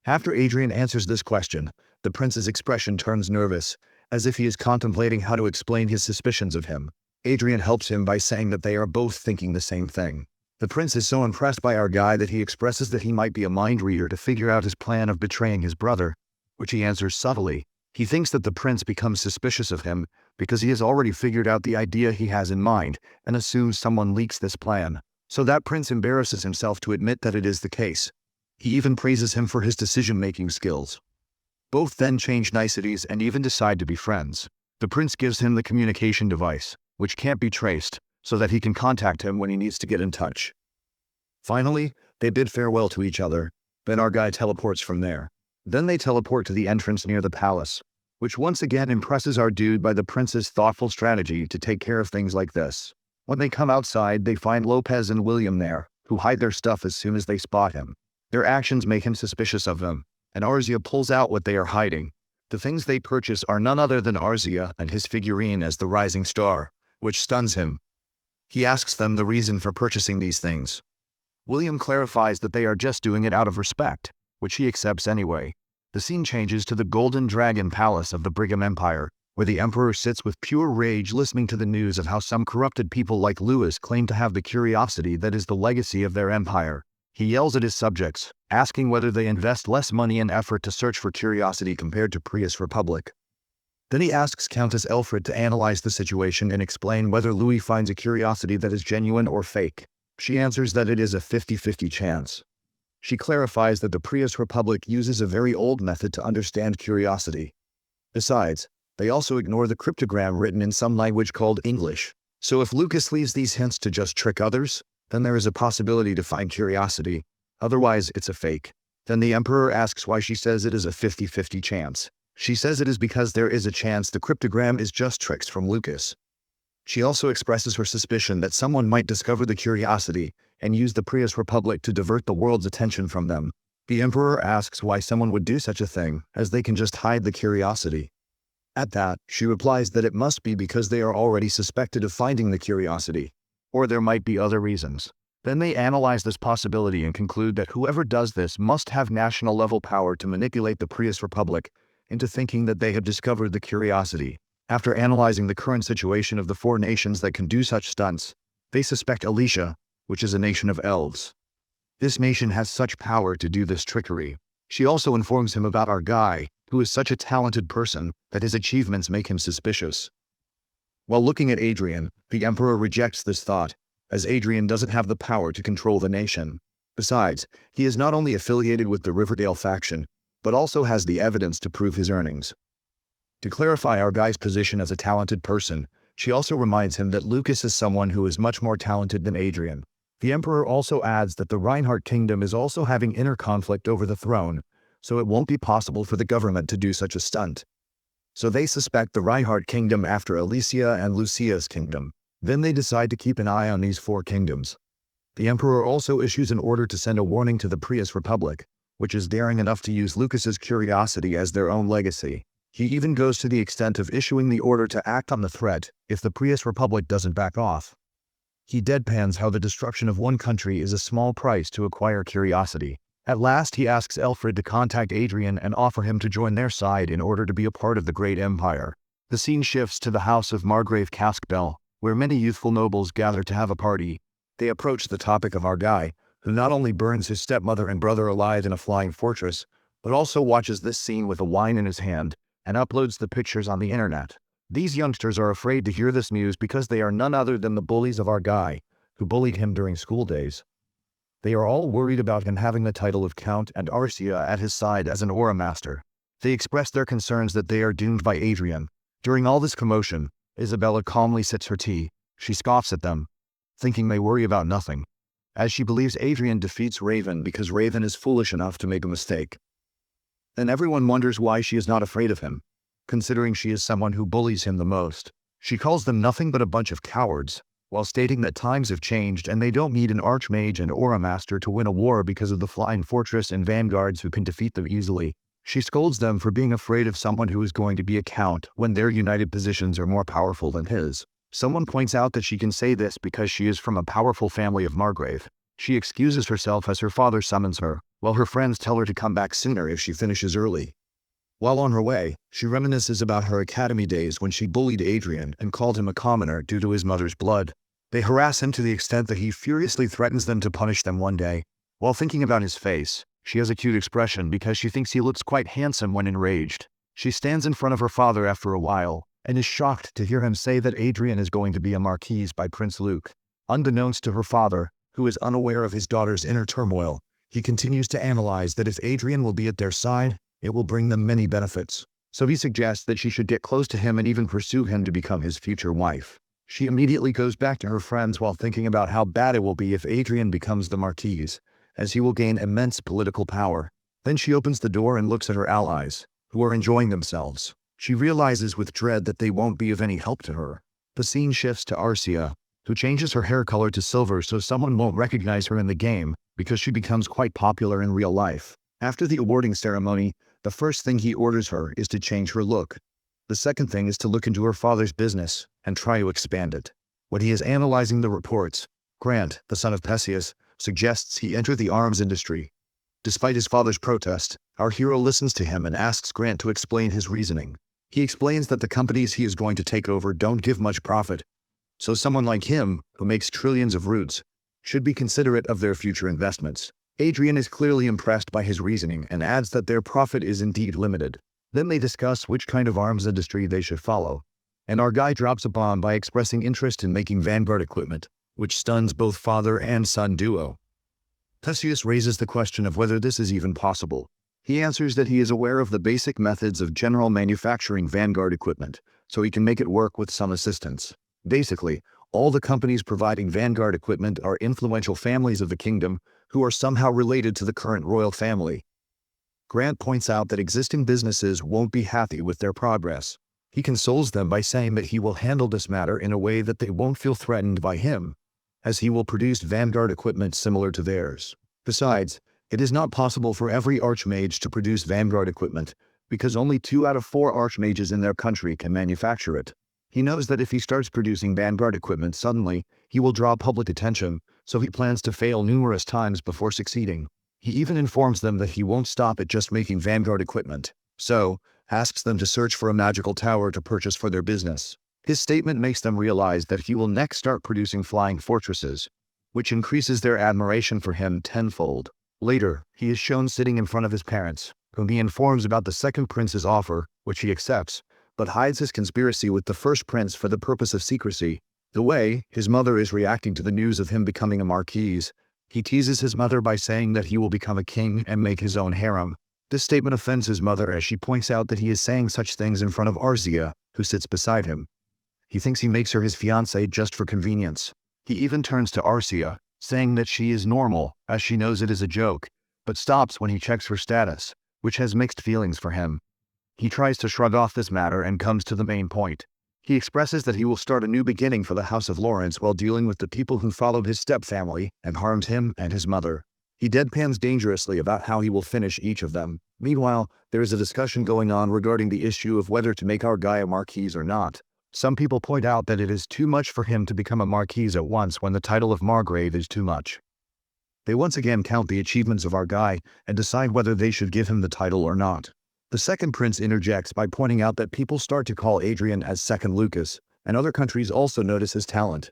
After Adrian answers this question, the prince's expression turns nervous, as if he is contemplating how to explain his suspicions of him. Adrian helps him by saying that they are both thinking the same thing. The prince is so impressed by our guy that he expresses that he might be a mind reader to figure out his plan of betraying his brother, which he answers subtly. He thinks that the prince becomes suspicious of him because he has already figured out the idea he has in mind and assumes someone leaks this plan. So that prince embarrasses himself to admit that it is the case. He even praises him for his decision-making skills. Both then change niceties and even decide to be friends. The prince gives him the communication device, which can't be traced, so that he can contact him when he needs to get in touch. Finally, they bid farewell to each other. Then our guy teleports from there. Then they teleport to the entrance near the palace, which once again impresses our dude by the prince's thoughtful strategy to take care of things like this. When they come outside, they find Lopez and William there, who hide their stuff as soon as they spot him. Their actions make him suspicious of them, and Arcia pulls out what they are hiding. The things they purchase are none other than Arcia and his figurine as the rising star, which stuns him. He asks them the reason for purchasing these things. William clarifies that they are just doing it out of respect, which he accepts anyway. The scene changes to the Golden Dragon Palace of the Brigham Empire, where the Emperor sits with pure rage listening to the news of how some corrupted people like Lewis claim to have the curiosity that is the legacy of their empire. He yells at his subjects, asking whether they invest less money and effort to search for curiosity compared to Prius Republic. Then he asks Countess Elfrid to analyze the situation and explain whether Louis finds a curiosity that is genuine or fake. She answers that it is a 50-50 chance. She clarifies that the Prius Republic uses a very old method to understand curiosity. Besides, they also ignore the cryptogram written in some language called English. So if Lucas leaves these hints to just trick others, then there is a possibility to find curiosity. Otherwise, it's a fake. Then the Emperor asks why she says it is a 50-50 chance. She says it is because there is a chance the cryptogram is just tricks from Lucas. She also expresses her suspicion that someone might discover the curiosity and use the Prius Republic to divert the world's attention from them. The Emperor asks why someone would do such a thing, as they can just hide the curiosity. At that, she replies that it must be because they are already suspected of finding the curiosity. Or there might be other reasons. Then they analyze this possibility and conclude that whoever does this must have national-level power to manipulate the Prius Republic into thinking that they have discovered the curiosity. After analyzing the current situation of the 4 nations that can do such stunts, they suspect Alicia, which is a nation of elves. This nation has such power to do this trickery. She also informs him about our guy, who is such a talented person that his achievements make him suspicious. While looking at Adrian, the Emperor rejects this thought, as Adrian doesn't have the power to control the nation. Besides, he is not only affiliated with the Riverdale faction, but also has the evidence to prove his earnings. To clarify our guy's position as a talented person, she also reminds him that Lucas is someone who is much more talented than Adrian. The Emperor also adds that the Reinhardt kingdom is also having inner conflict over the throne, so it won't be possible for the government to do such a stunt. So they suspect the Reinhardt kingdom after Alicia and Lucia's kingdom. Then they decide to keep an eye on these 4 kingdoms. The Emperor also issues an order to send a warning to the Prius Republic, which is daring enough to use Lucas's curiosity as their own legacy. He even goes to the extent of issuing the order to act on the threat if the Prius Republic doesn't back off. He deadpans how the destruction of one country is a small price to acquire curiosity. At last he asks Alfred to contact Adrian and offer him to join their side in order to be a part of the great empire. The scene shifts to the house of Margrave Caskbell, where many youthful nobles gather to have a party. They approach the topic of our guy, who not only burns his stepmother and brother alive in a flying fortress, but also watches this scene with a wine in his hand and uploads the pictures on the internet. These youngsters are afraid to hear this news because they are none other than the bullies of our guy, who bullied him during school days. They are all worried about him having the title of Count and Arcia at his side as an aura master. They express their concerns that they are doomed by Adrian. During all this commotion, Isabella calmly sips her tea. She scoffs at them, thinking they worry about nothing, as she believes Adrian defeats Raven because Raven is foolish enough to make a mistake. Then everyone wonders why she is not afraid of him, considering she is someone who bullies him the most. She calls them nothing but a bunch of cowards, while stating that times have changed and they don't need an archmage and aura master to win a war because of the flying fortress and vanguards who can defeat them easily. She scolds them for being afraid of someone who is going to be a count when their united positions are more powerful than his. Someone points out that she can say this because she is from a powerful family of Margrave. She excuses herself as her father summons her, while her friends tell her to come back sooner if she finishes early. While on her way, she reminisces about her academy days when she bullied Adrian and called him a commoner due to his mother's blood. They harass him to the extent that he furiously threatens them to punish them one day. While thinking about his face, she has a cute expression because she thinks he looks quite handsome when enraged. She stands in front of her father after a while, and is shocked to hear him say that Adrian is going to be a marquise by Prince Luke. Unbeknownst to her father, who is unaware of his daughter's inner turmoil, he continues to analyze that if Adrian will be at their side, it will bring them many benefits. So he suggests that she should get close to him and even pursue him to become his future wife. She immediately goes back to her friends while thinking about how bad it will be if Adrian becomes the marquise, as he will gain immense political power. Then she opens the door and looks at her allies, who are enjoying themselves. She realizes with dread that they won't be of any help to her. The scene shifts to Arcia, who changes her hair color to silver so someone won't recognize her in the game, because she becomes quite popular in real life. After the awarding ceremony, the first thing he orders her is to change her look. The second thing is to look into her father's business and try to expand it. When he is analyzing the reports, Grant, the son of Perseus, suggests he enter the arms industry. Despite his father's protest, our hero listens to him and asks Grant to explain his reasoning. He explains that the companies he is going to take over don't give much profit, so someone like him, who makes trillions of roots, should be considerate of their future investments. Adrian is clearly impressed by his reasoning and adds that their profit is indeed limited. Then they discuss which kind of arms industry they should follow, and our guy drops a bomb by expressing interest in making vanguard equipment, which stuns both father and son duo. Perseus raises the question of whether this is even possible. He answers that he is aware of the basic methods of general manufacturing vanguard equipment, so he can make it work with some assistance. Basically, all the companies providing vanguard equipment are influential families of the kingdom who are somehow related to the current royal family. Grant points out that existing businesses won't be happy with their progress. He consoles them by saying that he will handle this matter in a way that they won't feel threatened by him, as he will produce vanguard equipment similar to theirs. Besides, it is not possible for every archmage to produce vanguard equipment, because only 2 out of 4 archmages in their country can manufacture it. He knows that if he starts producing vanguard equipment suddenly, he will draw public attention, so he plans to fail numerous times before succeeding. He even informs them that he won't stop at just making vanguard equipment, so asks them to search for a magical tower to purchase for their business. His statement makes them realize that he will next start producing flying fortresses, which increases their admiration for him tenfold. Later, he is shown sitting in front of his parents, whom he informs about the second prince's offer, which he accepts, but hides his conspiracy with the first prince for the purpose of secrecy. The way his mother is reacting to the news of him becoming a marquise, he teases his mother by saying that he will become a king and make his own harem. This statement offends his mother as she points out that he is saying such things in front of Arzia, who sits beside him. He thinks he makes her his fiancée just for convenience. He even turns to Arcia, saying that she is normal, as she knows it is a joke, but stops when he checks her status, which has mixed feelings for him. He tries to shrug off this matter and comes to the main point. He expresses that he will start a new beginning for the House of Lawrence while dealing with the people who followed his stepfamily and harmed him and his mother. He deadpans dangerously about how he will finish each of them. Meanwhile, there is a discussion going on regarding the issue of whether to make our guy a marquise or not. Some people point out that it is too much for him to become a marquise at once when the title of Margrave is too much. They once again count the achievements of our guy and decide whether they should give him the title or not. The second prince interjects by pointing out that people start to call Adrian as Second Lucas, and other countries also notice his talent.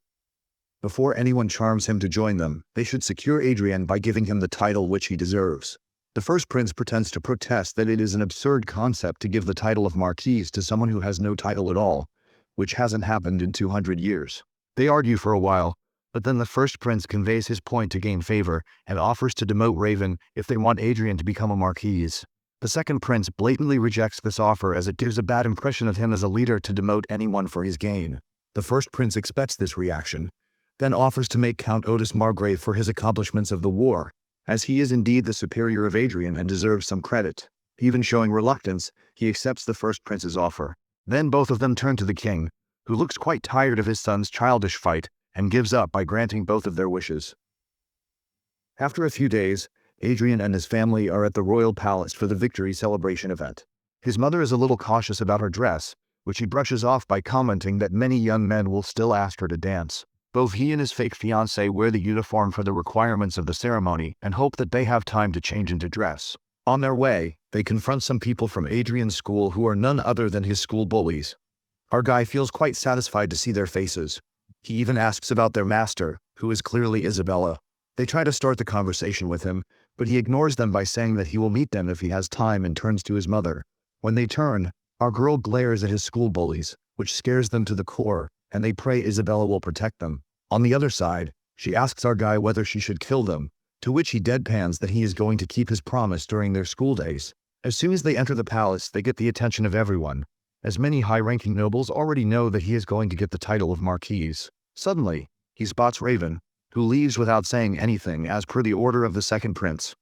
Before anyone charms him to join them, they should secure Adrian by giving him the title which he deserves. The first prince pretends to protest that it is an absurd concept to give the title of marquise to someone who has no title at all, which hasn't happened in 200 years. They argue for a while, but then the first prince conveys his point to gain favor and offers to demote Raven if they want Adrian to become a marquise. The second prince blatantly rejects this offer as it gives a bad impression of him as a leader to demote anyone for his gain. The first prince expects this reaction, then offers to make Count Otis Margrave for his accomplishments of the war, as he is indeed the superior of Adrian and deserves some credit. Even showing reluctance, he accepts the first prince's offer. Then both of them turn to the king, who looks quite tired of his son's childish fight and gives up by granting both of their wishes. After a few days, Adrian and his family are at the royal palace for the victory celebration event. His mother is a little cautious about her dress, which he brushes off by commenting that many young men will still ask her to dance. Both he and his fake fiancée wear the uniform for the requirements of the ceremony and hope that they have time to change into dress. On their way, they confront some people from Adrian's school who are none other than his school bullies. Our guy feels quite satisfied to see their faces. He even asks about their master, who is clearly Isabella. They try to start the conversation with him, but he ignores them by saying that he will meet them if he has time and turns to his mother. When they turn, our girl glares at his school bullies, which scares them to the core, and they pray Isabella will protect them. On the other side, she asks our guy whether she should kill them, to which he deadpans that he is going to keep his promise during their school days. As soon as they enter the palace, they get the attention of everyone, as many high-ranking nobles already know that he is going to get the title of marquise. Suddenly, he spots Raven, who leaves without saying anything as per the order of the second prince.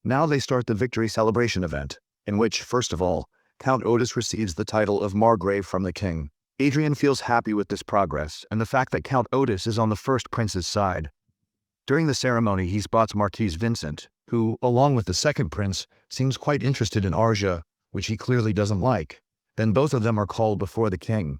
Now they start the victory celebration event, in which, first of all, Count Otis receives the title of Margrave from the king. Adrian feels happy with this progress and the fact that Count Otis is on the first prince's side. During the ceremony, he spots Marquise Vincent, who, along with the second prince, seems quite interested in Arja, which he clearly doesn't like. Then both of them are called before the king.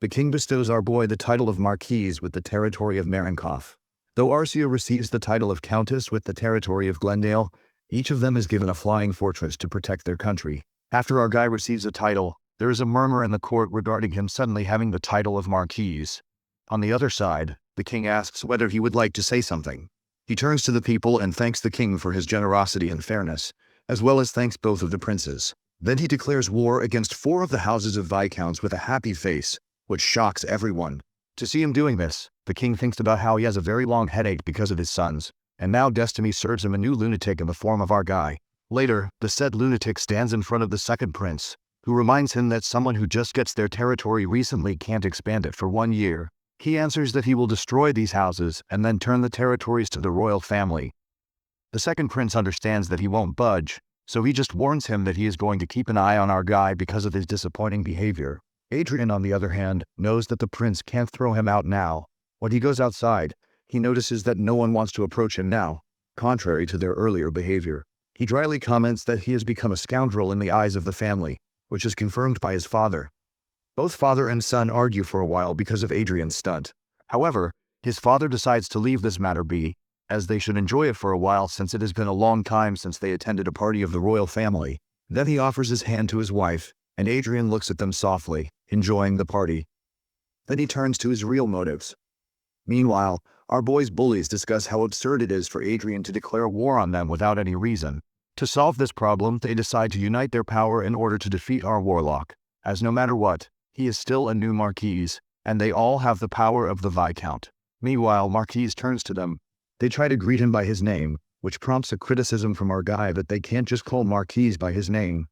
The king bestows our boy the title of marquise with the territory of Marinkov. Though Arcia receives the title of countess with the territory of Glendale, each of them is given a flying fortress to protect their country. After our guy receives a title, there is a murmur in the court regarding him suddenly having the title of marquise. On the other side, the king asks whether he would like to say something. He turns to the people and thanks the king for his generosity and fairness, as well as thanks both of the princes. Then he declares war against 4 of the houses of viscounts with a happy face, which shocks everyone. To see him doing this, the king thinks about how he has a very long headache because of his sons, and now destiny serves him a new lunatic in the form of our guy. Later, the said lunatic stands in front of the second prince, who reminds him that someone who just gets their territory recently can't expand it for 1 year. He answers that he will destroy these houses and then turn the territories to the royal family. The second prince understands that he won't budge, so he just warns him that he is going to keep an eye on our guy because of his disappointing behavior. Adrian, on the other hand, knows that the prince can't throw him out now. When he goes outside, he notices that no one wants to approach him now, contrary to their earlier behavior. He dryly comments that he has become a scoundrel in the eyes of the family, which is confirmed by his father. Both father and son argue for a while because of Adrian's stunt. However, his father decides to leave this matter be, as they should enjoy it for a while since it has been a long time since they attended a party of the royal family. Then he offers his hand to his wife, and Adrian looks at them softly, enjoying the party. Then he turns to his real motives. Meanwhile, our boy's bullies discuss how absurd it is for Adrian to declare war on them without any reason. To solve this problem, they decide to unite their power in order to defeat our warlock. as no matter what, he is still a new Marquise, and they all have the power of the Viscount. Meanwhile, Marquise turns to them. They try to greet him by his name, which prompts a criticism from our guy that they can't just call Marquise by his name.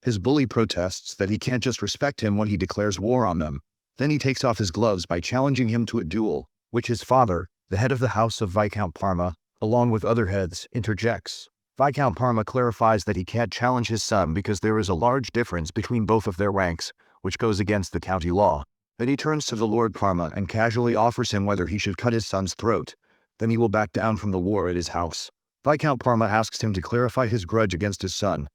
His bully protests that he can't just respect him when he declares war on them. Then he takes off his gloves by challenging him to a duel, which his father, the head of the House of Viscount Parma, along with other heads, interjects. Viscount Parma clarifies that he can't challenge his son because there is a large difference between both of their ranks, which goes against the county law. Then he turns to the Lord Parma and casually offers him whether he should cut his son's throat. Then he will back down from the war at his house. Viscount Parma asks him to clarify his grudge against his son.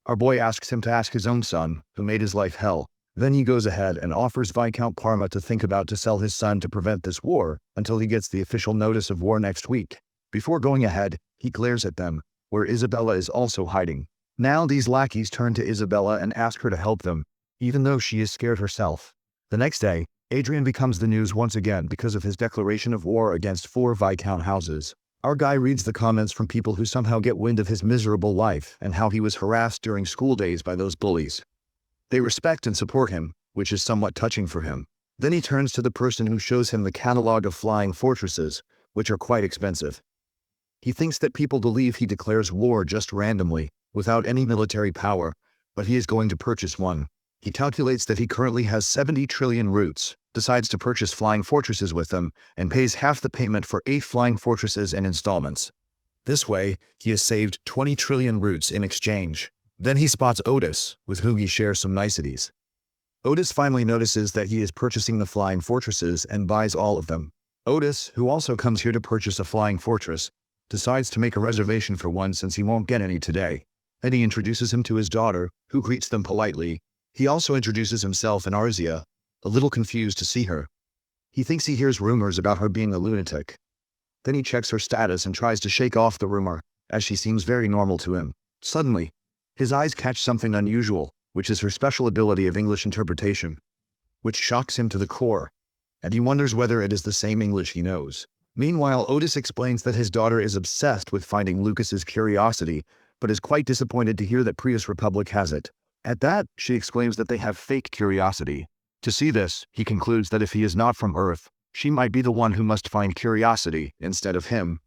Our boy asks him to ask his own son, who made his life hell. Then he goes ahead and offers Viscount Parma to think about to sell his son to prevent this war until he gets the official notice of war next week. Before going ahead, he glares at them, where Isabella is also hiding. Now these lackeys turn to Isabella and ask her to help them, even though she is scared herself. The next day, Adrian becomes the news once again because of his declaration of war against 4 Viscount houses. Our guy reads the comments from people who somehow get wind of his miserable life and how he was harassed during school days by those bullies. They respect and support him, which is somewhat touching for him. Then he turns to the person who shows him the catalog of flying fortresses, which are quite expensive. He thinks that people believe he declares war just randomly, without any military power, but he is going to purchase one. He calculates that he currently has 70 trillion roots, decides to purchase flying fortresses with them, and pays half the payment for 8 flying fortresses in installments. This way, he has saved 20 trillion roots in exchange. Then he spots Otis, with whom he shares some niceties. Otis finally notices that he is purchasing the flying fortresses and buys all of them. Otis, who also comes here to purchase a flying fortress, decides to make a reservation for one since he won't get any today. Then he introduces him to his daughter, who greets them politely. He also introduces himself and Arzia, a little confused to see her. He thinks he hears rumors about her being a lunatic. Then he checks her status and tries to shake off the rumor, as she seems very normal to him. Suddenly, his eyes catch something unusual, which is her special ability of English interpretation, which shocks him to the core, and he wonders whether it is the same English he knows. Meanwhile, Otis explains that his daughter is obsessed with finding Lucas's curiosity, but is quite disappointed to hear that Prius Republic has it. At that, she exclaims that they have fake curiosity. To see this, he concludes that if he is not from Earth, she might be the one who must find curiosity instead of him.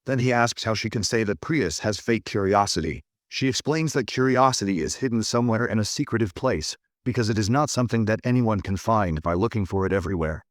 Then he asks how she can say that Prius has fake curiosity. She explains that curiosity is hidden somewhere in a secretive place, because it is not something that anyone can find by looking for it everywhere.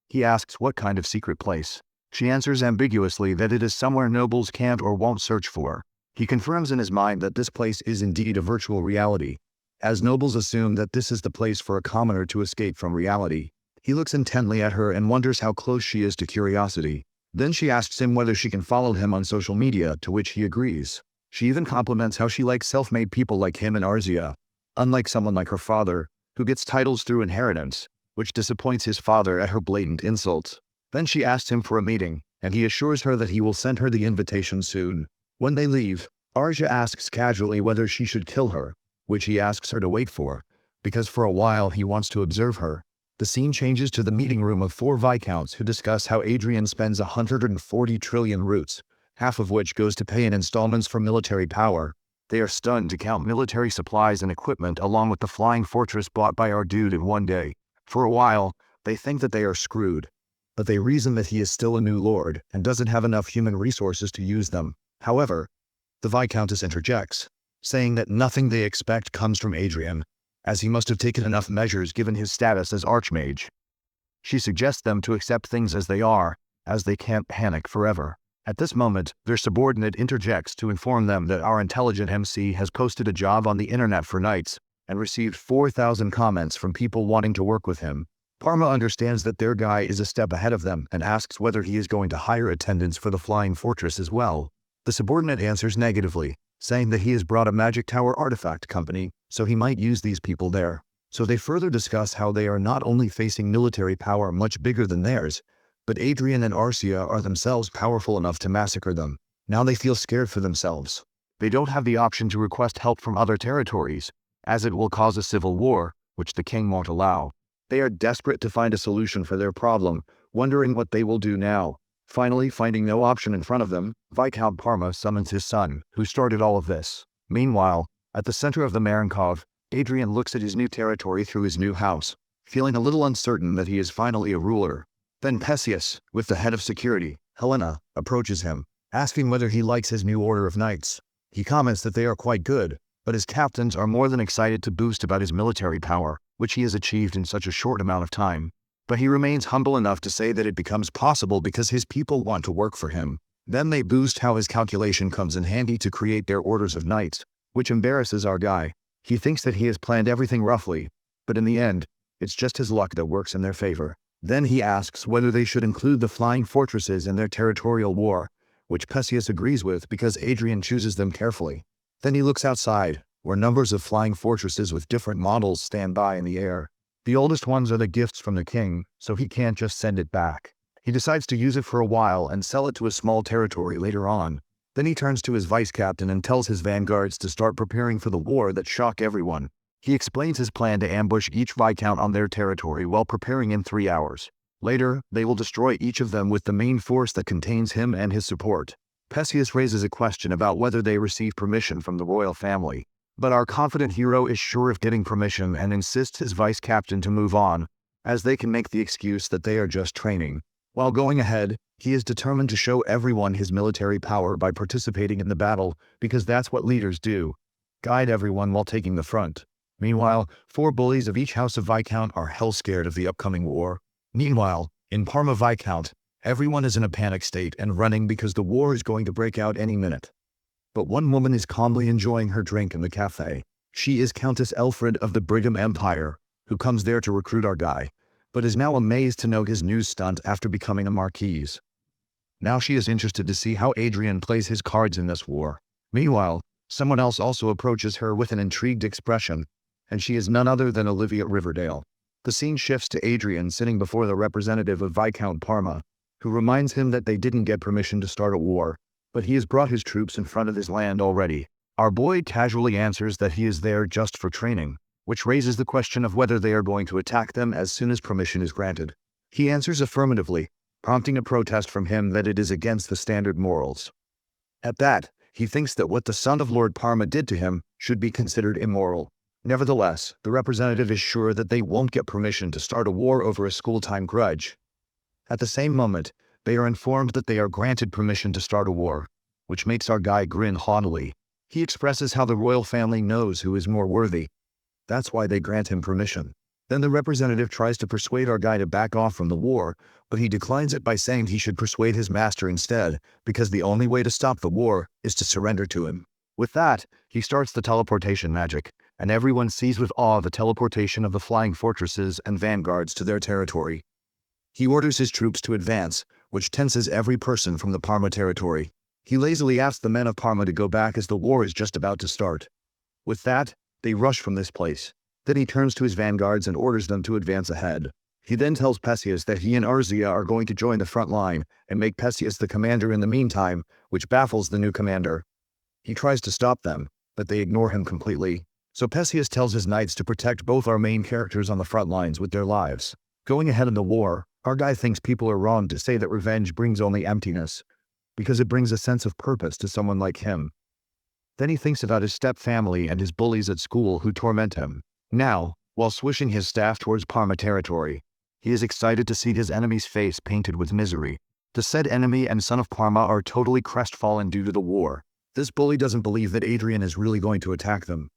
He asks what kind of secret place. She answers ambiguously that it is somewhere nobles can't or won't search for. He confirms in his mind that this place is indeed a virtual reality, as nobles assume that this is the place for a commoner to escape from reality. He looks intently at her and wonders how close she is to curiosity. Then she asks him whether she can follow him on social media, to which he agrees. She even compliments how she likes self-made people like him and Arzia, unlike someone like her father, who gets titles through inheritance, which disappoints his father at her blatant insults. Then she asks him for a meeting, and he assures her that he will send her the invitation soon. When they leave, Arzia asks casually whether she should kill her, which he asks her to wait for, because for a while he wants to observe her. The scene changes to the meeting room of 4 Viscounts who discuss how Adrian spends 140 trillion roots, half of which goes to pay in installments for military power. They are stunned to count military supplies and equipment along with the flying fortress bought by our dude in one day. For a while, they think that they are screwed, but they reason that he is still a new lord and doesn't have enough human resources to use them. However, the Viscountess interjects, saying that nothing they expect comes from Adrian, as he must have taken enough measures given his status as Archmage. She suggests them to accept things as they are, as they can't panic forever. At this moment, their subordinate interjects to inform them that our intelligent MC has posted a job on the internet for knights and received 4,000 comments from people wanting to work with him. Parma understands that their guy is a step ahead of them and asks whether he is going to hire attendants for the flying fortress as well. The subordinate answers negatively, saying that he has brought a magic tower artifact company, so he might use these people there. So they further discuss how they are not only facing military power much bigger than theirs, but Adrian and Arzia are themselves powerful enough to massacre them. Now they feel scared for themselves. They don't have the option to request help from other territories, as it will cause a civil war, which the king won't allow. They are desperate to find a solution for their problem, wondering what they will do now. Finally, finding no option in front of them, Viscount Parma summons his son, who started all of this. Meanwhile, at the center of the Marinkov, Adrian looks at his new territory through his new house, feeling a little uncertain that he is finally a ruler. Then Perseus, with the head of security, Helena, approaches him, asking whether he likes his new order of knights. He comments that they are quite good, but his captains are more than excited to boast about his military power, which he has achieved in such a short amount of time. But he remains humble enough to say that it becomes possible because his people want to work for him. Then they boost how his calculation comes in handy to create their orders of knights, which embarrasses our guy. He thinks that he has planned everything roughly, but in the end, it's just his luck that works in their favor. Then he asks whether they should include the flying fortresses in their territorial war, which Perseus agrees with because Adrian chooses them carefully. Then he looks outside, where numbers of flying fortresses with different models stand by in the air. The oldest ones are the gifts from the king, so he can't just send it back. He decides to use it for a while and sell it to a small territory later on. Then he turns to his vice captain and tells his vanguards to start preparing for the war that shock everyone. He explains his plan to ambush each viscount on their territory while preparing in 3 hours. Later, they will destroy each of them with the main force that contains him and his support. Perseus raises a question about whether they receive permission from the royal family. But our confident hero is sure of getting permission and insists his vice captain to move on, as they can make the excuse that they are just training. While going ahead, he is determined to show everyone his military power by participating in the battle, because that's what leaders do. Guide everyone while taking the front. Meanwhile, 4 bullies of each house of Viscount are hell scared of the upcoming war. Meanwhile, in Parma Viscount, everyone is in a panic state and running because the war is going to break out any minute. But one woman is calmly enjoying her drink in the cafe. She is Countess Elfrid of the Brigham Empire, who comes there to recruit our guy, but is now amazed to note his new stunt after becoming a marquise. Now she is interested to see how Adrian plays his cards in this war. Meanwhile, someone else also approaches her with an intrigued expression, and she is none other than Olivia Riverdale. The scene shifts to Adrian sitting before the representative of Viscount Parma, who reminds him that they didn't get permission to start a war, but he has brought his troops in front of his land already. Our boy casually answers that he is there just for training, which raises the question of whether they are going to attack them as soon as permission is granted. He answers affirmatively, prompting a protest from him that it is against the standard morals. At that, he thinks that what the son of Lord Parma did to him should be considered immoral. Nevertheless, the representative is sure that they won't get permission to start a war over a school-time grudge. At the same moment, they are informed that they are granted permission to start a war, which makes our guy grin haughtily. He expresses how the royal family knows who is more worthy. That's why they grant him permission. Then the representative tries to persuade our guy to back off from the war, but he declines it by saying he should persuade his master instead, because the only way to stop the war is to surrender to him. With that, he starts the teleportation magic, and everyone sees with awe the teleportation of the flying fortresses and vanguards to their territory. He orders his troops to advance, which tenses every person from the Parma territory. He lazily asks the men of Parma to go back as the war is just about to start. With that, they rush from this place. Then he turns to his vanguards and orders them to advance ahead. He then tells Perseus that he and Urzia are going to join the front line and make Perseus the commander in the meantime, which baffles the new commander. He tries to stop them, but they ignore him completely. So Perseus tells his knights to protect both our main characters on the front lines with their lives. Going ahead in the war, our guy thinks people are wrong to say that revenge brings only emptiness, because it brings a sense of purpose to someone like him. Then he thinks about his step-family and his bullies at school who torment him. Now, while swishing his staff towards Parma territory, he is excited to see his enemy's face painted with misery. The said enemy and son of Parma are totally crestfallen due to the war. This bully doesn't believe that Adrian is really going to attack them.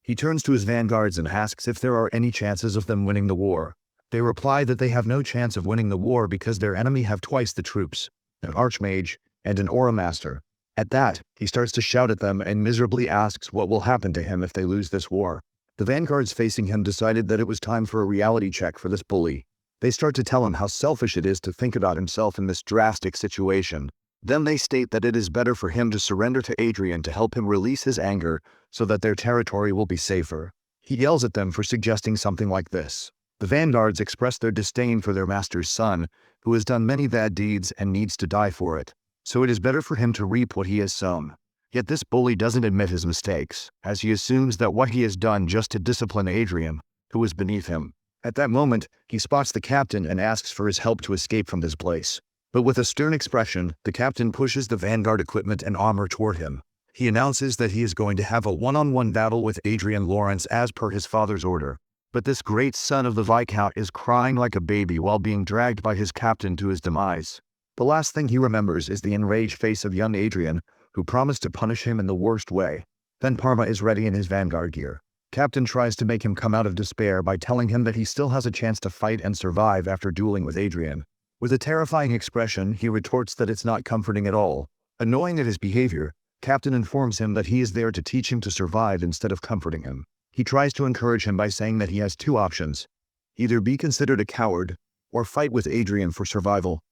He turns to his vanguards and asks if there are any chances of them winning the war. They reply that they have no chance of winning the war because their enemy have twice the troops, an archmage and an aura master. At that, he starts to shout at them and miserably asks what will happen to him if they lose this war. The vanguards facing him decided that it was time for a reality check for this bully. They start to tell him how selfish it is to think about himself in this drastic situation. Then they state that it is better for him to surrender to Adrian to help him release his anger so that their territory will be safer. He yells at them for suggesting something like this. The vanguards express their disdain for their master's son, who has done many bad deeds and needs to die for it. So it is better for him to reap what he has sown. Yet this bully doesn't admit his mistakes, as he assumes that what he has done just to discipline Adrian, who is beneath him. At that moment, he spots the captain and asks for his help to escape from this place. But with a stern expression, the captain pushes the vanguard equipment and armor toward him. He announces that he is going to have a one-on-one battle with Adrian Lawrence as per his father's order. But this great son of the Viscount is crying like a baby while being dragged by his captain to his demise. The last thing he remembers is the enraged face of young Adrian, who promised to punish him in the worst way. Then Parma is ready in his vanguard gear. Captain tries to make him come out of despair by telling him that he still has a chance to fight and survive after dueling with Adrian. With a terrifying expression, he retorts that it's not comforting at all. Annoying at his behavior, Captain informs him that he is there to teach him to survive instead of comforting him. He tries to encourage him by saying that he has two options: either be considered a coward, or fight with Adrian for survival.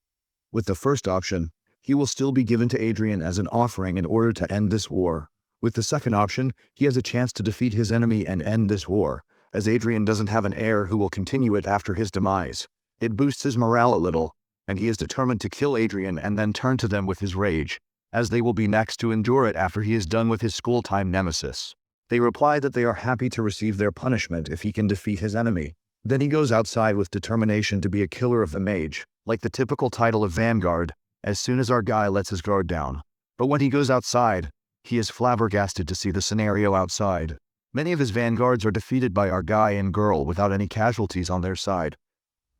With the first option, he will still be given to Adrian as an offering in order to end this war. With the second option, he has a chance to defeat his enemy and end this war, as Adrian doesn't have an heir who will continue it after his demise. It boosts his morale a little, and he is determined to kill Adrian and then turn to them with his rage, as they will be next to endure it after he is done with his school-time nemesis. They reply that they are happy to receive their punishment if he can defeat his enemy. Then he goes outside with determination to be a killer of the mage, like the typical title of Vanguard, as soon as our guy lets his guard down. But when he goes outside, he is flabbergasted to see the scenario outside. Many of his vanguards are defeated by our guy and girl without any casualties on their side.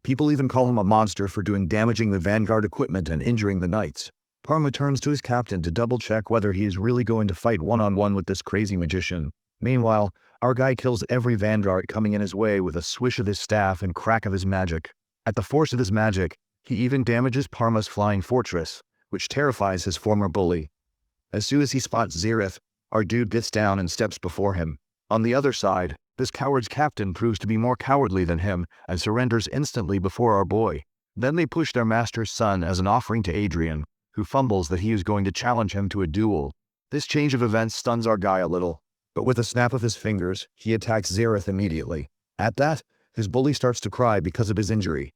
People even call him a monster for damaging the vanguard equipment and injuring the knights. Parma turns to his captain to double-check whether he is really going to fight one-on-one with this crazy magician. Meanwhile, our guy kills every vanguard coming in his way with a swish of his staff and crack of his magic. At the force of his magic, he even damages Parma's flying fortress, which terrifies his former bully. As soon as he spots Xerath, our dude gets down and steps before him. On the other side, this coward's captain proves to be more cowardly than him and surrenders instantly before our boy. Then they push their master's son as an offering to Adrian, who fumbles that he is going to challenge him to a duel. This change of events stuns our guy a little, but with a snap of his fingers, he attacks Xerath immediately. At that, his bully starts to cry because of his injury.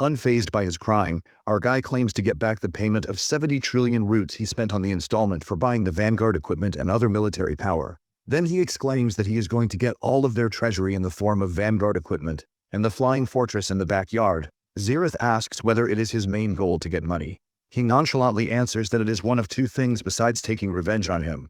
Unfazed by his crying, our guy claims to get back the payment of 70 trillion roots he spent on the installment for buying the Vanguard equipment and other military power. Then he exclaims that he is going to get all of their treasury in the form of Vanguard equipment and the flying fortress in the backyard. Xerath asks whether it is his main goal to get money. He nonchalantly answers that it is one of two things besides taking revenge on him.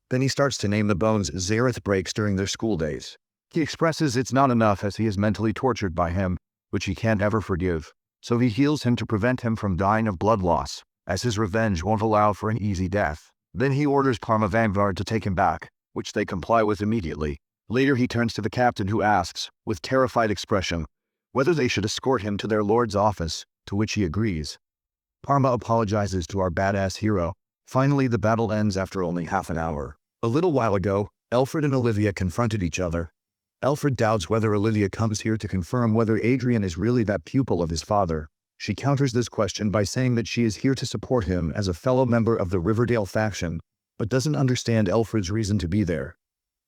Then he starts to name the bones Xerath breaks during their school days. He expresses it's not enough as he is mentally tortured by him, which he can't ever forgive. So he heals him to prevent him from dying of blood loss, as his revenge won't allow for an easy death. Then he orders Parma Vanguard to take him back, which they comply with immediately. Later he turns to the captain who asks, with terrified expression, whether they should escort him to their lord's office, to which he agrees. Parma apologizes to our badass hero. Finally, the battle ends after only half an hour. A little while ago, Alfred and Olivia confronted each other. Alfred doubts whether Olivia comes here to confirm whether Adrian is really that pupil of his father. She counters this question by saying that she is here to support him as a fellow member of the Riverdale faction, but doesn't understand Alfred's reason to be there.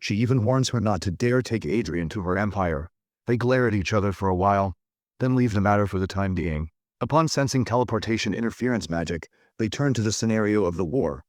She even warns her not to dare take Adrian to her empire. They glare at each other for a while, then leave the matter for the time being. Upon sensing teleportation interference magic, they turn to the scenario of the war.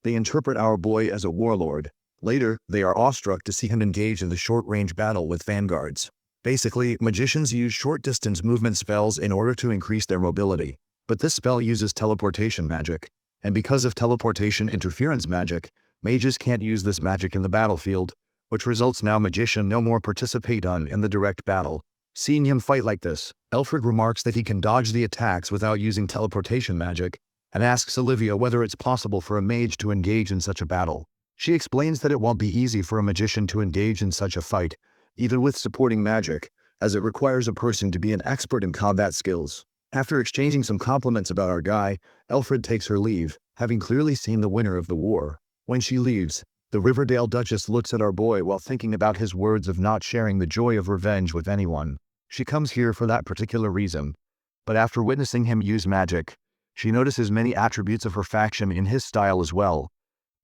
They interpret our boy as a warlord. Later, they are awestruck to see him engage in the short-range battle with vanguards. Basically, magicians use short-distance movement spells in order to increase their mobility. But this spell uses teleportation magic. And because of teleportation interference magic, mages can't use this magic in the battlefield, which results now magician no more participate in the direct battle. Seeing him fight like this, Alfred remarks that he can dodge the attacks without using teleportation magic, and asks Olivia whether it's possible for a mage to engage in such a battle. She explains that it won't be easy for a magician to engage in such a fight, even with supporting magic, as it requires a person to be an expert in combat skills. After exchanging some compliments about our guy, Alfred takes her leave, having clearly seen the winner of the war. When she leaves, the Riverdale Duchess looks at our boy while thinking about his words of not sharing the joy of revenge with anyone. She comes here for that particular reason, but after witnessing him use magic, she notices many attributes of her faction in his style as well.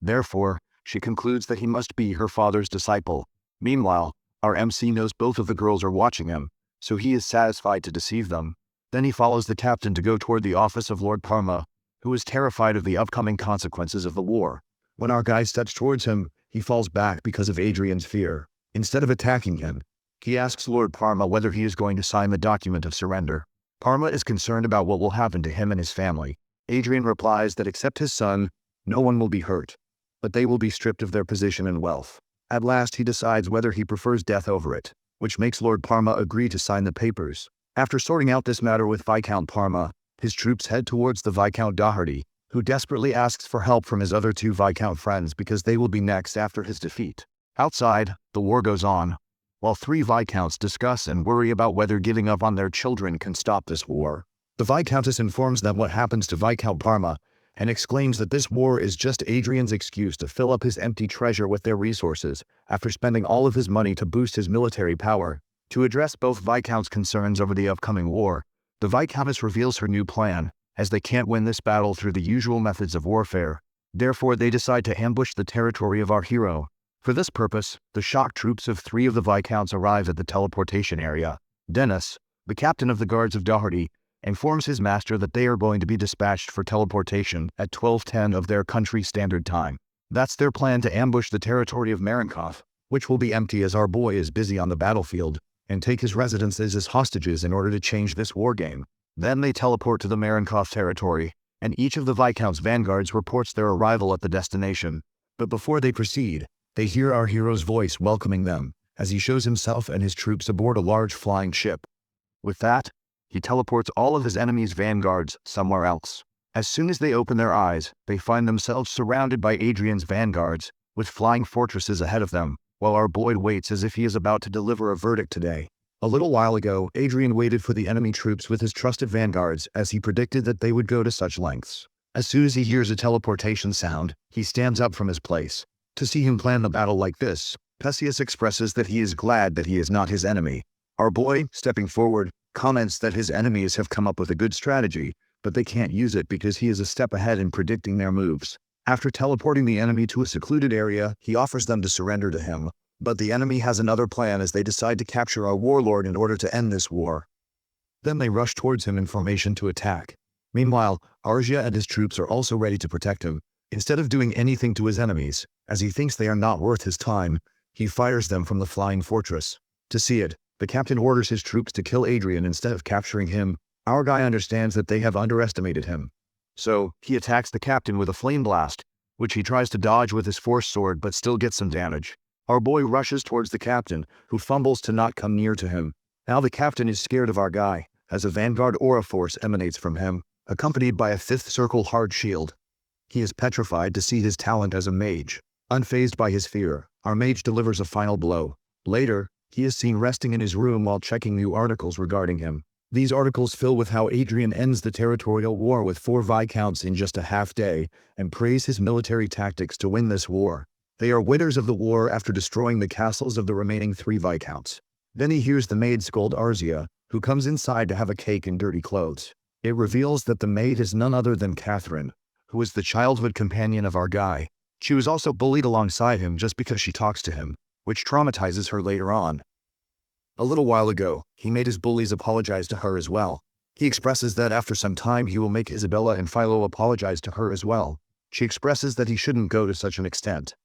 Therefore, she concludes that he must be her father's disciple. Meanwhile, our MC knows both of the girls are watching him, so he is satisfied to deceive them. Then he follows the captain to go toward the office of Lord Parma, who is terrified of the upcoming consequences of the war. When our guy steps towards him, he falls back because of Adrian's fear. Instead of attacking him, he asks Lord Parma whether he is going to sign the document of surrender. Parma is concerned about what will happen to him and his family. Adrian replies that except his son, no one will be hurt. but they will be stripped of their position and wealth. At last he decides whether he prefers death over it, which makes Lord Parma agree to sign the papers. After sorting out this matter with Viscount Parma, his troops head towards the Viscount Doherty, who desperately asks for help from his other two Viscount friends because they will be next after his defeat. Outside, the war goes on, while three Viscounts discuss and worry about whether giving up on their children can stop this war. The Viscountess informs them what happens to Viscount Parma and exclaims that this war is just Adrian's excuse to fill up his empty treasure with their resources after spending all of his money to boost his military power. To address both Viscounts' concerns over the upcoming war, the Viscountess reveals her new plan, as they can't win this battle through the usual methods of warfare. Therefore, they decide to ambush the territory of our hero. For this purpose, the shock troops of three of the Viscounts arrive at the teleportation area. Dennis, the captain of the guards of Doherty, informs his master that they are going to be dispatched for teleportation at 12:10 of their country standard time. That's their plan to ambush the territory of Marinkov, which will be empty as our boy is busy on the battlefield, and take his residences as hostages in order to change this war game. Then they teleport to the Marinkov territory, and each of the Viscount's vanguards reports their arrival at the destination. But before they proceed, they hear our hero's voice welcoming them, as he shows himself and his troops aboard a large flying ship. With that, he teleports all of his enemy's vanguards somewhere else. As soon as they open their eyes, they find themselves surrounded by Adrian's vanguards, with flying fortresses ahead of them, while our boy waits as if he is about to deliver a verdict today. A little while ago, Adrian waited for the enemy troops with his trusted vanguards as he predicted that they would go to such lengths. As soon as he hears a teleportation sound, he stands up from his place. To see him plan the battle like this, Perseus expresses that he is glad that he is not his enemy. Our boy, stepping forward, comments that his enemies have come up with a good strategy, but they can't use it because he is a step ahead in predicting their moves. After teleporting the enemy to a secluded area, he offers them to surrender to him, but the enemy has another plan as they decide to capture our warlord in order to end this war. Then they rush towards him in formation to attack. Meanwhile, Arjia and his troops are also ready to protect him. Instead of doing anything to his enemies, as he thinks they are not worth his time, he fires them from the flying fortress. To see it, the captain orders his troops to kill Adrian instead of capturing him. Our guy understands that they have underestimated him. So, he attacks the captain with a flame blast, which he tries to dodge with his force sword but still gets some damage. Our boy rushes towards the captain, who fumbles to not come near to him. Now the captain is scared of our guy, as a vanguard aura force emanates from him, accompanied by a fifth circle hard shield. He is petrified to see his talent as a mage. Unfazed by his fear, our mage delivers a final blow. Later, he is seen resting in his room while checking new articles regarding him. These articles fill with how Adrian ends the territorial war with 4 Viscounts in just a half day, and praise his military tactics to win this war. They are winners of the war after destroying the castles of the remaining 3 Viscounts. Then he hears the maid scold Arzia, who comes inside to have a cake in dirty clothes. It reveals that the maid is none other than Catherine, who is the childhood companion of our guy. She was also bullied alongside him just because she talks to him, which traumatizes her later on. A little while ago, he made his bullies apologize to her as well. He expresses that after some time he will make Isabella and Philo apologize to her as well. She expresses that he shouldn't go to such an extent.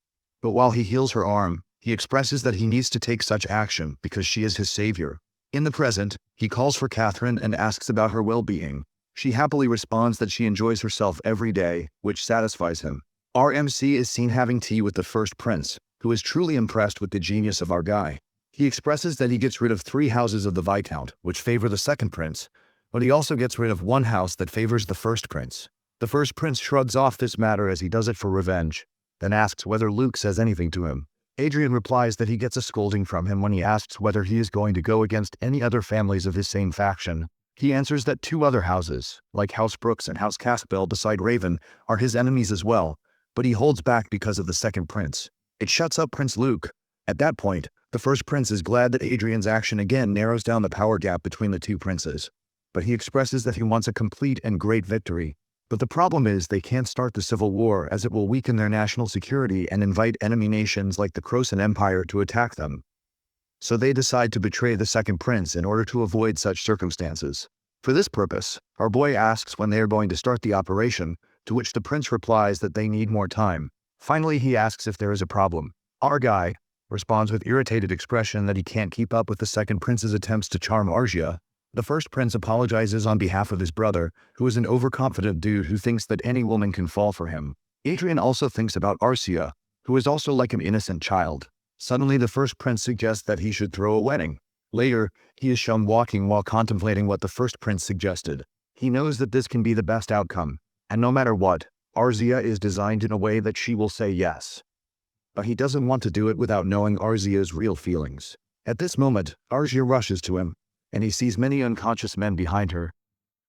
But while he heals her arm, he expresses that he needs to take such action because she is his savior. In the present, he calls for Catherine and asks about her well-being. She happily responds that she enjoys herself every day, which satisfies him. Our MC is seen having tea with the first prince, who is truly impressed with the genius of our guy. He expresses that he gets rid of 3 houses of the Viscount, which favor the second prince, but he also gets rid of 1 house that favors the first prince. The first prince shrugs off this matter as he does it for revenge, then asks whether Luke says anything to him. Adrian replies that he gets a scolding from him when he asks whether he is going to go against any other families of his same faction. He answers that 2 other houses, like House Brooks and House Caspel beside Raven, are his enemies as well, but he holds back because of the second prince. It shuts up Prince Luke. At that point, the first prince is glad that Adrian's action again narrows down the power gap between the 2 princes, but he expresses that he wants a complete and great victory. But the problem is they can't start the civil war as it will weaken their national security and invite enemy nations like the Crosan Empire to attack them. So they decide to betray the second prince in order to avoid such circumstances. For this purpose, our boy asks when they are going to start the operation, to which the prince replies that they need more time. Finally, he asks if there is a problem. Our guy responds with irritated expression that he can't keep up with the second prince's attempts to charm Arjia. The first prince apologizes on behalf of his brother, who is an overconfident dude who thinks that any woman can fall for him. Adrian also thinks about Arcia, who is also like an innocent child. Suddenly the first prince suggests that he should throw a wedding. Later, he is shown walking while contemplating what the first prince suggested. He knows that this can be the best outcome, and no matter what, Arcia is designed in a way that she will say yes. But he doesn't want to do it without knowing Arcia's real feelings. At this moment, Arcia rushes to him, and he sees many unconscious men behind her.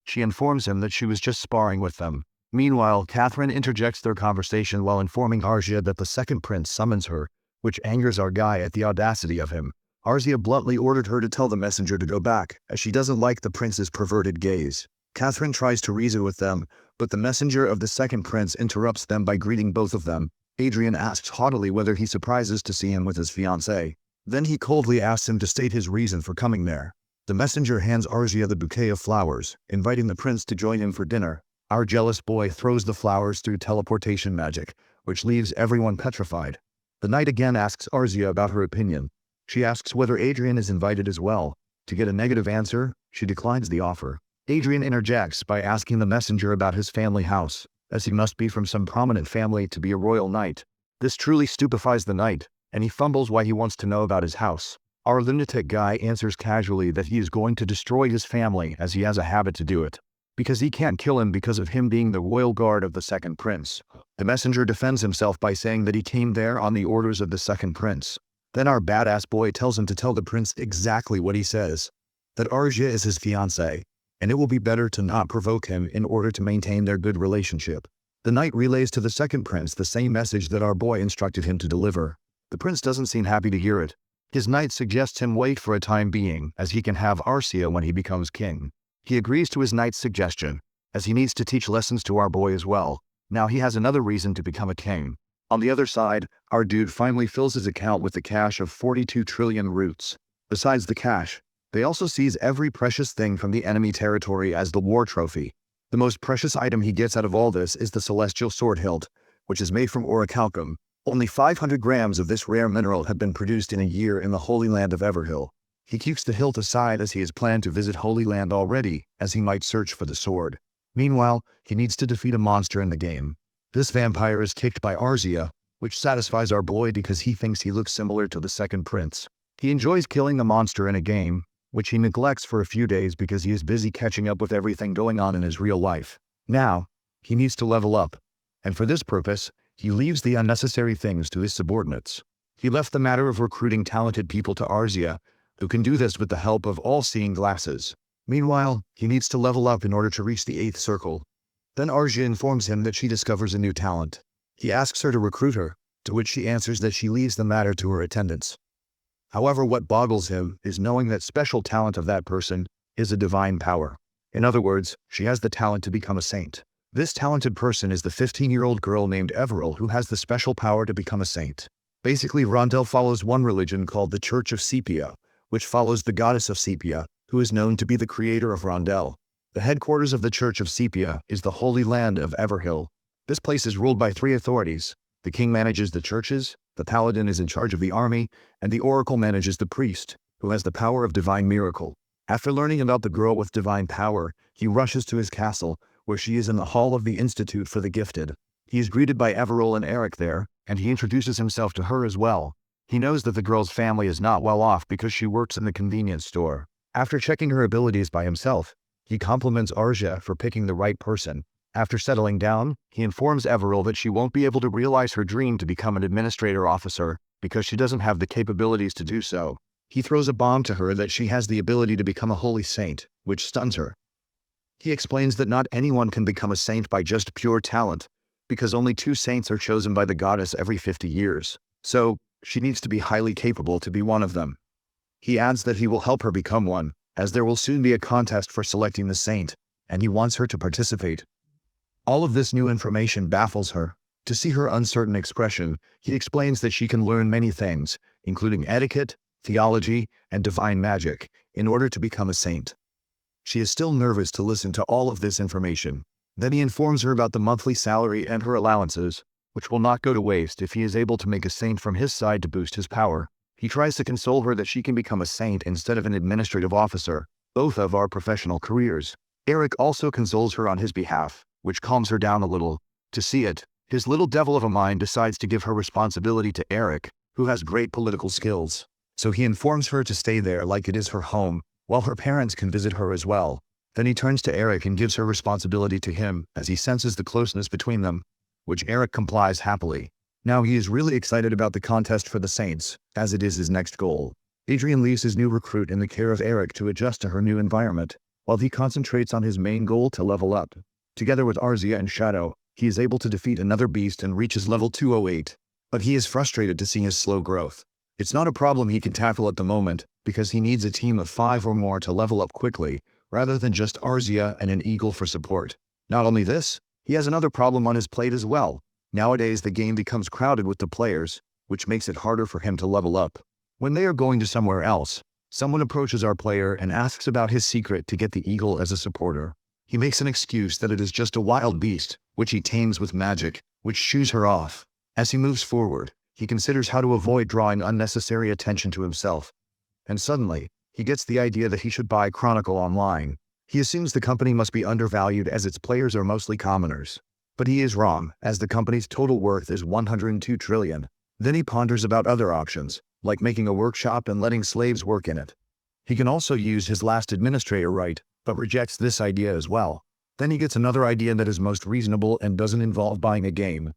She informs him that she was just sparring with them. Meanwhile, Catherine interjects their conversation while informing Arcia that the second prince summons her, which angers our guy at the audacity of him. Arcia bluntly ordered her to tell the messenger to go back, as she doesn't like the prince's perverted gaze. Catherine tries to reason with them, but the messenger of the second prince interrupts them by greeting both of them. Adrian asks haughtily whether he surprises to see him with his fiancée. Then he coldly asks him to state his reason for coming there. The messenger hands Arcia the bouquet of flowers, inviting the prince to join him for dinner. Our jealous boy throws the flowers through teleportation magic, which leaves everyone petrified. The knight again asks Arcia about her opinion. She asks whether Adrian is invited as well. To get a negative answer, she declines the offer. Adrian interjects by asking the messenger about his family house, as he must be from some prominent family to be a royal knight. This truly stupefies the knight, and he fumbles why he wants to know about his house. Our lunatic guy answers casually that he is going to destroy his family as he has a habit to do it, because he can't kill him because of him being the royal guard of the second prince. The messenger defends himself by saying that he came there on the orders of the second prince. Then our badass boy tells him to tell the prince exactly what he says, that Arcia is his fiancée, and it will be better to not provoke him in order to maintain their good relationship. The knight relays to the second prince the same message that our boy instructed him to deliver. The prince doesn't seem happy to hear it. His knight suggests him wait for a time being, as he can have Arcia when he becomes king. He agrees to his knight's suggestion, as he needs to teach lessons to our boy as well. Now he has another reason to become a king. On the other side, our dude finally fills his account with the cash of 42 trillion roots. Besides the cash, they also seize every precious thing from the enemy territory as the war trophy. The most precious item he gets out of all this is the celestial sword hilt, which is made from orichalcum. Only 500 grams of this rare mineral have been produced in a year in the Holy Land of Everhill. He keeps the hilt aside as he has planned to visit Holy Land already, as he might search for the sword. Meanwhile, he needs to defeat a monster in the game. This vampire is kicked by Arcia, which satisfies our boy because he thinks he looks similar to the second prince. He enjoys killing the monster in a game, which he neglects for a few days because he is busy catching up with everything going on in his real life. Now, he needs to level up, and for this purpose, he leaves the unnecessary things to his subordinates. He left the matter of recruiting talented people to Arcia, who can do this with the help of all-seeing glasses. Meanwhile, he needs to level up in order to reach the 8th circle. Then Arcia informs him that she discovers a new talent. He asks her to recruit her, to which she answers that she leaves the matter to her attendants. However, what boggles him is knowing that special talent of that person is a divine power. In other words, she has the talent to become a saint. This talented person is the 15-year-old girl named Everil who has the special power to become a saint. Basically, Rondell follows one religion called the Church of Sepia, which follows the goddess of Sepia, who is known to be the creator of Rondell. The headquarters of the Church of Sepia is the Holy Land of Everhill. This place is ruled by 3 authorities. The king manages the churches, the paladin is in charge of the army, and the oracle manages the priest, who has the power of divine miracle. After learning about the girl with divine power, he rushes to his castle, where she is in the hall of the Institute for the Gifted. He is greeted by Everil and Eric there, and he introduces himself to her as well. He knows that the girl's family is not well off because she works in the convenience store. After checking her abilities by himself, he compliments Arcia for picking the right person. After settling down, he informs Everil that she won't be able to realize her dream to become an administrator officer because she doesn't have the capabilities to do so. He throws a bomb to her that she has the ability to become a holy saint, which stuns her. He explains that not anyone can become a saint by just pure talent, because only 2 saints are chosen by the goddess every 50 years. So, she needs to be highly capable to be one of them. He adds that he will help her become one, as there will soon be a contest for selecting the saint, and he wants her to participate. All of this new information baffles her. To see her uncertain expression, he explains that she can learn many things, including etiquette, theology, and divine magic, in order to become a saint. She is still nervous to listen to all of this information. Then he informs her about the monthly salary and her allowances, which will not go to waste if he is able to make a saint from his side to boost his power. He tries to console her that she can become a saint instead of an administrative officer, both of our professional careers. Eric also consoles her on his behalf, which calms her down a little. To see it, His little devil of a mind decides to give her responsibility to Eric, who has great political skills. So he informs her to stay there like it is her home, while her parents can visit her as well. Then he turns to Eric and gives her responsibility to him as he senses the closeness between them, which Eric complies happily. Now he is really excited about the contest for the Saints, as it is his next goal. Adrian leaves his new recruit in the care of Eric to adjust to her new environment, while he concentrates on his main goal to level up. Together with Arzia and Shadow, he is able to defeat another beast and reaches level 208. But he is frustrated to see his slow growth. It's not a problem he can tackle at the moment, because he needs a team of 5 or more to level up quickly, rather than just Arzia and an eagle for support. Not only this, he has another problem on his plate as well. Nowadays the game becomes crowded with the players, which makes it harder for him to level up. When they are going to somewhere else, someone approaches our player and asks about his secret to get the eagle as a supporter. He makes an excuse that it is just a wild beast, which he tames with magic, which shoos her off. As he moves forward, he considers how to avoid drawing unnecessary attention to himself. And suddenly, he gets the idea that he should buy Chronicle online. He assumes the company must be undervalued as its players are mostly commoners. But he is wrong, as the company's total worth is 102 trillion. Then he ponders about other options, like making a workshop and letting slaves work in it. He can also use his last administrator right, but rejects this idea as well. Then he gets another idea that is most reasonable and doesn't involve buying a game.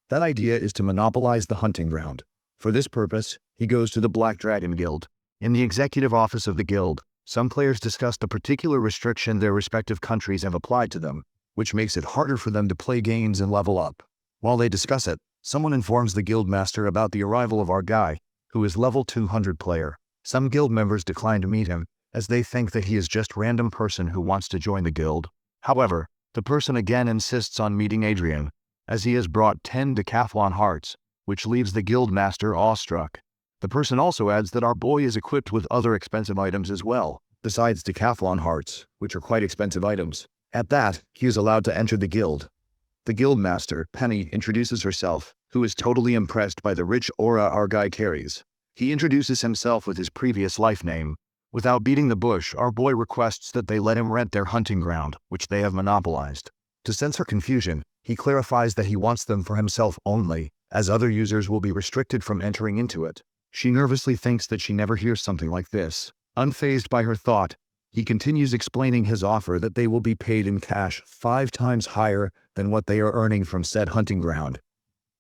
That idea is to monopolize the hunting ground. For this purpose, he goes to the Black Dragon Guild. In the executive office of the guild, some players discuss the particular restriction their respective countries have applied to them, which makes it harder for them to play games and level up. While they discuss it, someone informs the guild master about the arrival of our guy, who is level 200 player. Some guild members decline to meet him, as they think that he is just random person who wants to join the guild. However, the person again insists on meeting Adrian, as he has brought 10 decathlon hearts, which leaves the guild master awestruck. The person also adds that our boy is equipped with other expensive items as well, besides decathlon hearts, which are quite expensive items. At that, he is allowed to enter the guild. The guild master, Penny, introduces herself, who is totally impressed by the rich aura our guy carries. He introduces himself with his previous life name. Without beating the bush, our boy requests that they let him rent their hunting ground, which they have monopolized. To sense her confusion, he clarifies that he wants them for himself only, as other users will be restricted from entering into it. She nervously thinks that she never hears something like this. Unfazed by her thought, he continues explaining his offer that they will be paid in cash 5 times higher than what they are earning from said hunting ground.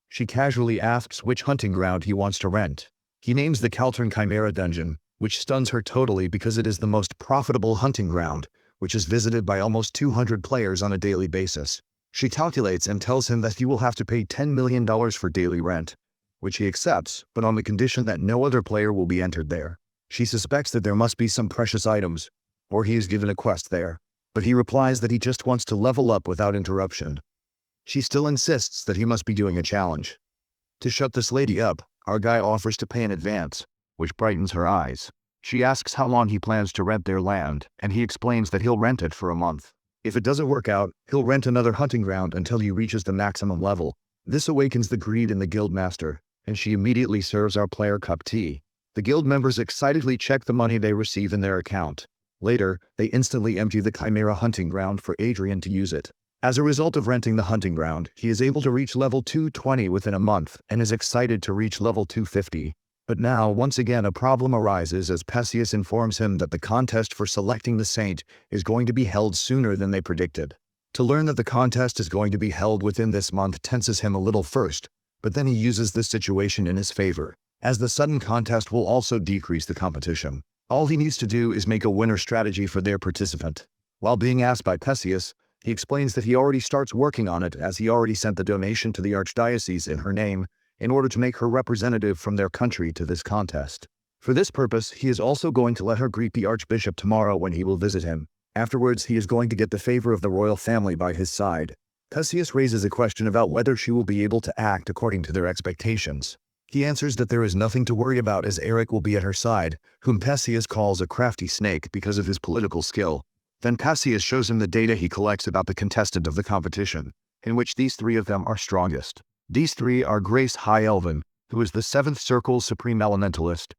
She casually asks which hunting ground he wants to rent. He names the Caltern Chimera Dungeon, which stuns her totally because it is the most profitable hunting ground, which is visited by almost 200 players on a daily basis. She calculates and tells him that he will have to pay $10 million for daily rent, which he accepts, but on the condition that no other player will be entered there. She suspects that there must be some precious items, or he is given a quest there, but he replies that he just wants to level up without interruption. She still insists that he must be doing a challenge. To shut this lady up, our guy offers to pay in advance, which brightens her eyes. She asks how long he plans to rent their land, and he explains that he'll rent it for a month. If it doesn't work out, he'll rent another hunting ground until he reaches the maximum level. This awakens the greed in the guild master, and she immediately serves our player cup tea. The guild members excitedly check the money they receive in their account. Later, they instantly empty the Chimera hunting ground for Adrian to use it. As a result of renting the hunting ground, he is able to reach level 220 within a month and is excited to reach level 250. But now, once again, a problem arises as Perseus informs him that the contest for selecting the saint is going to be held sooner than they predicted. To learn that the contest is going to be held within this month tenses him a little first, but then he uses this situation in his favor, as the sudden contest will also decrease the competition. All he needs to do is make a winner strategy for their participant. While being asked by Perseus, he explains that he already starts working on it as he already sent the donation to the archdiocese in her name in order to make her representative from their country to this contest. For this purpose, he is also going to let her greet the archbishop tomorrow when he will visit him. Afterwards, he is going to get the favor of the royal family by his side. Perseus raises a question about whether she will be able to act according to their expectations. He answers that there is nothing to worry about as Eric will be at her side, whom Perseus calls a crafty snake because of his political skill. Then Perseus shows him the data he collects about the contestant of the competition, in which these 3 of them are strongest. These 3 are Grace High Elven, who is the 7th Circle's Supreme Elementalist,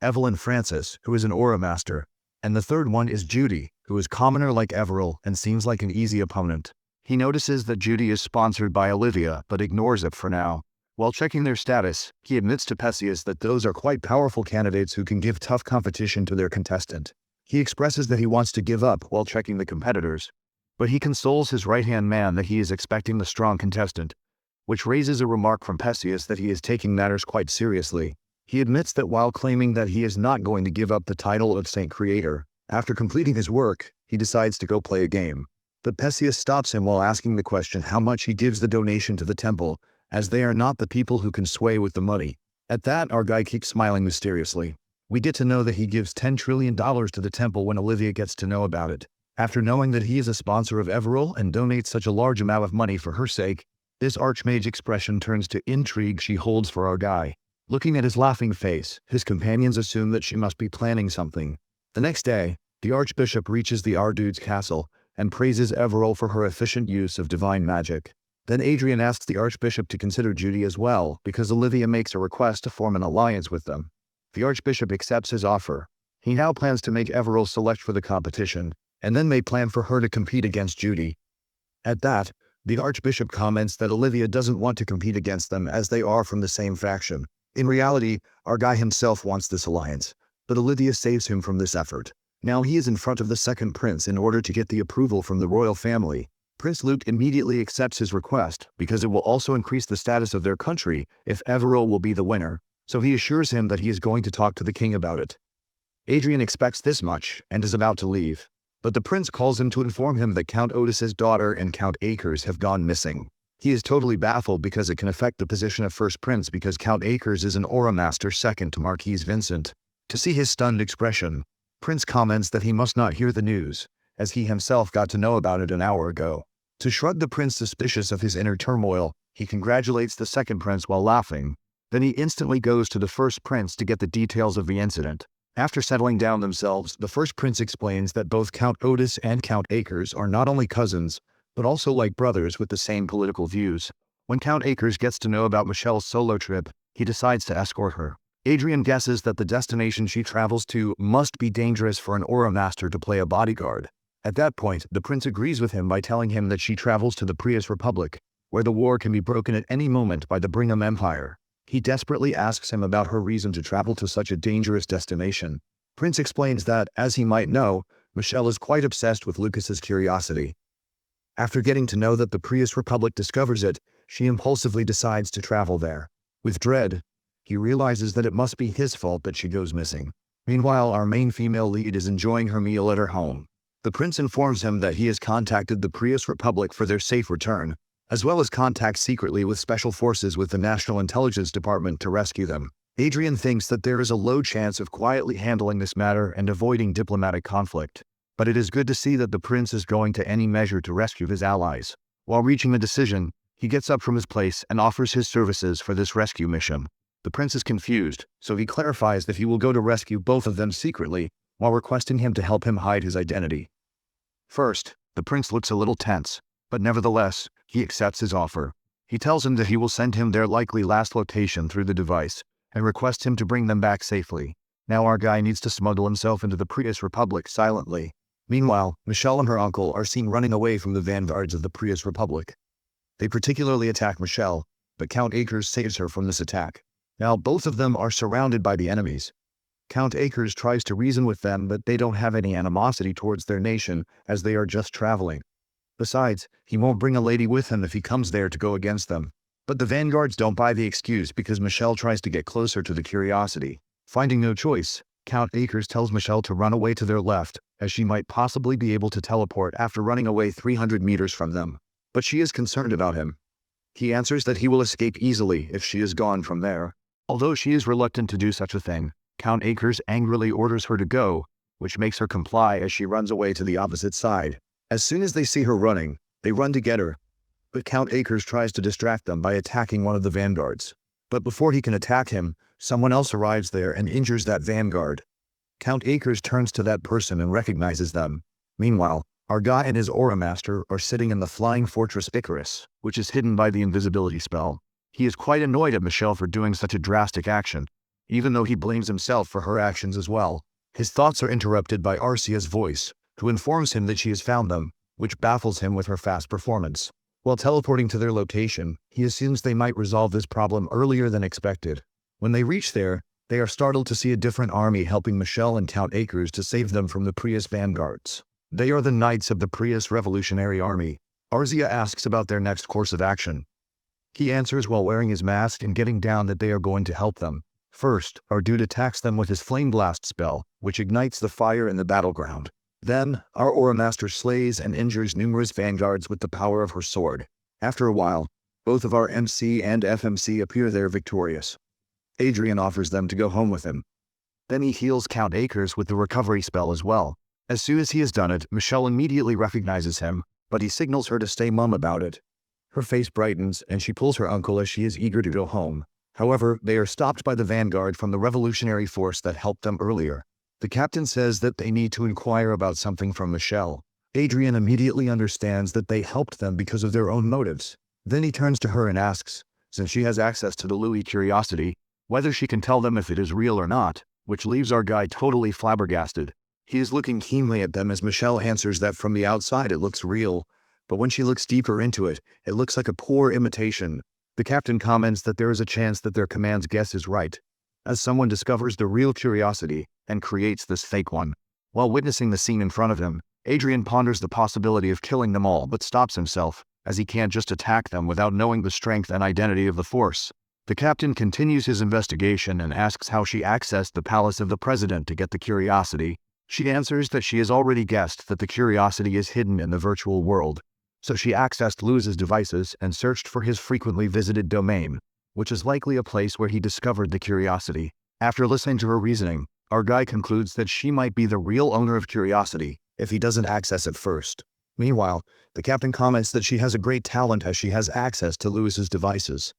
Evelyn Francis, who is an Aura Master, and the 3rd one is Judy, who is commoner like Everil and seems like an easy opponent. He notices that Judy is sponsored by Olivia but ignores it for now. While checking their status, he admits to Perseus that those are quite powerful candidates who can give tough competition to their contestant. He expresses that he wants to give up while checking the competitors, but he consoles his right-hand man that he is expecting the strong contestant, which raises a remark from Perseus that he is taking matters quite seriously. He admits that while claiming that he is not going to give up the title of Saint Creator, after completing his work, he decides to go play a game. But Perseus stops him while asking the question how much he gives the donation to the temple, as they are not the people who can sway with the money. At that, our guy keeps smiling mysteriously. We get to know that he gives $10 trillion to the temple when Olivia gets to know about it. After knowing that he is a sponsor of Everil and donates such a large amount of money for her sake, this archmage expression turns to intrigue she holds for our guy. Looking at his laughing face, his companions assume that she must be planning something. The next day, the archbishop reaches the Ardude's castle and praises Everil for her efficient use of divine magic. Then Adrian asks the archbishop to consider Judy as well, because Olivia makes a request to form an alliance with them. The archbishop accepts his offer. He now plans to make Everil select for the competition, and then may plan for her to compete against Judy. At that, the archbishop comments that Olivia doesn't want to compete against them as they are from the same faction. In reality, our guy himself wants this alliance, but Olivia saves him from this effort. Now he is in front of the second prince in order to get the approval from the royal family. Prince Luke immediately accepts his request because it will also increase the status of their country if Everil will be the winner, so he assures him that he is going to talk to the king about it. Adrian expects this much and is about to leave, but the prince calls him to inform him that Count Otis's daughter and Count Akers have gone missing. He is totally baffled because it can affect the position of first prince because Count Akers is an aura master second to Marquis Vincent. To see his stunned expression, Prince comments that he must not hear the news, as he himself got to know about it an hour ago. To shrug the prince suspicious of his inner turmoil, he congratulates the second prince while laughing. Then he instantly goes to the first prince to get the details of the incident. After settling down themselves, the first prince explains that both Count Otis and Count Akers are not only cousins, but also like brothers with the same political views. When Count Akers gets to know about Michelle's solo trip, he decides to escort her. Adrian guesses that the destination she travels to must be dangerous for an aura master to play a bodyguard. At that point, the prince agrees with him by telling him that she travels to the Prius Republic, where the war can be broken at any moment by the Brigham Empire. He desperately asks him about her reason to travel to such a dangerous destination. Prince explains that, as he might know, Michelle is quite obsessed with Lucas's curiosity. After getting to know that the Prius Republic discovers it, she impulsively decides to travel there. With dread, he realizes that it must be his fault that she goes missing. Meanwhile, our main female lead is enjoying her meal at her home. The prince informs him that he has contacted the Prius Republic for their safe return, as well as contact secretly with special forces with the National Intelligence Department to rescue them. Adrian thinks that there is a low chance of quietly handling this matter and avoiding diplomatic conflict. But it is good to see that the prince is going to any measure to rescue his allies. While reaching a decision, he gets up from his place and offers his services for this rescue mission. The prince is confused, so he clarifies that he will go to rescue both of them secretly, while requesting him to help him hide his identity. First, the prince looks a little tense, but nevertheless, he accepts his offer. He tells him that he will send him their likely last location through the device, and requests him to bring them back safely. Now our guy needs to smuggle himself into the Prius Republic silently. Meanwhile, Michelle and her uncle are seen running away from the vanguards of the Prius Republic. They particularly attack Michelle, but Count Akers saves her from this attack. Now both of them are surrounded by the enemies. Count Akers tries to reason with them, but they don't have any animosity towards their nation, as they are just traveling. Besides, he won't bring a lady with him if he comes there to go against them. But the vanguards don't buy the excuse because Michelle tries to get closer to the curiosity. Finding no choice, Count Akers tells Michelle to run away to their left, as she might possibly be able to teleport after running away 300 meters from them. But she is concerned about him. He answers that he will escape easily if she is gone from there. Although she is reluctant to do such a thing, Count Akers angrily orders her to go, which makes her comply as she runs away to the opposite side. As soon as they see her running, they run to get her, but Count Akers tries to distract them by attacking one of the vanguards. But before he can attack him, someone else arrives there and injures that vanguard. Count Akers turns to that person and recognizes them. Meanwhile, our guy and his aura master are sitting in the flying fortress Icarus, which is hidden by the invisibility spell. He is quite annoyed at Michelle for doing such a drastic action, even though he blames himself for her actions as well. His thoughts are interrupted by Arcia's voice, who informs him that she has found them. which baffles him with her fast performance. While teleporting to their location, he assumes they might resolve this problem earlier than expected. When they reach there, they are startled to see a different army helping Michelle and Count Akers to save them from the Prius vanguards. They are the Knights of the Prius Revolutionary Army. Arzia asks about their next course of action. He answers while wearing his mask and getting down that they are going to help them. First, our dude attacks them with his Flame Blast spell, which ignites the fire in the battleground. Then, our Aura Master slays and injures numerous vanguards with the power of her sword. After a while, both of our MC and FMC appear there victorious. Adrian offers them to go home with him. Then he heals Count Akers with the recovery spell as well. As soon as he has done it, Michelle immediately recognizes him, but he signals her to stay mum about it. Her face brightens and she pulls her uncle as she is eager to go home. However, they are stopped by the vanguard from the revolutionary force that helped them earlier. The captain says that they need to inquire about something from Michelle. Adrian immediately understands that they helped them because of their own motives. Then he turns to her and asks, since she has access to the Louis curiosity, whether she can tell them if it is real or not, which leaves our guy totally flabbergasted. He is looking keenly at them as Michelle answers that from the outside it looks real, but when she looks deeper into it, it looks like a poor imitation. The captain comments that there is a chance that their command's guess is right, as someone discovers the real curiosity and creates this fake one. While witnessing the scene in front of him, Adrian ponders the possibility of killing them all but stops himself, as he can't just attack them without knowing the strength and identity of the force. The captain continues his investigation and asks how she accessed the palace of the president to get the curiosity. She answers that she has already guessed that the curiosity is hidden in the virtual world, so she accessed Luz's devices and searched for his frequently visited domain, which is likely a place where he discovered the curiosity. After listening to her reasoning, our guy concludes that she might be the real owner of curiosity if he doesn't access it first. Meanwhile, the captain comments that she has a great talent as she has access to Luz's devices.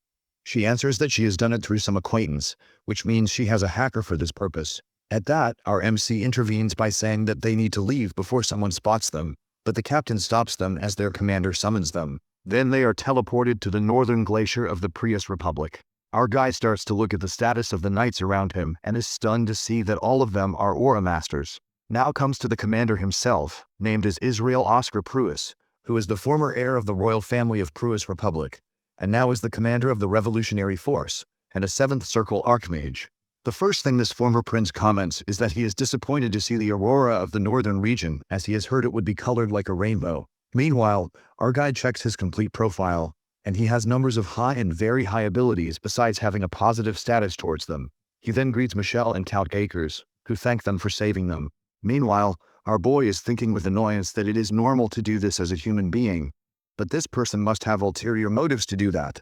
She answers that she has done it through some acquaintance, which means she has a hacker for this purpose. At that, our MC intervenes by saying that they need to leave before someone spots them, but the captain stops them as their commander summons them. Then they are teleported to the northern glacier of the Prius Republic. Our guy starts to look at the status of the knights around him and is stunned to see that all of them are Aura Masters. Now comes to the commander himself, named as Israel Oscar Pruis, who is the former heir of the royal family of Pruis Republic, and now is the commander of the Revolutionary Force, and a 7th Circle Archmage. The first thing this former prince comments is that he is disappointed to see the aurora of the northern region, as he has heard it would be colored like a rainbow. Meanwhile, our guide checks his complete profile, and he has numbers of high and very high abilities besides having a positive status towards them. He then greets Michelle and Count Akers, who thank them for saving them. Meanwhile, our boy is thinking with annoyance that it is normal to do this as a human being, but this person must have ulterior motives to do that.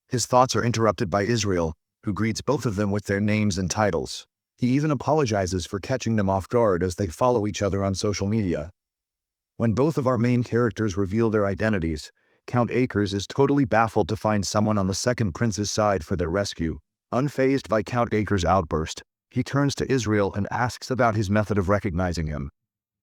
His thoughts are interrupted by Israel, who greets both of them with their names and titles. He even apologizes for catching them off guard as they follow each other on social media. When both of our main characters reveal their identities, Count Akers is totally baffled to find someone on the second prince's side for their rescue. Unfazed by Count Akers' outburst, he turns to Israel and asks about his method of recognizing him.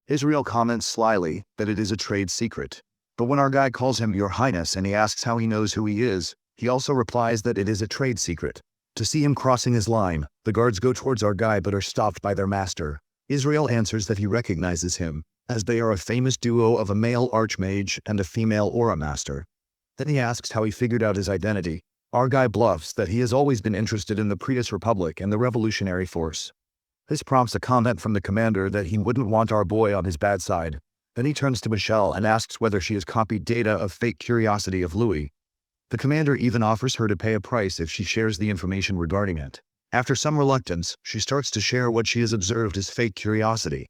Israel comments slyly that it is a trade secret. But when our guy calls him Your Highness and he asks how he knows who he is, he also replies that it is a trade secret. To see him crossing his line, the guards go towards our guy but are stopped by their master. Israel answers that he recognizes him, as they are a famous duo of a male archmage and a female aura master. Then he asks how he figured out his identity. Our guy bluffs that he has always been interested in the Prius Republic and the Revolutionary Force. This prompts a comment from the commander that he wouldn't want our boy on his bad side. Then he turns to Michelle and asks whether she has copied data of fake curiosity of Louis. The commander even offers her to pay a price if she shares the information regarding it. After some reluctance, she starts to share what she has observed as fake curiosity.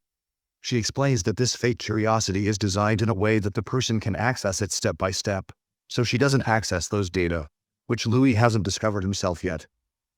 She explains that this fake curiosity is designed in a way that the person can access it step by step, so she doesn't access those data, which Louis hasn't discovered himself yet.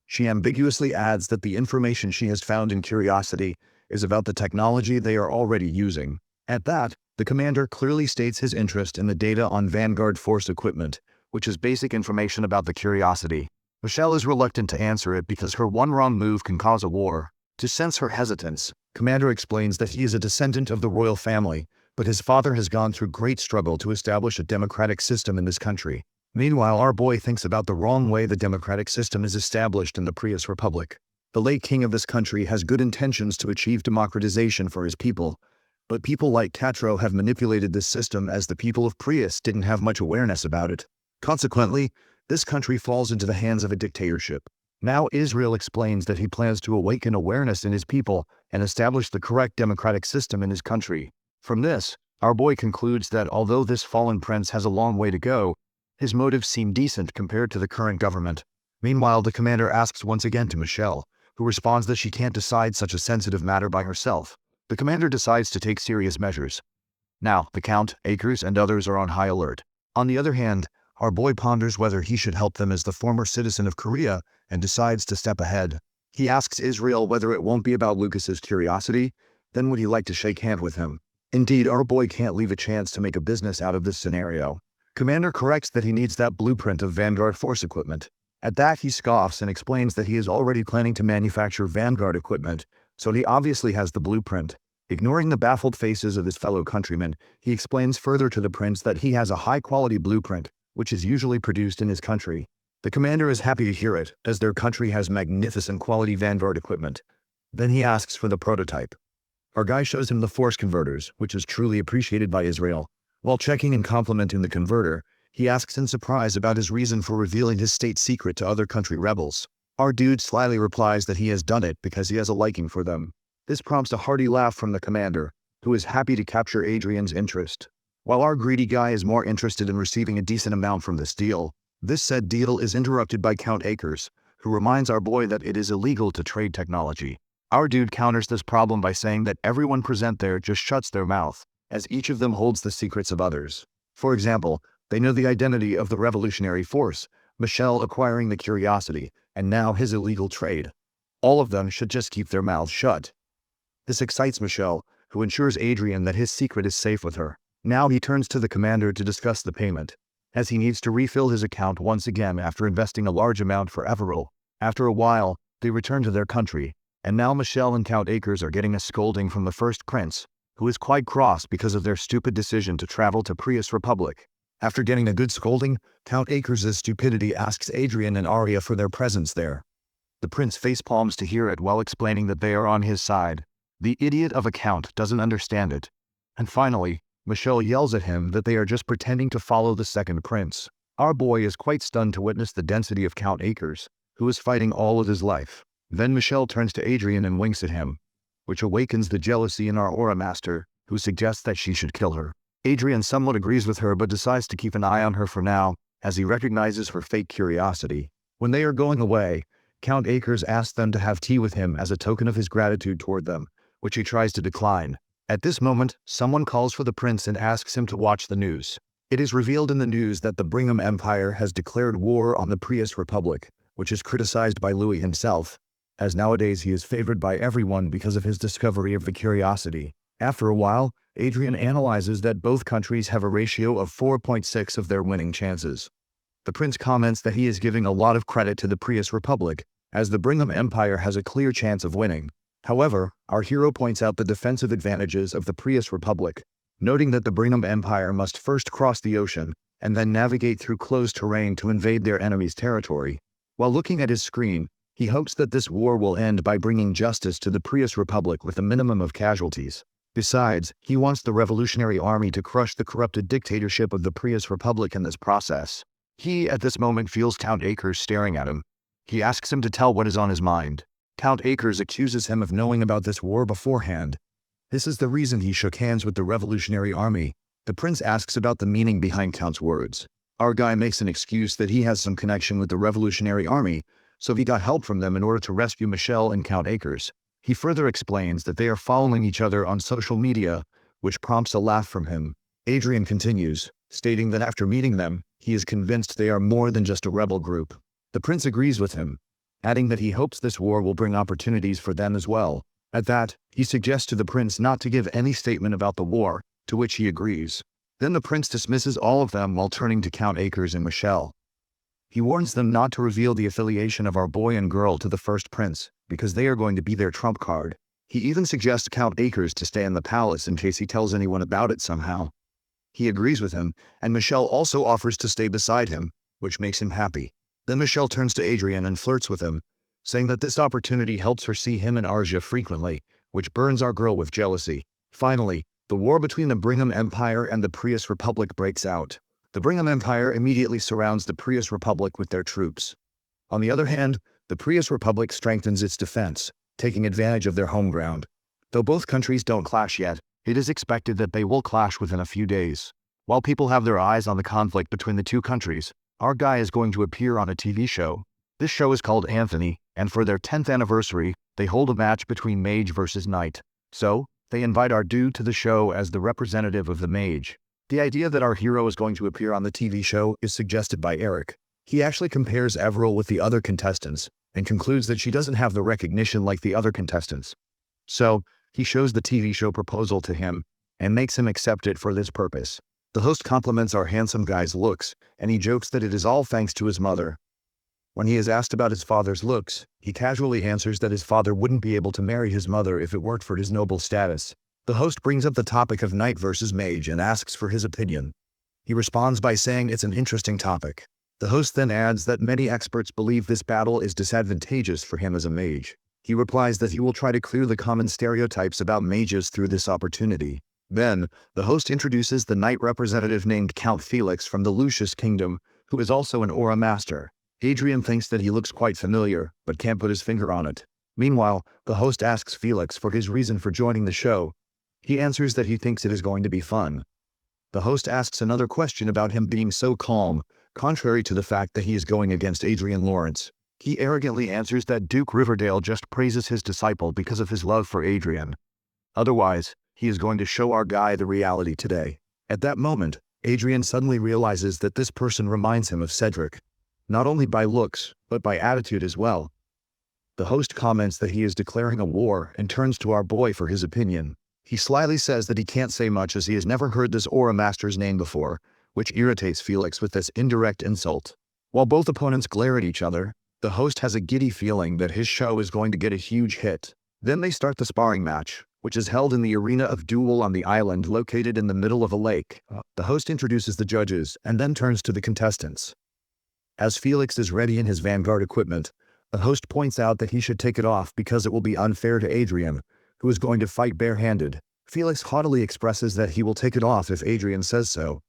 She ambiguously adds that the information she has found in Curiosity is about the technology they are already using. At that, the commander clearly states his interest in the data on Vanguard Force equipment, which is basic information about the Curiosity. Michelle is reluctant to answer it because her one wrong move can cause a war. To sense her hesitance, Commander explains that he is a descendant of the royal family, but his father has gone through great struggle to establish a democratic system in this country. Meanwhile, our boy thinks about the wrong way the democratic system is established in the Prius Republic. The late king of this country has good intentions to achieve democratization for his people, But people like Tatro have manipulated this system as the people of Prius didn't have much awareness about it. Consequently, this country falls into the hands of a dictatorship. Now Israel explains that he plans to awaken awareness in his people and establish the correct democratic system in his country. From this, our boy concludes that although this fallen prince has a long way to go, his motives seem decent compared to the current government. Meanwhile, the commander asks once again to Michelle, who responds that she can't decide such a sensitive matter by herself. The commander decides to take serious measures. Now, the Count, Akers, and others are on high alert. On the other hand, our boy ponders whether he should help them as the former citizen of Korea and decides to step ahead. He asks Israel whether it won't be about Lucas's curiosity, then would he like to shake hands with him. Indeed, our boy can't leave a chance to make a business out of this scenario. Commander corrects that he needs that blueprint of Vanguard force equipment. At that, he scoffs and explains that he is already planning to manufacture Vanguard equipment, so he obviously has the blueprint. Ignoring the baffled faces of his fellow countrymen, he explains further to the prince that he has a high-quality blueprint, which is usually produced in his country. The commander is happy to hear it, as their country has magnificent quality Vanguard equipment. Then he asks for the prototype. Our guy shows him the force converters, which is truly appreciated by Israel. While checking and complimenting the converter, he asks in surprise about his reason for revealing his state secret to other country rebels. Our dude slyly replies that he has done it because he has a liking for them. This prompts a hearty laugh from the commander, who is happy to capture Adrian's interest. While our greedy guy is more interested in receiving a decent amount from this deal, this said deal is interrupted by Count Akers, who reminds our boy that it is illegal to trade technology. Our dude counters this problem by saying that everyone present there just shuts their mouth, as each of them holds the secrets of others. For example, they know the identity of the revolutionary force, Michelle acquiring the curiosity, and now his illegal trade. All of them should just keep their mouths shut. This excites Michelle, who ensures Adrian that his secret is safe with her. Now he turns to the commander to discuss the payment, as he needs to refill his account once again after investing a large amount for Averill. After a while, they return to their country, and now Michelle and Count Akers are getting a scolding from the first prince, who is quite cross because of their stupid decision to travel to Prius Republic. After getting a good scolding, Count Akers' stupidity asks Adrian and Arya for their presence there. The prince facepalms to hear it while explaining that they are on his side. The idiot of a count doesn't understand it. And finally, Michelle yells at him that they are just pretending to follow the second prince. Our boy is quite stunned to witness the density of Count Akers, who is fighting all of his life. Then Michelle turns to Adrian and winks at him, which awakens the jealousy in our Aura Master, who suggests that she should kill her. Adrian somewhat agrees with her but decides to keep an eye on her for now, as he recognizes her fake curiosity. When they are going away, Count Akers asks them to have tea with him as a token of his gratitude toward them, which he tries to decline. At this moment, someone calls for the prince and asks him to watch the news. It is revealed in the news that the Brigham Empire has declared war on the Prius Republic, which is criticized by Louis himself, as nowadays he is favored by everyone because of his discovery of the curiosity. After a while, Adrian analyzes that both countries have a ratio of 4.6 of their winning chances. The prince comments that he is giving a lot of credit to the Prius Republic, as the Brigham Empire has a clear chance of winning. However, our hero points out the defensive advantages of the Prius Republic, noting that the Brigham Empire must first cross the ocean and then navigate through closed terrain to invade their enemy's territory. While looking at his screen, he hopes that this war will end by bringing justice to the Prius Republic with a minimum of casualties. Besides, he wants the Revolutionary Army to crush the corrupted dictatorship of the Prius Republic in this process. He, at this moment, feels Count Akers staring at him. He asks him to tell what is on his mind. Count Akers accuses him of knowing about this war beforehand. This is the reason he shook hands with the Revolutionary Army. The prince asks about the meaning behind Count's words. Our guy makes an excuse that he has some connection with the Revolutionary Army, so he got help from them in order to rescue Michelle and Count Akers. He further explains that they are following each other on social media, which prompts a laugh from him. Adrian continues, stating that after meeting them, he is convinced they are more than just a rebel group. The prince agrees with him, adding that he hopes this war will bring opportunities for them as well. At that, he suggests to the prince not to give any statement about the war, to which he agrees. Then the prince dismisses all of them while turning to Count Akers and Michelle. He warns them not to reveal the affiliation of our boy and girl to the first prince, because they are going to be their trump card. He even suggests Count Akers to stay in the palace in case he tells anyone about it somehow. He agrees with him, and Michelle also offers to stay beside him, which makes him happy. Then Michelle turns to Adrian and flirts with him, saying that this opportunity helps her see him and Arja frequently, which burns our girl with jealousy. Finally, The war between the Brigham Empire and the Prius Republic breaks out. The Brigham Empire immediately surrounds the Prius Republic with their troops. On the other hand, the Prius Republic strengthens its defense, taking advantage of their home ground. Though both countries don't clash yet, it is expected that they will clash within a few days. While people have their eyes on the conflict between the two countries, our guy is going to appear on a TV show. This show is called Anthony, and for their 10th anniversary, they hold a match between mage versus knight. So, they invite our dude to the show as the representative of the mage. The idea that our hero is going to appear on the TV show is suggested by Eric. He actually compares Everil with the other contestants, and concludes that she doesn't have the recognition like the other contestants. So, he shows the TV show proposal to him, and makes him accept it for this purpose. The host compliments our handsome guy's looks, and he jokes that it is all thanks to his mother. When he is asked about his father's looks, he casually answers that his father wouldn't be able to marry his mother if it weren't for his noble status. The host brings up the topic of knight versus mage and asks for his opinion. He responds by saying it's an interesting topic. The host then adds that many experts believe this battle is disadvantageous for him as a mage. He replies that he will try to clear the common stereotypes about mages through this opportunity. Then, the host introduces the knight representative named Count Felix from the Lucius Kingdom, who is also an aura master. Adrian thinks that he looks quite familiar, but can't put his finger on it. Meanwhile, the host asks Felix for his reason for joining the show. He answers that he thinks it is going to be fun. The host asks another question about him being so calm, contrary to the fact that he is going against Adrian Lawrence. He arrogantly answers that Duke Riverdale just praises his disciple because of his love for Adrian. Otherwise, he is going to show our guy the reality today. At that moment, Adrian suddenly realizes that this person reminds him of Cedric. Not only by looks, but by attitude as well. The host comments that he is declaring a war and turns to our boy for his opinion. He slyly says that he can't say much as he has never heard this aura master's name before, which irritates Felix with this indirect insult. While both opponents glare at each other, the host has a giddy feeling that his show is going to get a huge hit. Then they start the sparring match, which is held in the arena of Duel on the island located in the middle of a lake. The host introduces the judges and then turns to the contestants. As Felix is ready in his Vanguard equipment, the host points out that he should take it off because it will be unfair to Adrian, who is going to fight barehanded. Felix haughtily expresses that he will take it off if Adrian says so.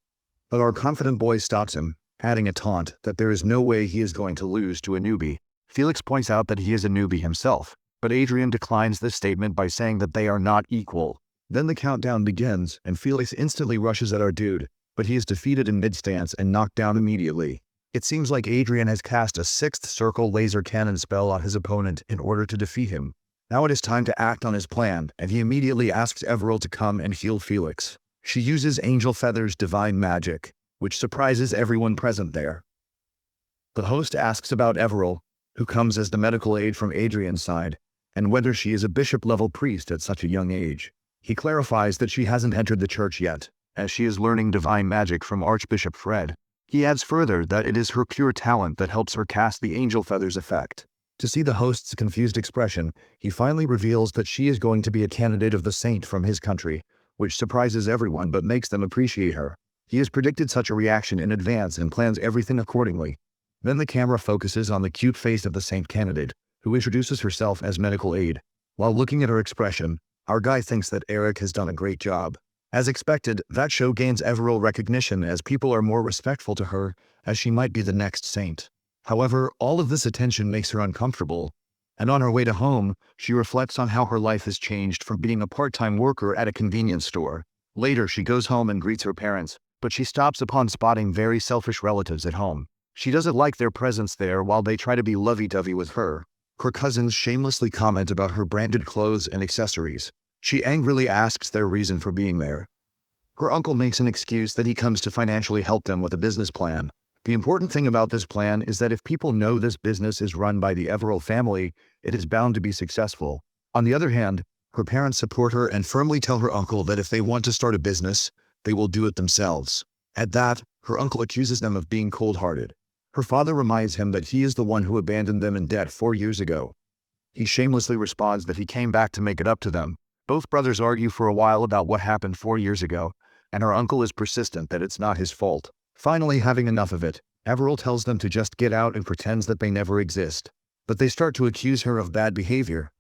But our confident boy stops him, adding a taunt that there is no way he is going to lose to a newbie. Felix points out that he is a newbie himself, but Adrian declines this statement by saying that they are not equal. Then the countdown begins, and Felix instantly rushes at our dude, but he is defeated in mid-stance and knocked down immediately. It seems like Adrian has cast a 6th circle laser cannon spell on his opponent in order to defeat him. Now it is time to act on his plan, and he immediately asks Everil to come and heal Felix. She uses Angel Feather's divine magic, which surprises everyone present there. The host asks about Everil, who comes as the medical aid from Adrian's side, and whether she is a bishop-level priest at such a young age. He clarifies that she hasn't entered the church yet, as she is learning divine magic from Archbishop Fred. He adds further that it is her pure talent that helps her cast the Angel Feather's effect. To see the host's confused expression, he finally reveals that she is going to be a candidate of the saint from his country, which surprises everyone but makes them appreciate her. He has predicted such a reaction in advance and plans everything accordingly. Then the camera focuses on the cute face of the saint candidate, who introduces herself as medical aid. While looking at her expression, our guy thinks that Eric has done a great job. As expected, that show gains Everil recognition as people are more respectful to her, as she might be the next saint. However, all of this attention makes her uncomfortable, and on her way to home, she reflects on how her life has changed from being a part-time worker at a convenience store. Later, she goes home and greets her parents, but she stops upon spotting very selfish relatives at home. She doesn't like their presence there while they try to be lovey-dovey with her. Her cousins shamelessly comment about her branded clothes and accessories. She angrily asks their reason for being there. Her uncle makes an excuse that he comes to financially help them with a business plan. The important thing about this plan is that if people know this business is run by the Everil family, it is bound to be successful. On the other hand, her parents support her and firmly tell her uncle that if they want to start a business, they will do it themselves. At that, her uncle accuses them of being cold-hearted. Her father reminds him that he is the one who abandoned them in debt 4 years ago. He shamelessly responds that he came back to make it up to them. Both brothers argue for a while about what happened 4 years ago, and her uncle is persistent that it's not his fault. Finally, having enough of it, Everil tells them to just get out and pretends that they never exist. But they start to accuse her of bad behavior.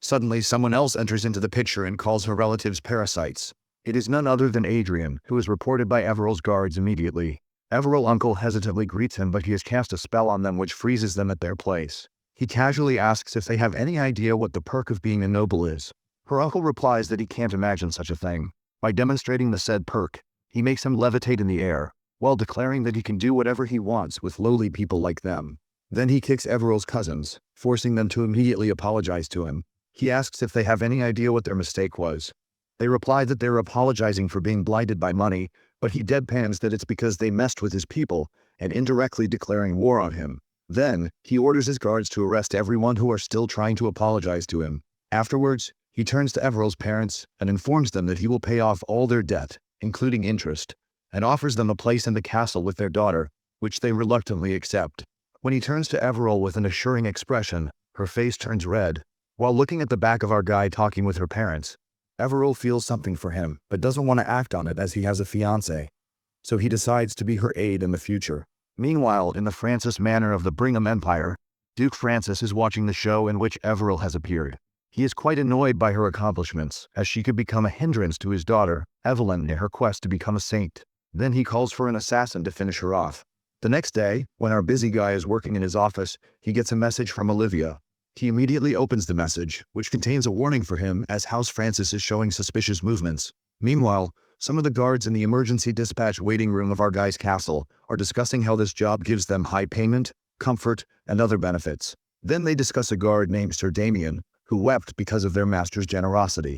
Suddenly, someone else enters into the picture and calls her relatives parasites. It is none other than Adrian, who is reported by Everill's guards immediately. Everill's uncle hesitantly greets him, but he has cast a spell on them which freezes them at their place. He casually asks if they have any idea what the perk of being a noble is. Her uncle replies that he can't imagine such a thing. By demonstrating the said perk, he makes him levitate in the air, while declaring that he can do whatever he wants with lowly people like them. Then he kicks Everill's cousins, forcing them to immediately apologize to him. He asks if they have any idea what their mistake was. They reply that they're apologizing for being blinded by money, but he deadpans that it's because they messed with his people and indirectly declaring war on him. Then, he orders his guards to arrest everyone who are still trying to apologize to him. Afterwards, he turns to Everill's parents and informs them that he will pay off all their debt, including interest, and offers them a place in the castle with their daughter, which they reluctantly accept. When he turns to Everil with an assuring expression, her face turns red. While looking at the back of our guy talking with her parents, Everil feels something for him, but doesn't want to act on it as he has a fiancé. So he decides to be her aide in the future. Meanwhile, in the Francis Manor of the Brigham Empire, Duke Francis is watching the show in which Everil has appeared. He is quite annoyed by her accomplishments, as she could become a hindrance to his daughter, Evelyn, in her quest to become a saint. Then he calls for an assassin to finish her off. The next day, when our busy guy is working in his office, he gets a message from Olivia. He immediately opens the message, which contains a warning for him as House Francis is showing suspicious movements. Meanwhile, some of the guards in the emergency dispatch waiting room of our guy's castle are discussing how this job gives them high payment, comfort, and other benefits. Then they discuss a guard named Sir Damien, who wept because of their master's generosity.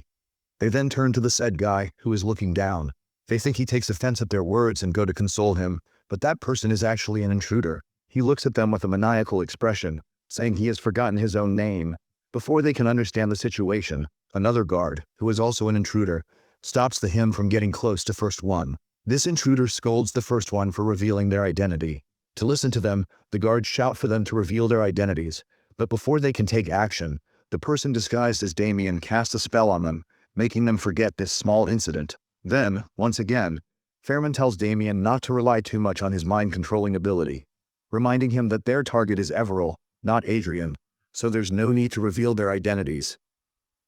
They then turn to the said guy, who is looking down. They think he takes offense at their words and go to console him, but that person is actually an intruder. He looks at them with a maniacal expression, saying he has forgotten his own name. Before they can understand the situation, another guard, who is also an intruder, stops the him from getting close to first one. This intruder scolds the first one for revealing their identity. To listen to them, the guards shout for them to reveal their identities, but before they can take action, the person disguised as Damien casts a spell on them, making them forget this small incident. Then, once again, Fairman tells Damien not to rely too much on his mind-controlling ability, reminding him that their target is Everil, not Adrian, so there's no need to reveal their identities.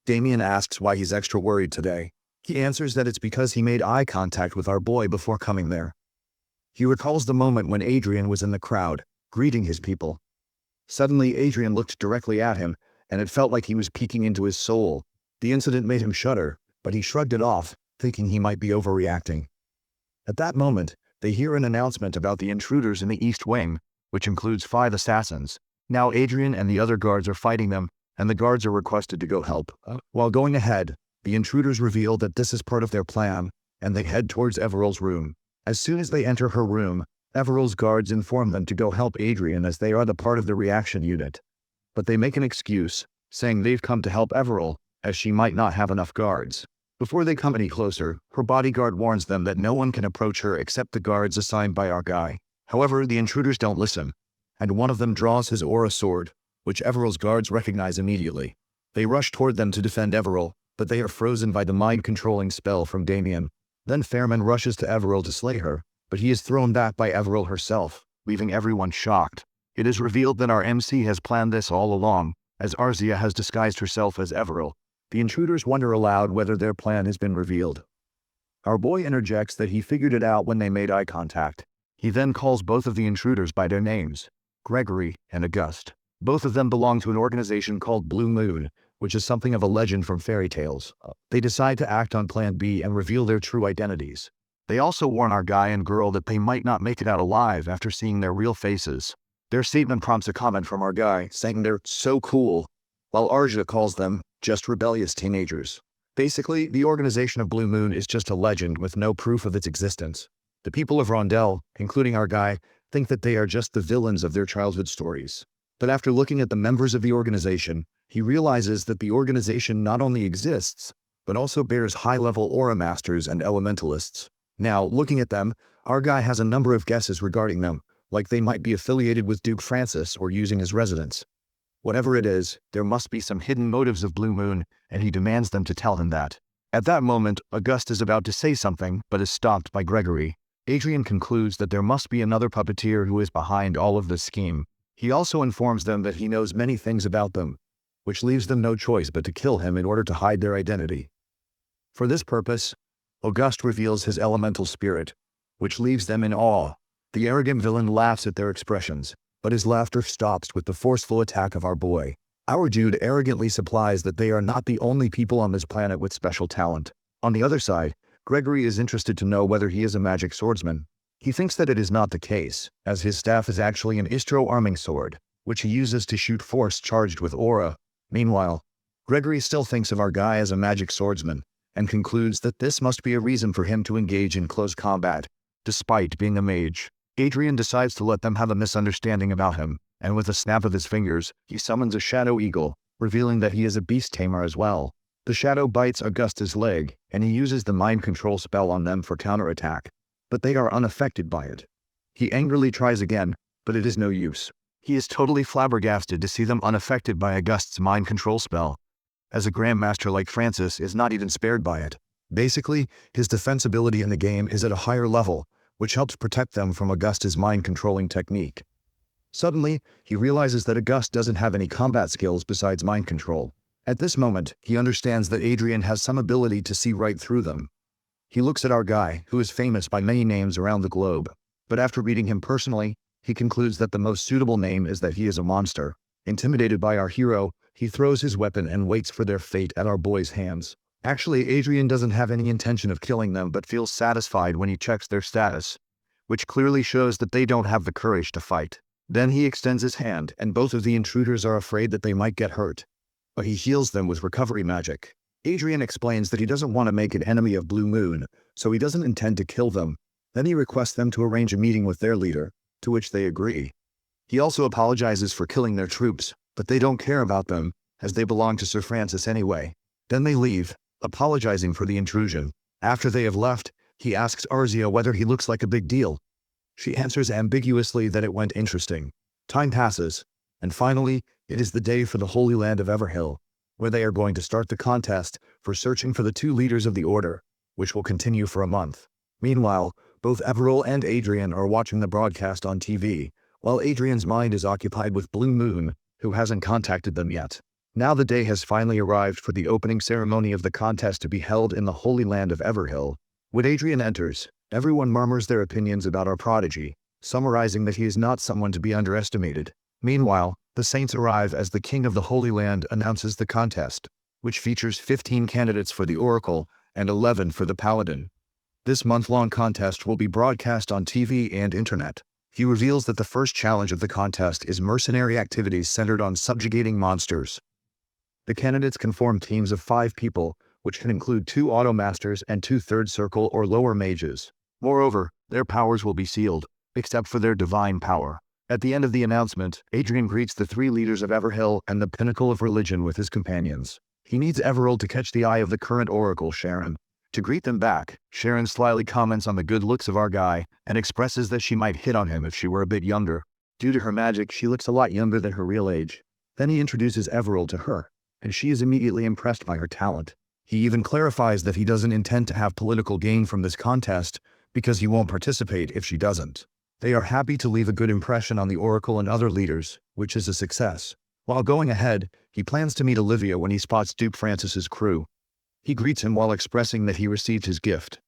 Damien asks why he's extra worried today. He answers that it's because he made eye contact with our boy before coming there. He recalls the moment when Adrian was in the crowd, greeting his people. Suddenly, Adrian looked directly at him, and it felt like he was peeking into his soul. The incident made him shudder, but he shrugged it off, thinking he might be overreacting. At that moment, they hear an announcement about the intruders in the East Wing, which includes 5 assassins. Now Adrian and the other guards are fighting them, and the guards are requested to go help. While going ahead, the intruders reveal that this is part of their plan, and they head towards Everil's room. As soon as they enter her room, Everil's guards inform them to go help Adrian as they are the part of the reaction unit. But they make an excuse, saying they've come to help Everil, as she might not have enough guards. Before they come any closer, her bodyguard warns them that no one can approach her except the guards assigned by our guy. However, the intruders don't listen, and one of them draws his aura sword, which Everil's guards recognize immediately. They rush toward them to defend Everil, but they are frozen by the mind-controlling spell from Damien. Then Fairman rushes to Everil to slay her, but he is thrown back by Everil herself, leaving everyone shocked. It is revealed that our MC has planned this all along, as Arzia has disguised herself as Everil. The intruders wonder aloud whether their plan has been revealed. Our boy interjects that he figured it out when they made eye contact. He then calls both of the intruders by their names, Gregory and Auguste. Both of them belong to an organization called Blue Moon, which is something of a legend from fairy tales. They decide to act on Plan B and reveal their true identities. They also warn our guy and girl that they might not make it out alive after seeing their real faces. Their statement prompts a comment from our guy, saying they're so cool, while Arja calls them just rebellious teenagers. Basically, the organization of Blue Moon is just a legend with no proof of its existence. The people of Rondell, including our guy, think that they are just the villains of their childhood stories. But after looking at the members of the organization, he realizes that the organization not only exists, but also bears high-level aura masters and elementalists. Now, looking at them, our guy has a number of guesses regarding them, like they might be affiliated with Duke Francis or using his residence. Whatever it is, there must be some hidden motives of Blue Moon, and he demands them to tell him that. At that moment, Auguste is about to say something, but is stopped by Gregory. Adrian concludes that there must be another puppeteer who is behind all of this scheme. He also informs them that he knows many things about them, which leaves them no choice but to kill him in order to hide their identity. For this purpose, Auguste reveals his elemental spirit, which leaves them in awe. The arrogant villain laughs at their expressions, but his laughter stops with the forceful attack of our boy. Our dude arrogantly supplies that they are not the only people on this planet with special talent. On the other side, Gregory is interested to know whether he is a magic swordsman. He thinks that it is not the case, as his staff is actually an Istro arming sword, which he uses to shoot force charged with aura. Meanwhile, Gregory still thinks of our guy as a magic swordsman, and concludes that this must be a reason for him to engage in close combat, despite being a mage. Adrian decides to let them have a misunderstanding about him, and with a snap of his fingers, he summons a shadow eagle, revealing that he is a beast tamer as well. The shadow bites Auguste's leg, and he uses the mind control spell on them for counterattack, but they are unaffected by it. He angrily tries again, but it is no use. He is totally flabbergasted to see them unaffected by Auguste's mind control spell, as a grandmaster like Francis is not even spared by it. Basically, his defensibility in the game is at a higher level, which helps protect them from Auguste's mind-controlling technique. Suddenly, he realizes that Auguste doesn't have any combat skills besides mind control. At this moment, he understands that Adrian has some ability to see right through them. He looks at our guy, who is famous by many names around the globe, but after reading him personally, he concludes that the most suitable name is that he is a monster. Intimidated by our hero, he throws his weapon and waits for their fate at our boy's hands. Actually, Adrian doesn't have any intention of killing them but feels satisfied when he checks their status, which clearly shows that they don't have the courage to fight. Then he extends his hand, and both of the intruders are afraid that they might get hurt, but he heals them with recovery magic. Adrian explains that he doesn't want to make an enemy of Blue Moon, so he doesn't intend to kill them. Then he requests them to arrange a meeting with their leader, to which they agree. He also apologizes for killing their troops, but they don't care about them, as they belong to Sir Francis anyway. Then they leave, apologizing for the intrusion. After they have left, he asks Arzia whether he looks like a big deal. She answers ambiguously that it went interesting. Time passes, and finally, it is the day for the Holy Land of Everhill, where they are going to start the contest for searching for the two leaders of the Order, which will continue for a month. Meanwhile, both Everil and Adrian are watching the broadcast on TV, while Adrian's mind is occupied with Blue Moon, who hasn't contacted them yet. Now the day has finally arrived for the opening ceremony of the contest to be held in the Holy Land of Everhill. When Adrian enters, everyone murmurs their opinions about our prodigy, summarizing that he is not someone to be underestimated. Meanwhile, the Saints arrive as the King of the Holy Land announces the contest, which features 15 candidates for the Oracle and 11 for the Paladin. This month-long contest will be broadcast on TV and internet. He reveals that the first challenge of the contest is mercenary activities centered on subjugating monsters. The candidates can form teams of 5 people, which can include 2 Automasters and 2 third circle or lower mages. Moreover, their powers will be sealed, except for their divine power. At the end of the announcement, Adrian greets the 3 leaders of Everhill and the pinnacle of religion with his companions. He needs Everil to catch the eye of the current oracle, Sharon. To greet them back, Sharon slyly comments on the good looks of our guy and expresses that she might hit on him if she were a bit younger. Due to her magic, she looks a lot younger than her real age. Then he introduces Everil to her, and she is immediately impressed by her talent. He even clarifies that he doesn't intend to have political gain from this contest because he won't participate if she doesn't. They are happy to leave a good impression on the Oracle and other leaders, which is a success. While going ahead, he plans to meet Olivia when he spots Duke Francis's crew. He greets him while expressing that he received his gift.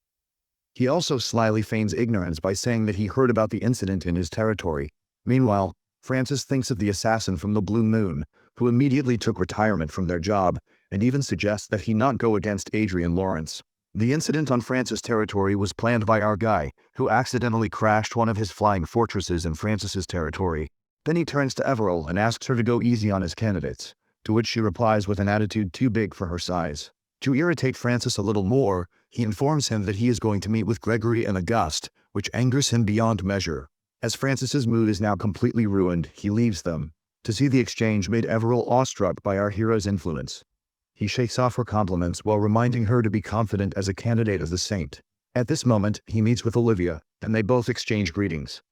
He also slyly feigns ignorance by saying that he heard about the incident in his territory. Meanwhile, Francis thinks of the assassin from the Blue Moon, who immediately took retirement from their job, and even suggests that he not go against Adrian Lawrence. The incident on Francis' territory was planned by our guy, who accidentally crashed one of his flying fortresses in Francis's territory. Then he turns to Everil and asks her to go easy on his candidates, to which she replies with an attitude too big for her size. To irritate Francis a little more, he informs him that he is going to meet with Gregory and Auguste, which angers him beyond measure. As Francis's mood is now completely ruined, he leaves them. To see the exchange made Everil awestruck by our hero's influence. He shakes off her compliments while reminding her to be confident as a candidate of the saint. At this moment, he meets with Olivia, and they both exchange greetings.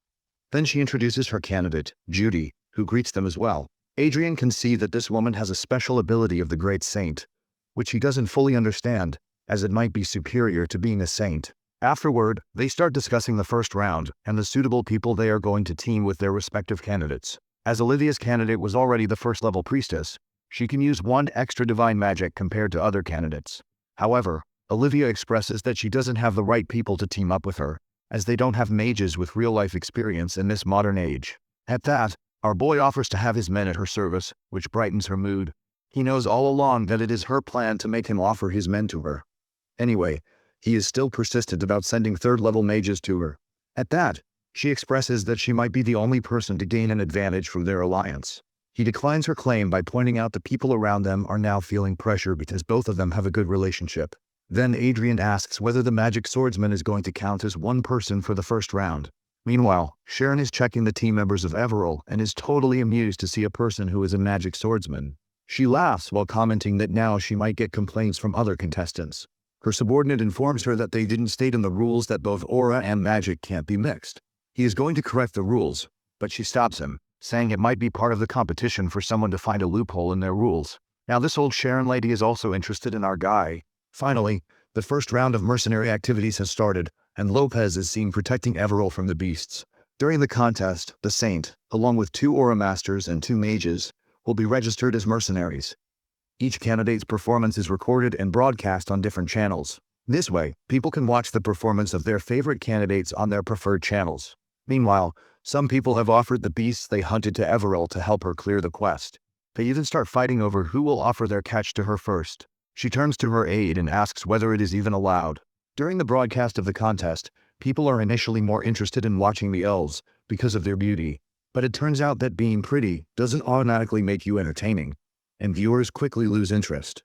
Then she introduces her candidate, Judy, who greets them as well. Adrian can see that this woman has a special ability of the great saint, which he doesn't fully understand, as it might be superior to being a saint. Afterward, they start discussing the first round and the suitable people they are going to team with their respective candidates. As Olivia's candidate was already the first-level priestess, she can use 1 extra divine magic compared to other candidates. However, Olivia expresses that she doesn't have the right people to team up with her, as they don't have mages with real-life experience in this modern age. At that, our boy offers to have his men at her service, which brightens her mood. He knows all along that it is her plan to make him offer his men to her. Anyway, he is still persistent about sending third-level mages to her. At that, she expresses that she might be the only person to gain an advantage from their alliance. He declines her claim by pointing out the people around them are now feeling pressure because both of them have a good relationship. Then Adrian asks whether the magic swordsman is going to count as one person for the first round. Meanwhile, Sharon is checking the team members of Everall and is totally amused to see a person who is a magic swordsman. She laughs while commenting that now she might get complaints from other contestants. Her subordinate informs her that they didn't state in the rules that both aura and magic can't be mixed. He is going to correct the rules, but she stops him, saying it might be part of the competition for someone to find a loophole in their rules. Now this old Sharon lady is also interested in our guy. Finally, the first round of mercenary activities has started, and Lopez is seen protecting Everall from the beasts. During the contest, the Saint, along with 2 Aura Masters and 2 Mages, will be registered as mercenaries. Each candidate's performance is recorded and broadcast on different channels. This way, people can watch the performance of their favorite candidates on their preferred channels. Meanwhile, some people have offered the beasts they hunted to Everall to help her clear the quest. They even start fighting over who will offer their catch to her first. She turns to her aide and asks whether it is even allowed. During the broadcast of the contest, people are initially more interested in watching the elves because of their beauty. But it turns out that being pretty doesn't automatically make you entertaining, and viewers quickly lose interest.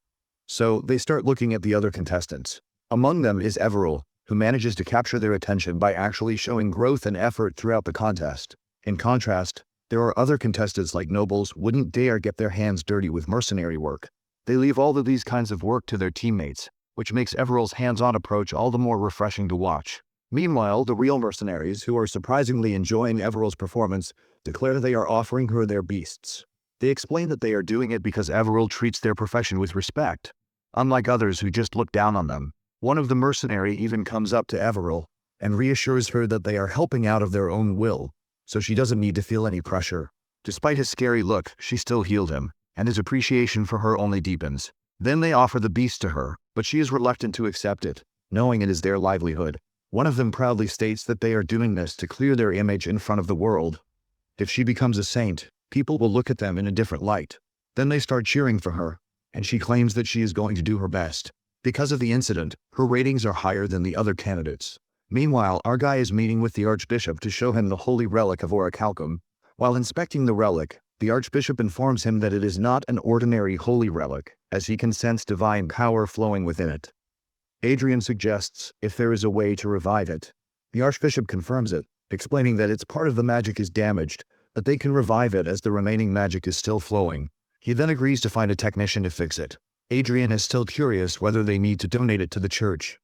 So they start looking at the other contestants. Among them is Everall, who manages to capture their attention by actually showing growth and effort throughout the contest. In contrast, there are other contestants like nobles wouldn't dare get their hands dirty with mercenary work. They leave all of these kinds of work to their teammates, which makes Everall's hands-on approach all the more refreshing to watch. Meanwhile, the real mercenaries, who are surprisingly enjoying Everall's performance, declare they are offering her their beasts. They explain that they are doing it because Everall treats their profession with respect, unlike others who just look down on them. One of the mercenary even comes up to Everall and reassures her that they are helping out of their own will, so she doesn't need to feel any pressure. Despite his scary look, she still healed him, and his appreciation for her only deepens. Then they offer the beast to her, but she is reluctant to accept it, knowing it is their livelihood. One of them proudly states that they are doing this to clear their image in front of the world. If she becomes a saint, people will look at them in a different light. Then they start cheering for her, and she claims that she is going to do her best. Because of the incident, her ratings are higher than the other candidates. Meanwhile, our guy is meeting with the Archbishop to show him the holy relic of Orichalcum. While inspecting the relic, the Archbishop informs him that it is not an ordinary holy relic, as he can sense divine power flowing within it. Adrian suggests if there is a way to revive it. The Archbishop confirms it, explaining that its part of the magic is damaged, but they can revive it as the remaining magic is still flowing. He then agrees to find a technician to fix it. Adrian is still curious whether they need to donate it to the church.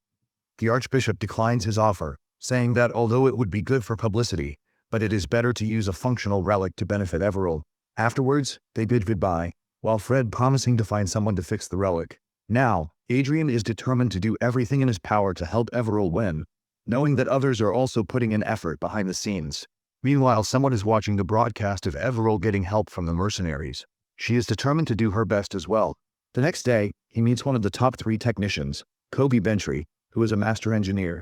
The Archbishop declines his offer, saying that although it would be good for publicity, but it is better to use a functional relic to benefit Everall. Afterwards, they bid goodbye, while Fred promising to find someone to fix the relic. Now, Adrian is determined to do everything in his power to help Everall win, knowing that others are also putting in effort behind the scenes. Meanwhile, someone is watching the broadcast of Everall getting help from the mercenaries. She is determined to do her best as well. The next day, he meets one of the top 3 technicians, Kobe Bentry, who is a master engineer.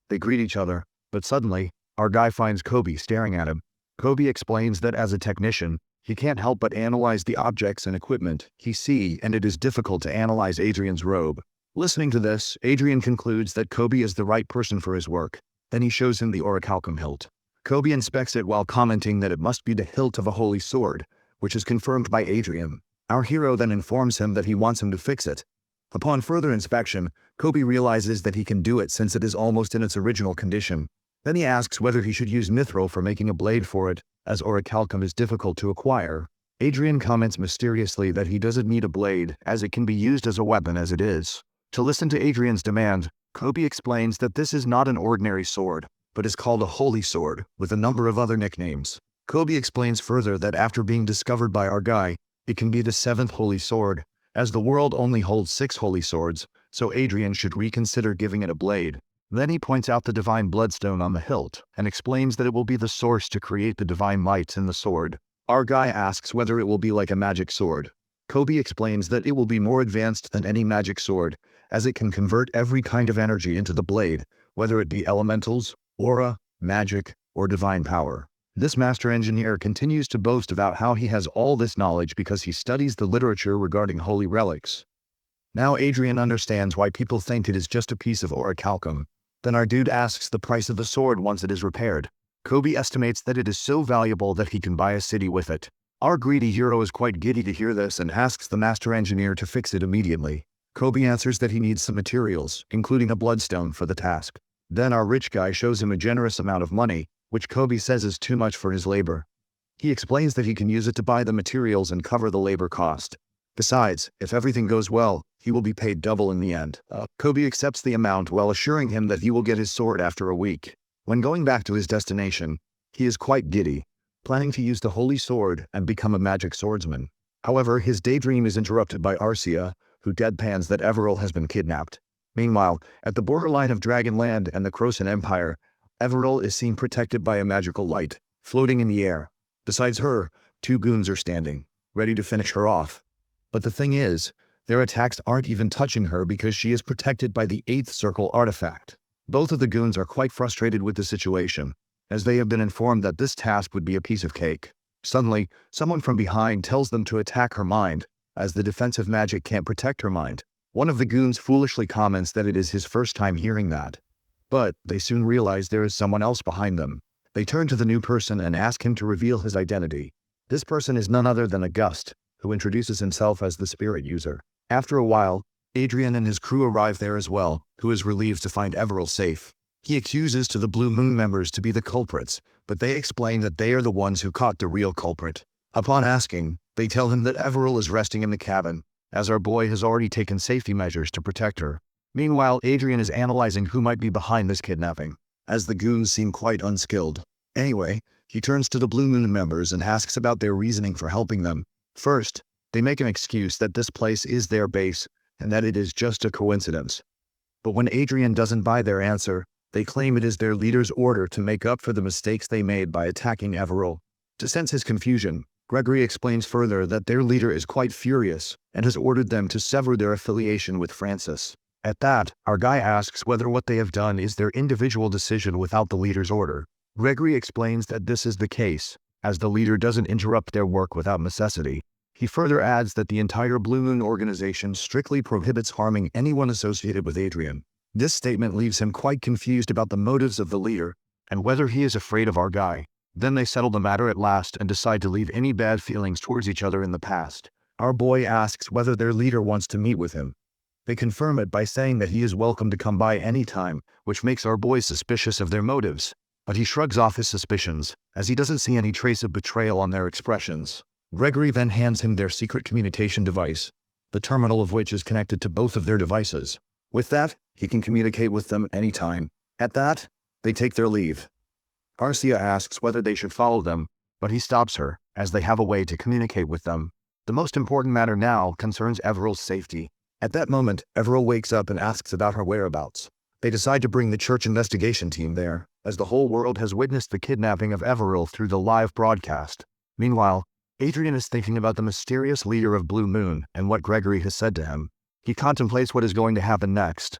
They greet each other, but suddenly, our guy finds Kobe staring at him. Kobe explains that as a technician, he can't help but analyze the objects and equipment he sees, and it is difficult to analyze Adrian's robe. Listening to this, Adrian concludes that Kobe is the right person for his work. Then he shows him the Orichalcum hilt. Kobe inspects it while commenting that it must be the hilt of a holy sword, which is confirmed by Adrian. Our hero then informs him that he wants him to fix it. Upon further inspection, Kobe realizes that he can do it since it is almost in its original condition. Then he asks whether he should use mithril for making a blade for it, as Orichalcum is difficult to acquire. Adrian comments mysteriously that he doesn't need a blade, as it can be used as a weapon as it is. To listen to Adrian's demand, Kobe explains that this is not an ordinary sword, but is called a holy sword, with a number of other nicknames. Kobe explains further that after being discovered by our guy, it can be the 7th holy sword, as the world only holds 6 holy swords, so Adrian should reconsider giving it a blade. Then he points out the divine bloodstone on the hilt, and explains that it will be the source to create the divine might in the sword. Our guy asks whether it will be like a magic sword. Kobe explains that it will be more advanced than any magic sword, as it can convert every kind of energy into the blade, whether it be elementals, aura, magic, or divine power. This master engineer continues to boast about how he has all this knowledge because he studies the literature regarding holy relics. Now Adrian understands why people think it is just a piece of orichalcum. Then our dude asks the price of the sword once it is repaired. Kobe estimates that it is so valuable that he can buy a city with it. Our greedy hero is quite giddy to hear this and asks the master engineer to fix it immediately. Kobe answers that he needs some materials, including a bloodstone for the task. Then our rich guy shows him a generous amount of money, which Kobe says is too much for his labor. He explains that he can use it to buy the materials and cover the labor cost. Besides, if everything goes well, he will be paid double in the end. Kobe accepts the amount while assuring him that he will get his sword after a week. When going back to his destination, he is quite giddy, planning to use the holy sword and become a magic swordsman. However, his daydream is interrupted by Arcia, who deadpans that Everil has been kidnapped. Meanwhile, at the borderline of Dragonland and the Crosan Empire, Everil is seen protected by a magical light, floating in the air. Besides her, 2 goons are standing, ready to finish her off. But the thing is, their attacks aren't even touching her because she is protected by the 8th circle artifact. Both of the goons are quite frustrated with the situation, as they have been informed that this task would be a piece of cake. Suddenly, someone from behind tells them to attack her mind, as the defensive magic can't protect her mind. One of the goons foolishly comments that it is his first time hearing that. But they soon realize there is someone else behind them. They turn to the new person and ask him to reveal his identity. This person is none other than August, who introduces himself as the spirit user. After a while, Adrian and his crew arrive there as well, who is relieved to find Everil safe. He accuses the Blue Moon members to be the culprits, but they explain that they are the ones who caught the real culprit. Upon asking, they tell him that Everil is resting in the cabin, as our boy has already taken safety measures to protect her. Meanwhile, Adrian is analyzing who might be behind this kidnapping, as the goons seem quite unskilled. Anyway, he turns to the Blue Moon members and asks about their reasoning for helping them. First, they make an excuse that this place is their base, and that it is just a coincidence. But when Adrian doesn't buy their answer, they claim it is their leader's order to make up for the mistakes they made by attacking Everil. To sense his confusion, Gregory explains further that their leader is quite furious and has ordered them to sever their affiliation with Francis. At that, our guy asks whether what they have done is their individual decision without the leader's order. Gregory explains that this is the case, as the leader doesn't interrupt their work without necessity. He further adds that the entire Blue Moon organization strictly prohibits harming anyone associated with Adrian. This statement leaves him quite confused about the motives of the leader and whether he is afraid of our guy. Then they settle the matter at last and decide to leave any bad feelings towards each other in the past. Our boy asks whether their leader wants to meet with him. They confirm it by saying that he is welcome to come by any time, which makes our boy suspicious of their motives. But he shrugs off his suspicions, as he doesn't see any trace of betrayal on their expressions. Gregory then hands him their secret communication device, the terminal of which is connected to both of their devices. With that, he can communicate with them anytime. At that, they take their leave. Arcia asks whether they should follow them, but he stops her, as they have a way to communicate with them. The most important matter now concerns Everil's safety. At that moment, Everil wakes up and asks about her whereabouts. They decide to bring the church investigation team there, as the whole world has witnessed the kidnapping of Everil through the live broadcast. Meanwhile, Adrian is thinking about the mysterious leader of Blue Moon and what Gregory has said to him. He contemplates what is going to happen next,